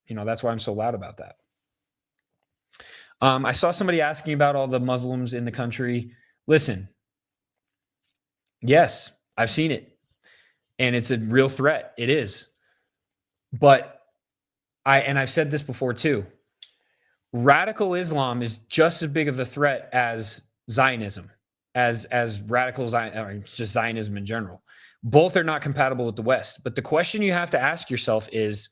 that's why I'm so loud about that. I saw somebody asking about all the Muslims in the country. Listen, yes, I've seen it, and it's a real threat. It is. But I've said this before too. Radical Islam is just as big of a threat as Zionism, as radical Zion, or just Zionism in general. Both are not compatible with the West. But the question you have to ask yourself is,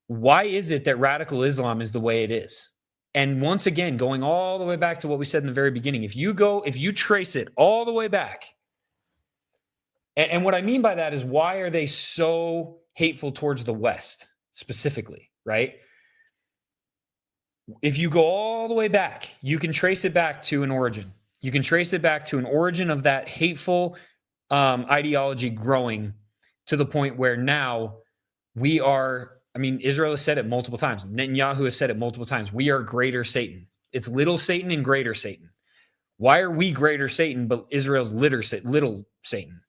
why is it that radical Islam is the way it is? And once again, going all the way back to what we said in the very beginning, if you trace it all the way back, and what I mean by that is, why are they so hateful towards the West specifically, right? If you go all the way back, you can trace it back to an origin. You can trace it back to an origin of that hateful ideology growing to the point where now we are, Israel has said it multiple times. Netanyahu has said it multiple times. We are greater Satan. It's little Satan and greater Satan. Why are we greater Satan, but Israel's little Satan?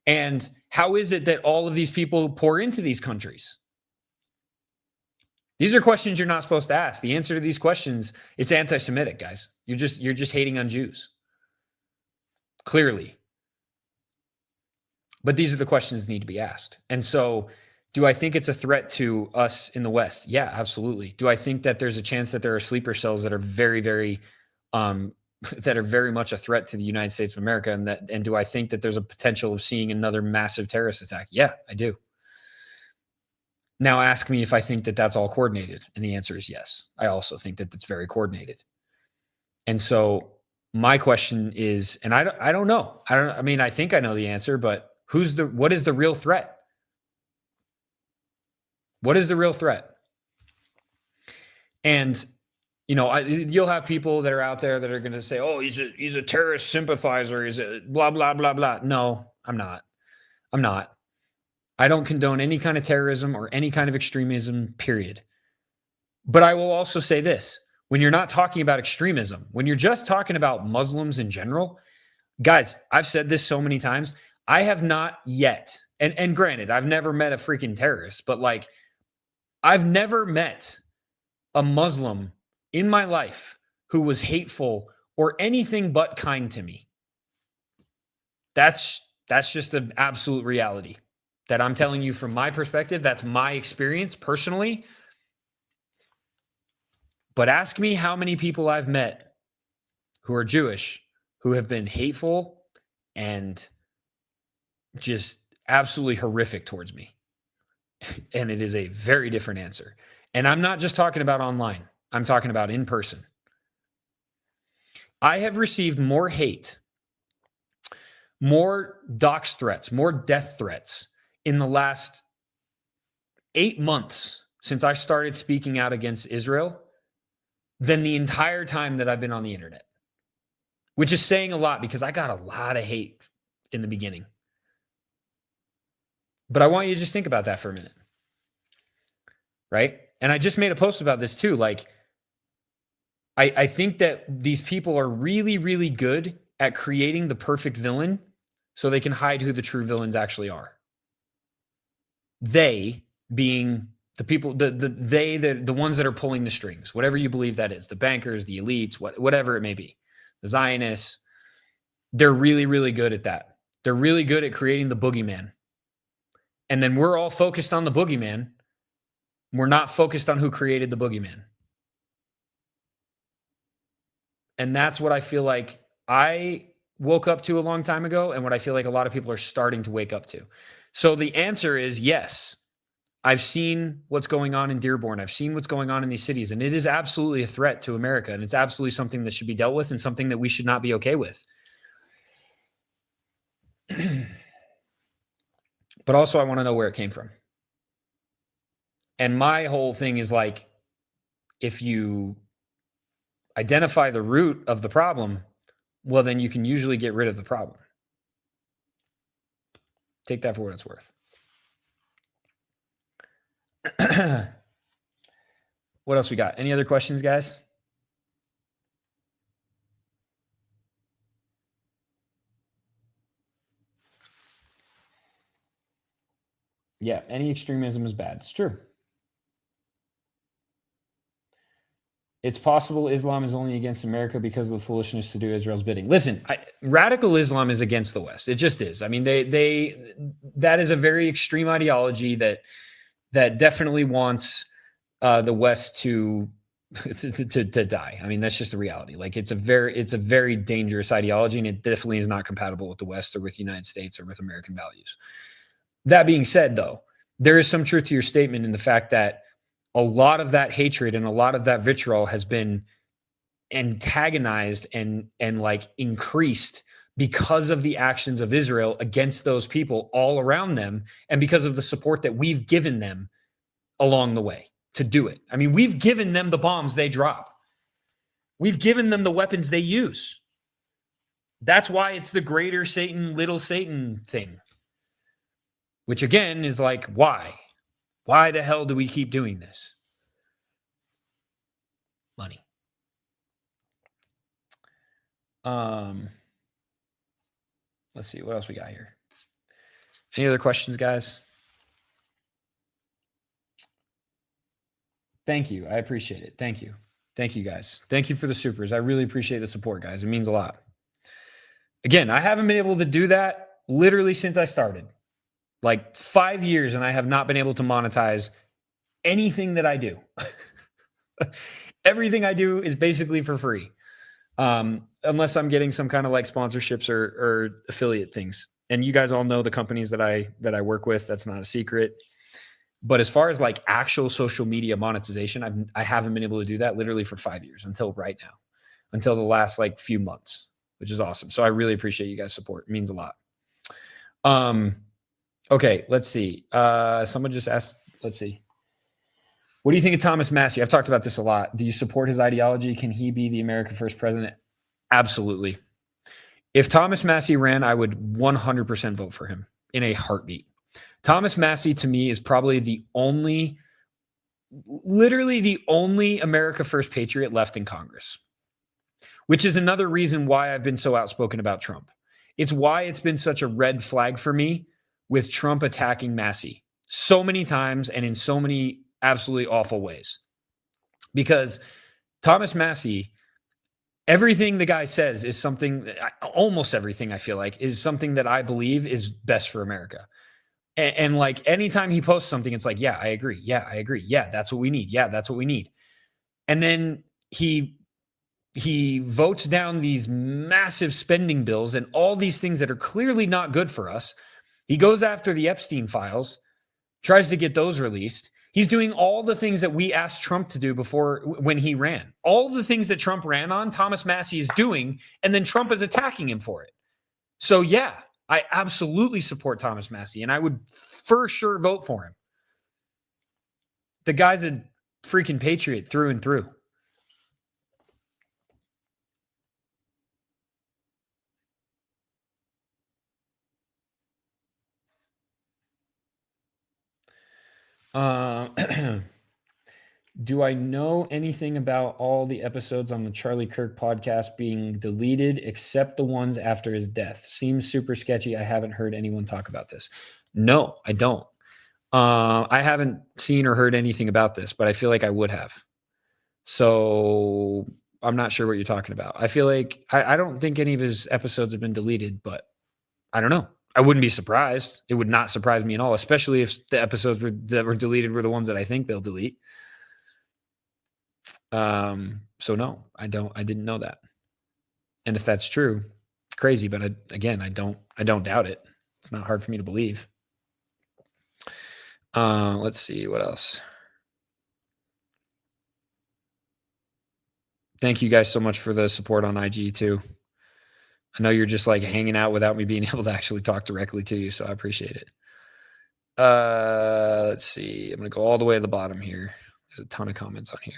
And how is it that all of these people pour into these countries? These are questions you're not supposed to ask. The answer to these questions, it's anti-Semitic, guys. You're just hating on Jews. Clearly. But these are the questions that need to be asked. And so, do I think it's a threat to us in the West? Yeah, absolutely. Do I think that there's a chance that there are sleeper cells that are very, very, that are very much a threat to the United States of America? And do I think that there's a potential of seeing another massive terrorist attack? Yeah, I do. Now ask me if I think that that's all coordinated. And the answer is yes. I also think that it's very coordinated. And so my question is, and I don't know. I think I know the answer, but what is the real threat? What is the real threat? And, you'll have people that are out there that are going to say, oh, he's a terrorist sympathizer. He's a blah, blah, blah, blah. No, I'm not. I don't condone any kind of terrorism or any kind of extremism, period. But I will also say this. When you're not talking about extremism, when you're just talking about Muslims in general, guys, I've said this so many times. I have not yet, and granted, I've never met a freaking terrorist, but I've never met a Muslim in my life who was hateful or anything but kind to me. That's just the absolute reality that I'm telling you from my perspective. That's my experience personally. But ask me how many people I've met who are Jewish who have been hateful and just absolutely horrific towards me. And it is a very different answer. And I'm not just talking about online. I'm talking about in person. I have received more hate, more dox threats, more death threats in the last 8 months since I started speaking out against Israel than the entire time that I've been on the internet, which is saying a lot because I got a lot of hate in the beginning. But I want you to just think about that for a minute, right? And I just made a post about this too. I think that these people are really, really good at creating the perfect villain so they can hide who the true villains actually are. They being the people, the ones that are pulling the strings, whatever you believe that is, the bankers, the elites, whatever it may be, the Zionists, they're really, really good at that. They're really good at creating the boogeyman. And then we're all focused on the boogeyman. We're not focused on who created the boogeyman. And that's what I feel like I woke up to a long time ago, and what I feel like a lot of people are starting to wake up to. So the answer is yes. I've seen what's going on in Dearborn. I've seen what's going on in these cities, and it is absolutely a threat to America, and it's absolutely something that should be dealt with and something that we should not be okay with. But also, I want to know where it came from. And my whole thing is like, if you identify the root of the problem, well, then you can usually get rid of the problem. Take that for what it's worth. What else we got? Any other questions, guys? Yeah, any extremism is bad. It's true. It's possible Islam is only against America because of the foolishness to do Israel's bidding. Listen, radical Islam is against the West. It just is. I mean, that is a very extreme ideology that definitely wants the West to die. I mean, that's just the reality. Like, it's a very dangerous ideology, and it definitely is not compatible with the West or with the United States or with American values. That being said, though, there is some truth to your statement in the fact that a lot of that hatred and a lot of that vitriol has been antagonized and like increased because of the actions of Israel against those people all around them, and because of the support that we've given them along the way to do it. I mean, we've given them the bombs they drop. We've given them the weapons they use. That's why it's the greater Satan, little Satan thing. Which again is like, why? Why the hell do we keep doing this? Money. Let's see what else we got here. Any other questions, guys? Thank you. I appreciate it. Thank you. Thank you, guys. Thank you for the supers. I really appreciate the support, guys. It means a lot. Again, I haven't been able to do that literally since I started. Like 5 years, and I have not been able to monetize anything that I do. Everything I do is basically for free. Unless I'm getting some kind of like sponsorships or affiliate things. And you guys all know the companies that I work with. That's not a secret. But as far as like actual social media monetization, I haven't been able to do that literally for 5 years until right now, until the last like few months, which is awesome. So I really appreciate you guys' support. It means a lot. Okay, let's see. Someone just asked, let's see. What do you think of Thomas Massie? I've talked about this a lot. Do you support his ideology? Can he be the America First president? Absolutely. If Thomas Massie ran, I would 100% vote for him in a heartbeat. Thomas Massie, to me, is probably literally the only America First patriot left in Congress, which is another reason why I've been so outspoken about Trump. It's why it's been such a red flag for me with Trump attacking Massie so many times and in so many absolutely awful ways. Because Thomas Massie, everything the guy says is something, almost everything I feel like, is something that I believe is best for America. And like anytime he posts something, it's like, yeah, I agree. Yeah, I agree. Yeah, that's what we need. Yeah, that's what we need. And then he votes down these massive spending bills and all these things that are clearly not good for us. He goes after the Epstein files, tries to get those released. He's doing all the things that we asked Trump to do before when he ran. All the things that Trump ran on, Thomas Massie is doing, and then Trump is attacking him for it. So yeah, I absolutely support Thomas Massie, and I would for sure vote for him. The guy's a freaking patriot through and through. Do I know anything about all the episodes on the Charlie Kirk podcast being deleted except the ones after his death? Seems super sketchy. I haven't heard anyone talk about this. No, I don't. I haven't seen or heard anything about this, but I feel like I would have. So I'm not sure what you're talking about. I feel like I don't think any of his episodes have been deleted, but I don't know. I wouldn't be surprised. It would not surprise me at all, especially if the episodes that were deleted were the ones that I think they'll delete. So no, I didn't know that. And if that's true, it's crazy. But I don't doubt it. It's not hard for me to believe. Let's see what else. Thank you guys so much for the support on IG too. I know you're just like hanging out without me being able to actually talk directly to you, so I appreciate it. Let's see. I'm going to go all the way to the bottom here. There's a ton of comments on here.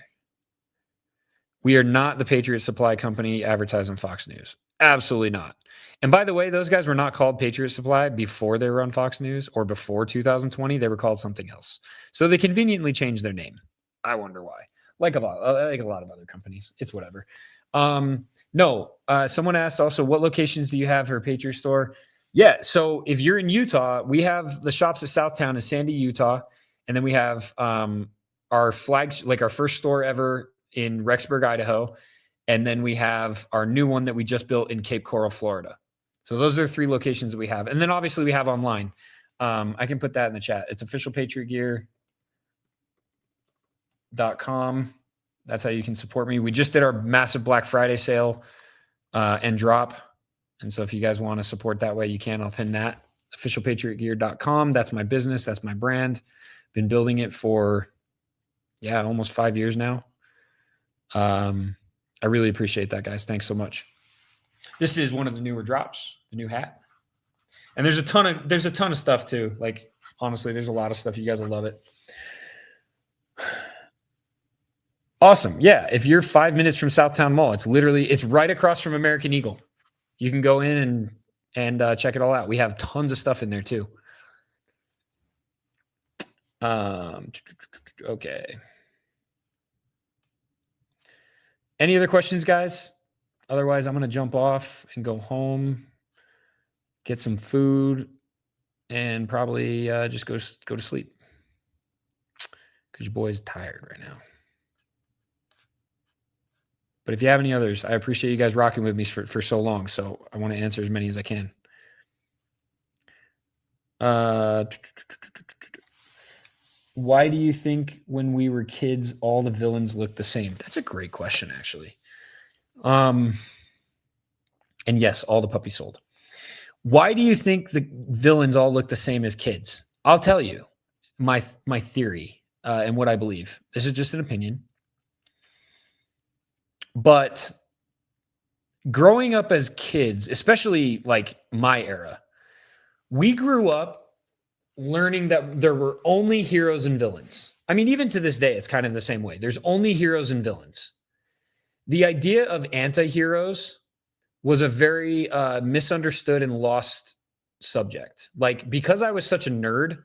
We are not the Patriot Supply Company advertised on Fox News. Absolutely not. And by the way, those guys were not called Patriot Supply before they were on Fox News or before 2020. They were called something else. So they conveniently changed their name. I wonder why. Like a lot of other companies. It's whatever. No. Someone asked also, what locations do you have for a Patriot store? Yeah. So if you're in Utah, we have the shops at Southtown in Sandy, Utah. And then we have our flagship, like our first store ever in Rexburg, Idaho. And then we have our new one that we just built in Cape Coral, Florida. So those are 3 locations that we have. And then obviously we have online. I can put that in the chat. It's officialpatriotgear.com. That's how you can support me. We just did our massive Black Friday sale and drop. And so if you guys want to support that way, you can. I'll pin that. Officialpatriotgear.com. That's my business. That's my brand. Been building it for, almost 5 years now. I really appreciate that, guys. Thanks so much. This is one of the newer drops, the new hat. And there's a ton of stuff too. Like, honestly, there's a lot of stuff. You guys will love it. Awesome. Yeah. If you're 5 minutes from Southtown Mall, it's right across from American Eagle. You can go in and check it all out. We have tons of stuff in there too. Okay. Any other questions, guys? Otherwise, I'm going to jump off and go home, get some food, and probably just go to sleep because your boy's tired right now. But if you have any others, I appreciate you guys rocking with me for so long. So I want to answer as many as I can. Why do you think when we were kids, all the villains looked the same? That's a great question, actually. And yes, all the puppies sold. Why do you think the villains all look the same as kids? I'll tell you my theory and what I believe. This is just an opinion. But growing up as kids, especially like my era, we grew up learning that there were only heroes and villains. I mean, even to this day, it's kind of the same way. There's only heroes and villains. The idea of anti-heroes was a very misunderstood and lost subject. Like, because I was such a nerd,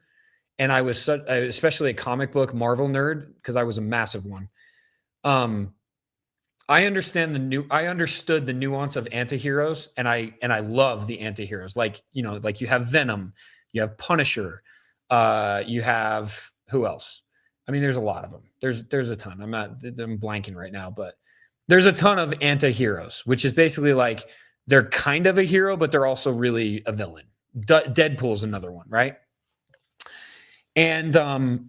and I was especially a comic book Marvel nerd, because I was a massive one. I understood the nuance of anti-heroes, and I love the anti-heroes. Like, like you have Venom, you have Punisher, you have who else? I mean, there's a lot of them. There's a ton. I'm blanking right now, but there's a ton of anti-heroes, which is basically like they're kind of a hero, but they're also really a villain. Deadpool's another one, right? And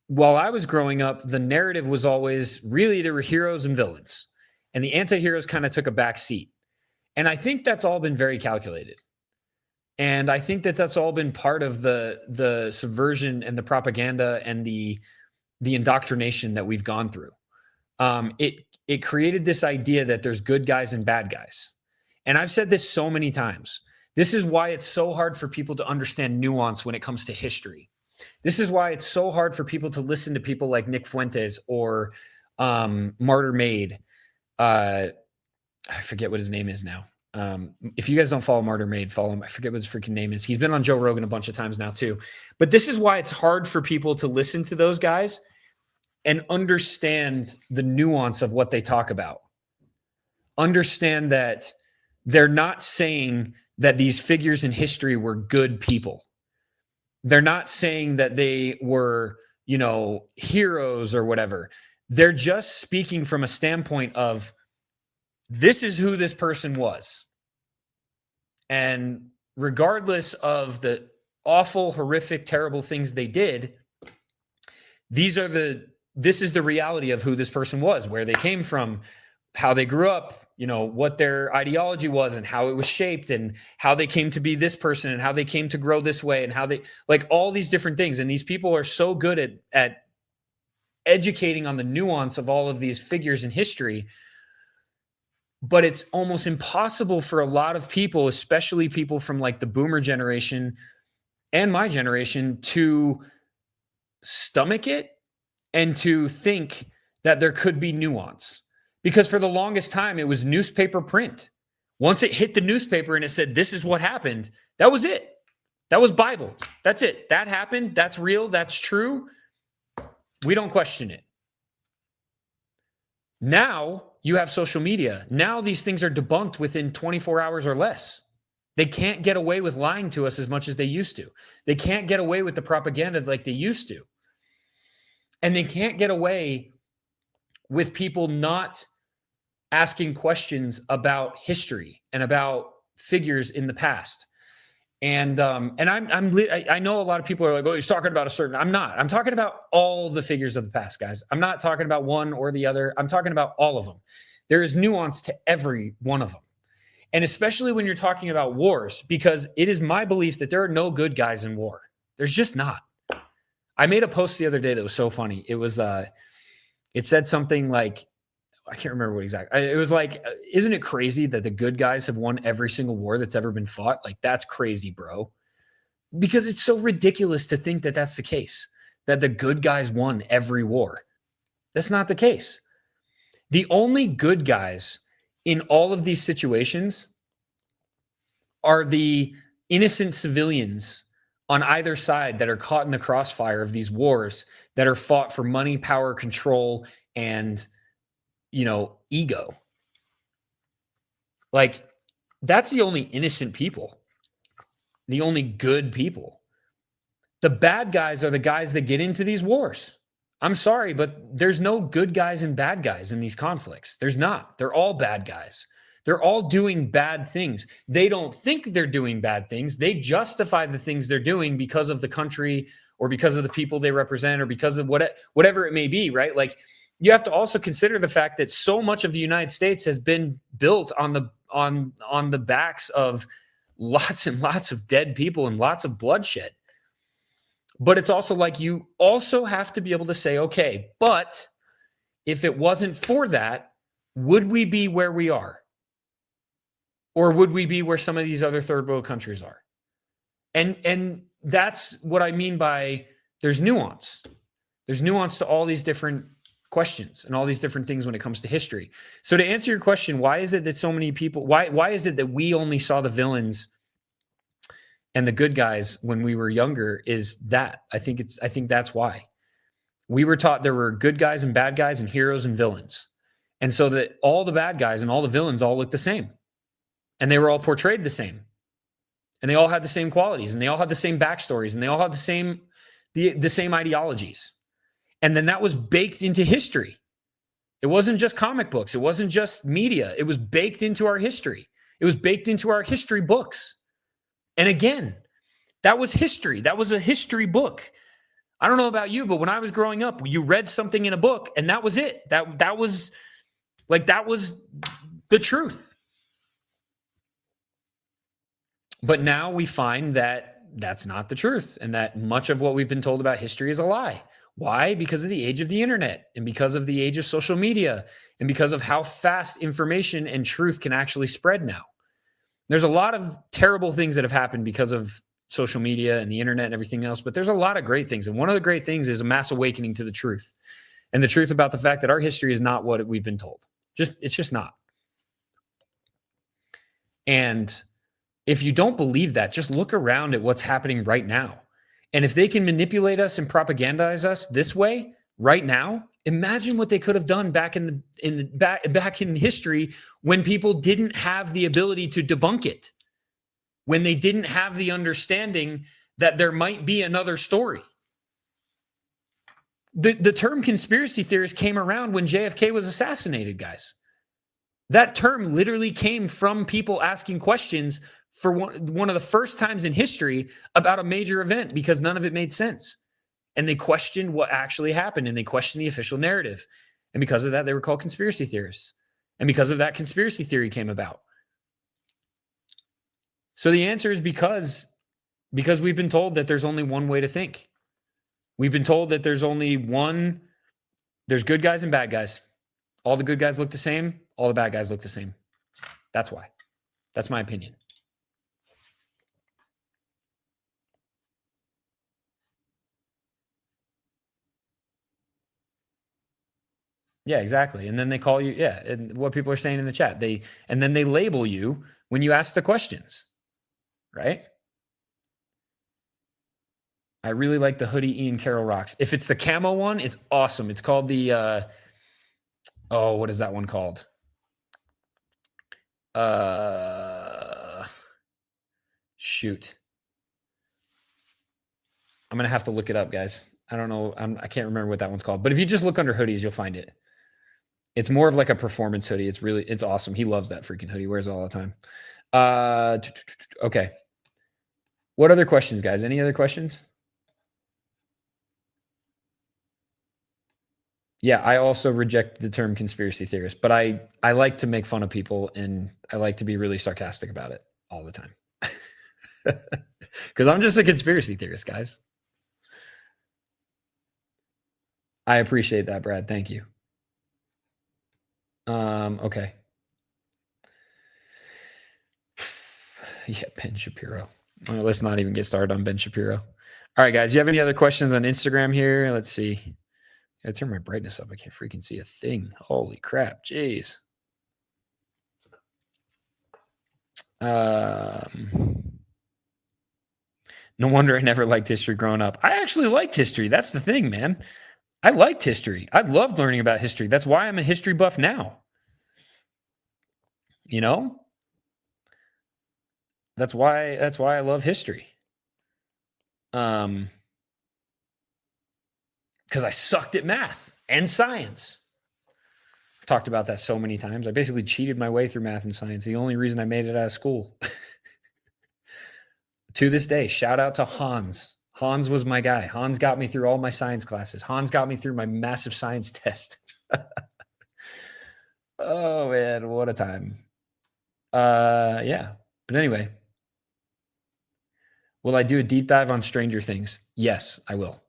while I was growing up, the narrative was always really there were heroes and villains, and the anti-heroes kind of took a back seat. And I think that's all been very calculated. And I think that that's all been part of the subversion and the propaganda and the indoctrination that we've gone through. It created this idea that there's good guys and bad guys. And I've said this so many times. This is why it's so hard for people to understand nuance when it comes to history. This is why it's so hard for people to listen to people like Nick Fuentes or Martyr Made. I forget what his name is now. If you guys don't follow Martyr Made, follow him. I forget what his freaking name is. He's been on Joe Rogan a bunch of times now too. But this is why it's hard for people to listen to those guys and understand the nuance of what they talk about. Understand that they're not saying that these figures in history were good people. They're not saying that they were, heroes or whatever. They're just speaking from a standpoint of this is who this person was. And regardless of the awful, horrific, terrible things they did, this is the reality of who this person was, where they came from, how they grew up, what their ideology was and how it was shaped and how they came to be this person and how they came to grow this way and how they, like, all these different things. And these people are so good at educating on the nuance of all of these figures in history. But it's almost impossible for a lot of people, especially people from like the boomer generation and my generation, to stomach it and to think that there could be nuance. Because for the longest time, it was newspaper print. Once it hit the newspaper and it said, this is what happened, that was it. That was Bible. That's it. That happened. That's real. That's true. We don't question it. Now you have social media. Now these things are debunked within 24 hours or less. They can't get away with lying to us as much as they used to. They can't get away with the propaganda like they used to. And they can't get away with people not asking questions about history and about figures in the past. And I know a lot of people are like, oh, he's talking about a certain. I'm not. I'm talking about all the figures of the past, guys. I'm not talking about one or the other. I'm talking about all of them. There is nuance to every one of them. And especially when you're talking about wars, because it is my belief that there are no good guys in war. There's just not. I made a post the other day that was so funny. It was, it said something like, I can't remember what exactly. It was like, isn't it crazy that the good guys have won every single war that's ever been fought? Like, that's crazy, bro. Because it's so ridiculous to think that that's the case, that the good guys won every war. That's not the case. The only good guys in all of these situations are the innocent civilians on either side that are caught in the crossfire of these wars that are fought for money, power, control, and ego. Like, that's the only innocent people, the only good people. The bad guys are the guys that get into these wars. I'm sorry, but there's no good guys and bad guys in these conflicts. There's not. They're all bad guys. They're all doing bad things. They don't think they're doing bad things. They justify the things they're doing because of the country or because of the people they represent or because of whatever it may be, right? Like, you have to also consider the fact that so much of the United States has been built on the backs of lots and lots of dead people and lots of bloodshed. But it's also like, you also have to be able to say, okay, but if it wasn't for that, would we be where we are? Or would we be where some of these other third world countries are? And that's what I mean by there's nuance. There's nuance to all these different questions and all these different things when it comes to history. So to answer your question, why is it that so many people, why is it that we only saw the villains and the good guys when we were younger? Is that I think that's why. We were taught there were good guys and bad guys and heroes and villains. And so that all the bad guys and all the villains all looked the same. And they were all portrayed the same. And they all had the same qualities and they all had the same backstories and they all had the same ideologies. And then that was baked into history. It wasn't just comic books. It wasn't just media. It was baked into our history. It was baked into our history books. And again, that was history. That was a history book. I don't know about you, but when I was growing up, you read something in a book and that was it. That was the truth. But now we find that that's not the truth and that much of what we've been told about history is a lie. Why? Because of the age of the internet and because of the age of social media and because of how fast information and truth can actually spread now. There's a lot of terrible things that have happened because of social media and the internet and everything else, but there's a lot of great things. And one of the great things is a mass awakening to the truth and the truth about the fact that our history is not what we've been told. It's just not. And if you don't believe that, just look around at what's happening right now. And if they can manipulate us and propagandize us this way right now, imagine what they could have done back in history when people didn't have the ability to debunk it, when they didn't have the understanding that there might be another story. The term conspiracy theorist came around when JFK was assassinated, guys. That term literally came from people asking questions for one of the first times in history about a major event because none of it made sense. And they questioned what actually happened, and they questioned the official narrative. And because of that, they were called conspiracy theorists. And because of that, conspiracy theory came about. So the answer is because we've been told that there's only one way to think. We've been told that there's good guys and bad guys. All the good guys look the same. All the bad guys look the same. That's why. That's my opinion. Yeah, exactly. And then they call you, and what people are saying in the chat, and then they label you when you ask the questions, right? I really like the hoodie Ian Carroll rocks. If it's the camo one, it's awesome. It's called the, what is that one called? Shoot. I'm going to have to look it up, guys. I don't know. I can't remember what that one's called. But if you just look under hoodies, you'll find it. It's more of like a performance hoodie. It's awesome. He loves that freaking hoodie. Wears it all the time. Okay. What other questions, guys? Any other questions? Yeah, I also reject the term conspiracy theorist, but I like to make fun of people, and I like to be really sarcastic about it all the time. Because I'm just a conspiracy theorist, guys. I appreciate that, Brad. Thank you. Okay. Yeah, Ben Shapiro. Well, let's not even get started on Ben Shapiro. All right, guys. You have any other questions on Instagram here? Let's see. I turn my brightness up. I can't freaking see a thing. Holy crap. Jeez. No wonder I never liked history growing up. I actually liked history. That's the thing, man. I liked history. I loved learning about history. That's why I'm a history buff now. You know? That's why I love history. Because I sucked at math and science. I've talked about that so many times. I basically cheated my way through math and science. The only reason I made it out of school. To this day, shout out to Hans. Hans was my guy. Hans got me through all my science classes. Hans got me through my massive science test. Oh, man, what a time. Yeah. But anyway, will I do a deep dive on Stranger Things? Yes, I will.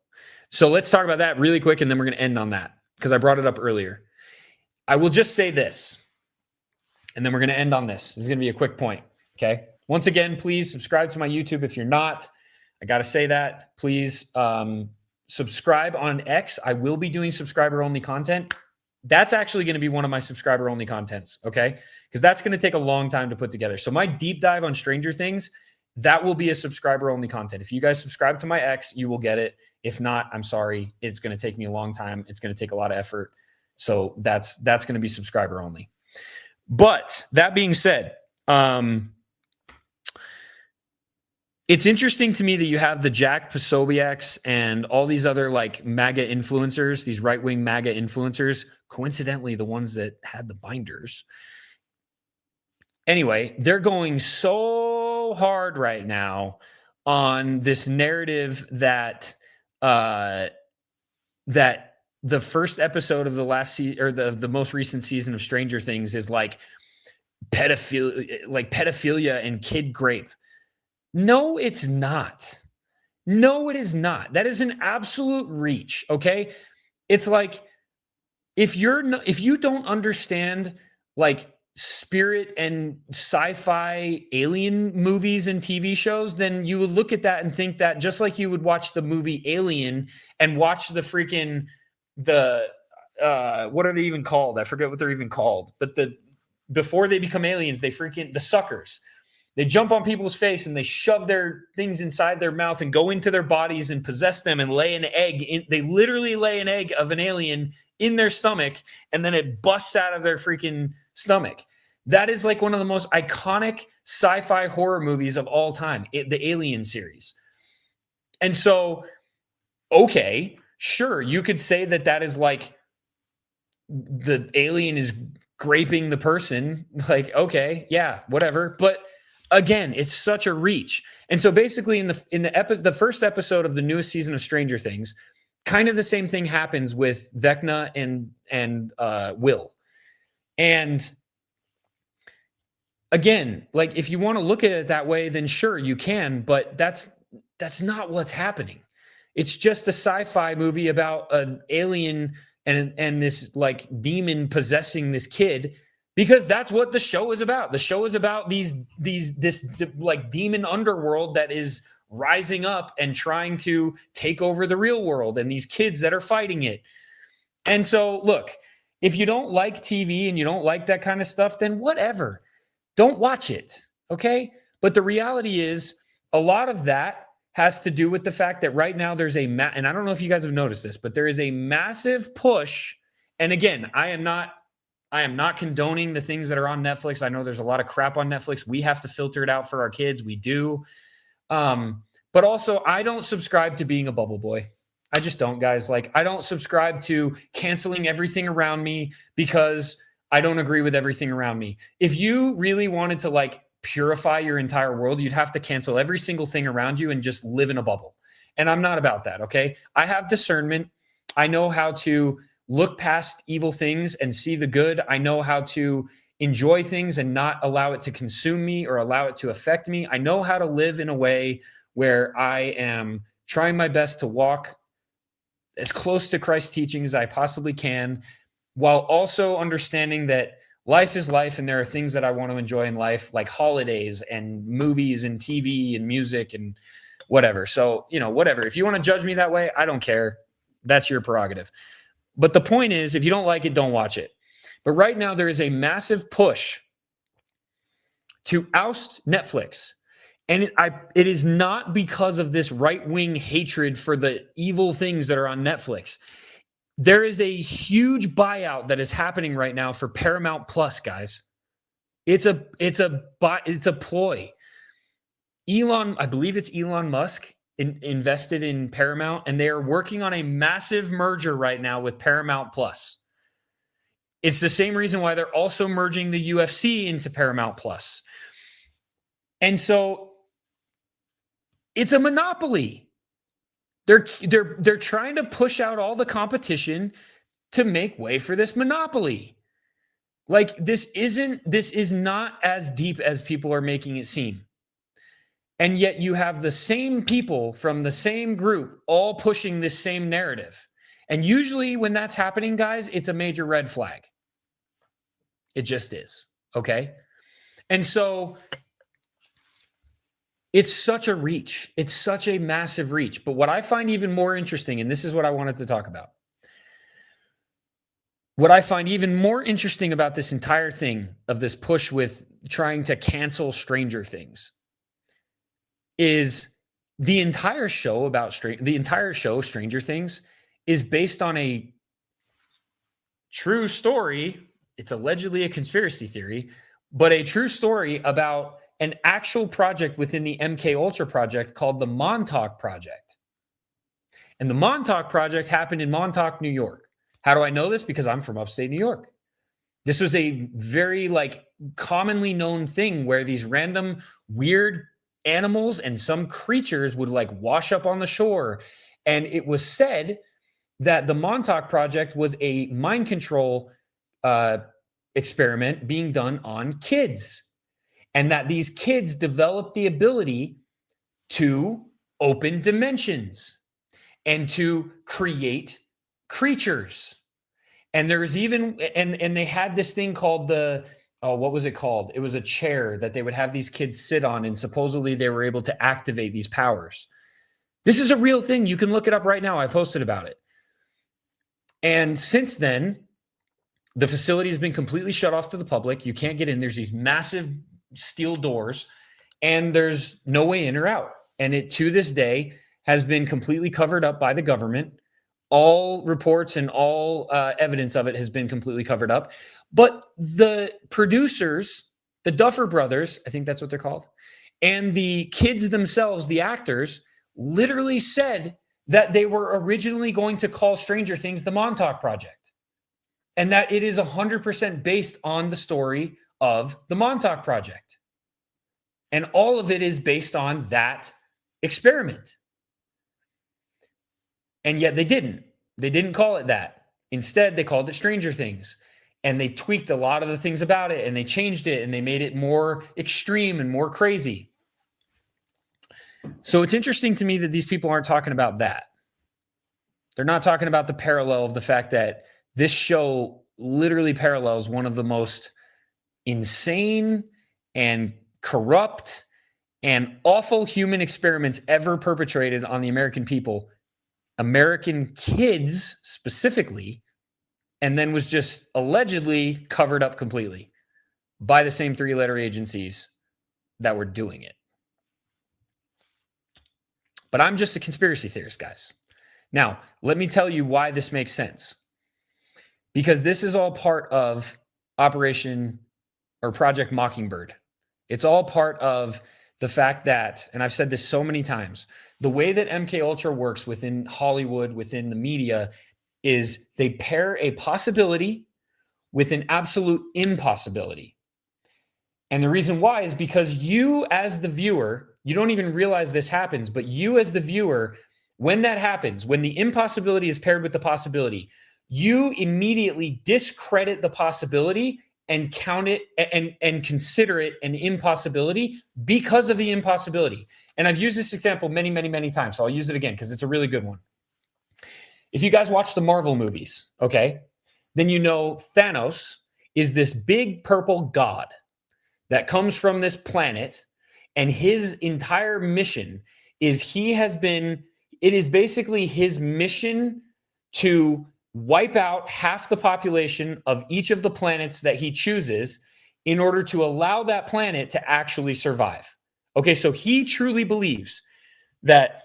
So let's talk about that really quick, and then we're going to end on that because I brought it up earlier. I will just say this, and then we're going to end on this. This is going to be a quick point, okay? Once again, please subscribe to my YouTube if you're not. I got to say that. Please subscribe on X. I will be doing subscriber-only content. That's actually going to be one of my subscriber-only contents, okay? Because that's going to take a long time to put together. So my deep dive on Stranger Things, that will be a subscriber-only content. If you guys subscribe to my X, you will get it. If not, I'm sorry. It's going to take me a long time. It's going to take a lot of effort. So that's going to be subscriber-only. But that being said, it's interesting to me that you have the Jack Posobiec's and all these other like MAGA influencers, these right-wing MAGA influencers, coincidentally, the ones that had the binders. Anyway, they're going so hard right now on this narrative that that the first episode of the last season or the most recent season of Stranger Things is like pedophilia and kid grape. No, it's not. No, it is not. That is an absolute reach, okay? It's like if you don't understand like spirit and sci-fi alien movies and TV shows, then you would look at that and think that just like you would watch the movie Alien and watch the freaking what are they even called? I forget what they're even called. But before they become aliens, the suckers. They jump on people's face and they shove their things inside their mouth and go into their bodies and possess them and lay an egg. They literally lay an egg of an alien in their stomach, and then it busts out of their freaking stomach. That is like one of the most iconic sci-fi horror movies of all time, the Alien series. And so, okay, sure, you could say that is like the alien is graping the person. Like, okay, yeah, whatever. But again, it's such a reach. And so basically the first episode of the newest season of Stranger Things, kind of the same thing happens with Vecna and Will. And again, like if you want to look at it that way, then sure you can, but that's not what's happening. It's just a sci-fi movie about an alien and this like demon possessing this kid, because that's what the show is about. The show is about this like demon underworld that is rising up and trying to take over the real world, and these kids that are fighting it. And so look, if you don't like TV and you don't like that kind of stuff, then whatever. Don't watch it, okay? But the reality is a lot of that has to do with the fact that right now there's and I don't know if you guys have noticed this, but there is a massive push. And again, I am not condoning the things that are on Netflix. I know there's a lot of crap on Netflix. We have to filter it out for our kids. We do. But also, I don't subscribe to being a bubble boy. I just don't, guys. Like, I don't subscribe to canceling everything around me because I don't agree with everything around me. If you really wanted to like purify your entire world, you'd have to cancel every single thing around you and just live in a bubble. And I'm not about that, okay? I have discernment. I know how to look past evil things and see the good. I know how to enjoy things and not allow it to consume me or allow it to affect me. I know how to live in a way where I am trying my best to walk as close to Christ's teaching as I possibly can, while also understanding that life is life and there are things that I want to enjoy in life, like holidays and movies and TV and music and whatever. So, whatever. If you want to judge me that way, I don't care. That's your prerogative. But the point is, if you don't like it, don't watch it. But right now, there is a massive push to oust Netflix. And it is not because of this right-wing hatred for the evil things that are on Netflix. There is a huge buyout that is happening right now for Paramount Plus, guys. It's a ploy. I believe it's Elon Musk invested in Paramount, and they are working on a massive merger right now with Paramount Plus. It's the same reason why they're also merging the UFC into Paramount Plus. And so it's a monopoly. They're trying to push out all the competition to make way for this monopoly. Like this is not as deep as people are making it seem. And yet you have the same people from the same group all pushing this same narrative. And usually when that's happening, guys, it's a major red flag. It just is. Okay. And so it's such a reach. It's such a massive reach. But what I find even more interesting, and this is what I wanted to talk about. What I find even more interesting about this entire thing of this push with trying to cancel Stranger Things is the entire show Stranger Things is based on a true story. It's allegedly a conspiracy theory, but a true story about an actual project within the MK Ultra project called the Montauk Project. And the Montauk Project happened in Montauk, New York. How do I know this? Because I'm from upstate New York. This was a very commonly known thing where these random weird animals and some creatures would wash up on the shore. And it was said that the Montauk Project was a mind control experiment being done on kids. And that these kids developed the ability to open dimensions and to create creatures. And there was even, and they had this thing called what was it called? It was a chair that they would have these kids sit on, and supposedly they were able to activate these powers. This is a real thing. You can look it up right now. I posted about it. And since then, the facility has been completely shut off to the public. You can't get in. There's these massive steel doors, and there's no way in or out. And it, to this day, has been completely covered up by the government. All reports and all evidence of it has been completely covered up. But the producers, the Duffer Brothers, I think that's what they're called, and the kids themselves, the actors, literally said that they were originally going to call Stranger Things the Montauk Project, and that it is 100% based on the story of the Montauk Project. And all of it is based on that experiment. And yet they didn't. They didn't call it that. Instead, they called it Stranger Things. And they tweaked a lot of the things about it, and they changed it, and they made it more extreme and more crazy. So it's interesting to me that these people aren't talking about that. They're not talking about the parallel of the fact that this show literally parallels one of the most insane and corrupt and awful human experiments ever perpetrated on the American people, American kids specifically, and then was just allegedly covered up completely by the same three-letter agencies that were doing it. But I'm just a conspiracy theorist, guys. Now, let me tell you why this makes sense. Because this is all part of Operation or Project Mockingbird. It's all part of the fact that, and I've said this so many times, the way that MK Ultra works within Hollywood, within the media, is they pair a possibility with an absolute impossibility. And the reason why is because you as the viewer, you don't even realize this happens, but you as the viewer, when that happens, when the impossibility is paired with the possibility, you immediately discredit the possibility and count it and consider it an impossibility because of the impossibility. And I've used this example many, many, many times, so I'll use it again because it's a really good one. If you guys watch the Marvel movies, okay, then you know Thanos is this big purple god that comes from this planet, and his entire mission is it is basically his mission to wipe out half the population of each of the planets that he chooses in order to allow that planet to actually survive. Okay, so he truly believes that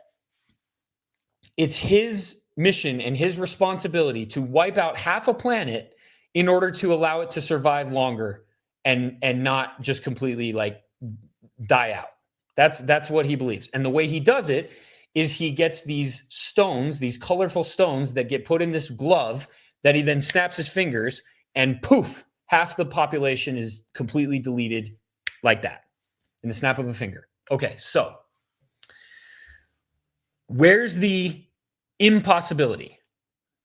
it's his mission and his responsibility to wipe out half a planet in order to allow it to survive longer and not just completely like die out. That's what he believes. And the way he does it is he gets these stones, these colorful stones that get put in this glove that he then snaps his fingers and poof, half the population is completely deleted like that in the snap of a finger. Okay, so where's the impossibility?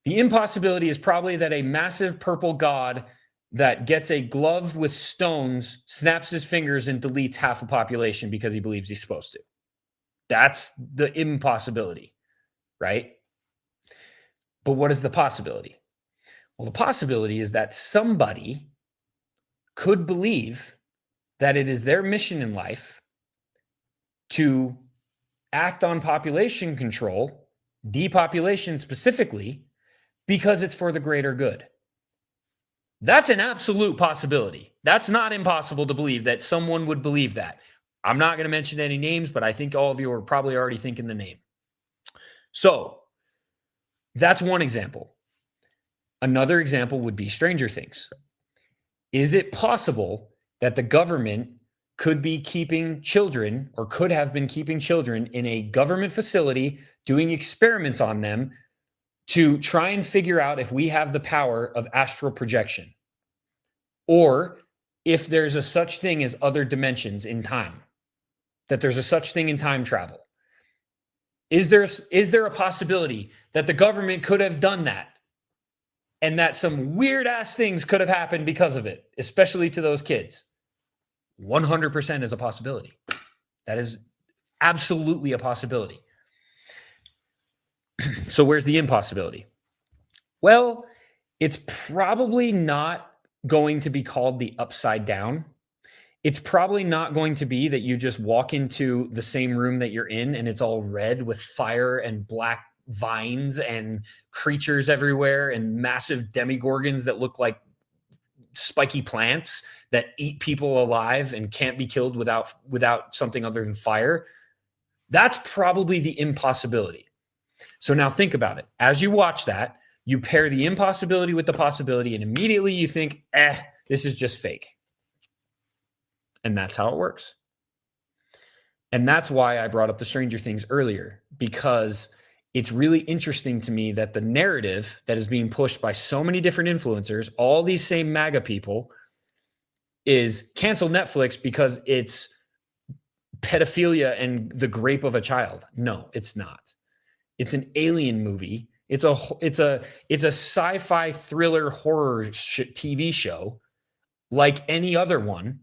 The impossibility is probably that a massive purple god that gets a glove with stones, snaps his fingers and deletes half a population because he believes he's supposed to. That's the impossibility, right? But what is the possibility? Well, the possibility is that somebody could believe that it is their mission in life to act on population control, depopulation specifically, because it's for the greater good. That's an absolute possibility. That's not impossible to believe that someone would believe that. I'm not going to mention any names, but I think all of you are probably already thinking the name. So that's one example. Another example would be Stranger Things. Is it possible that the government could be keeping children or could have been keeping children in a government facility doing experiments on them to try and figure out if we have the power of astral projection or if there's a such thing as other dimensions in time, that there's a such thing in time travel? Is there a possibility that the government could have done that and that some weird ass things could have happened because of it, especially to those kids? 100% is a possibility. That is absolutely a possibility. So where's the impossibility? Well, it's probably not going to be called the upside down. It's probably not going to be that you just walk into the same room that you're in and it's all red with fire and black vines and creatures everywhere and massive demigorgons that look like spiky plants that eat people alive and can't be killed without something other than fire. That's probably the impossibility. So now think about it. As you watch that, you pair the impossibility with the possibility, and immediately you think, this is just fake. And that's how it works. And that's why I brought up the Stranger Things earlier, because it's really interesting to me that the narrative that is being pushed by so many different influencers, all these same MAGA people, is cancel Netflix because it's pedophilia and the grape of a child. No, it's not. It's an alien movie. It's a sci-fi thriller horror TV show like any other one,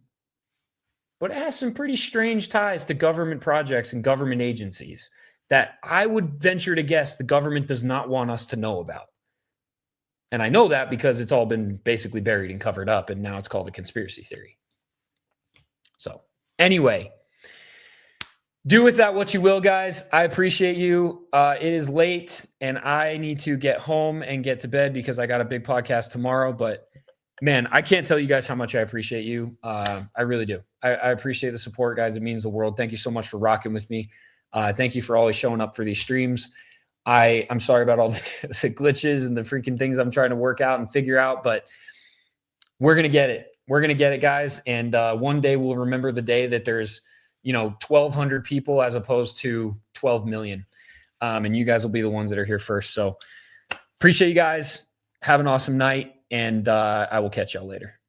but it has some pretty strange ties to government projects and government agencies that I would venture to guess the government does not want us to know about. And I know that because it's all been basically buried and covered up, and now it's called a conspiracy theory. So anyway, do with that what you will, guys. I appreciate you. It is late, and I need to get home and get to bed because I got a big podcast tomorrow. But man, I can't tell you guys how much I appreciate you. I really do. I appreciate the support, guys. It means the world. Thank you so much for rocking with me. Thank you for always showing up for these streams. I'm sorry about all the glitches and the freaking things I'm trying to work out and figure out, but we're going to get it. We're going to get it, guys. And one day we'll remember the day that there's, 1,200 people as opposed to 12 million. And you guys will be the ones that are here first. So appreciate you guys. Have an awesome night. And I will catch y'all later.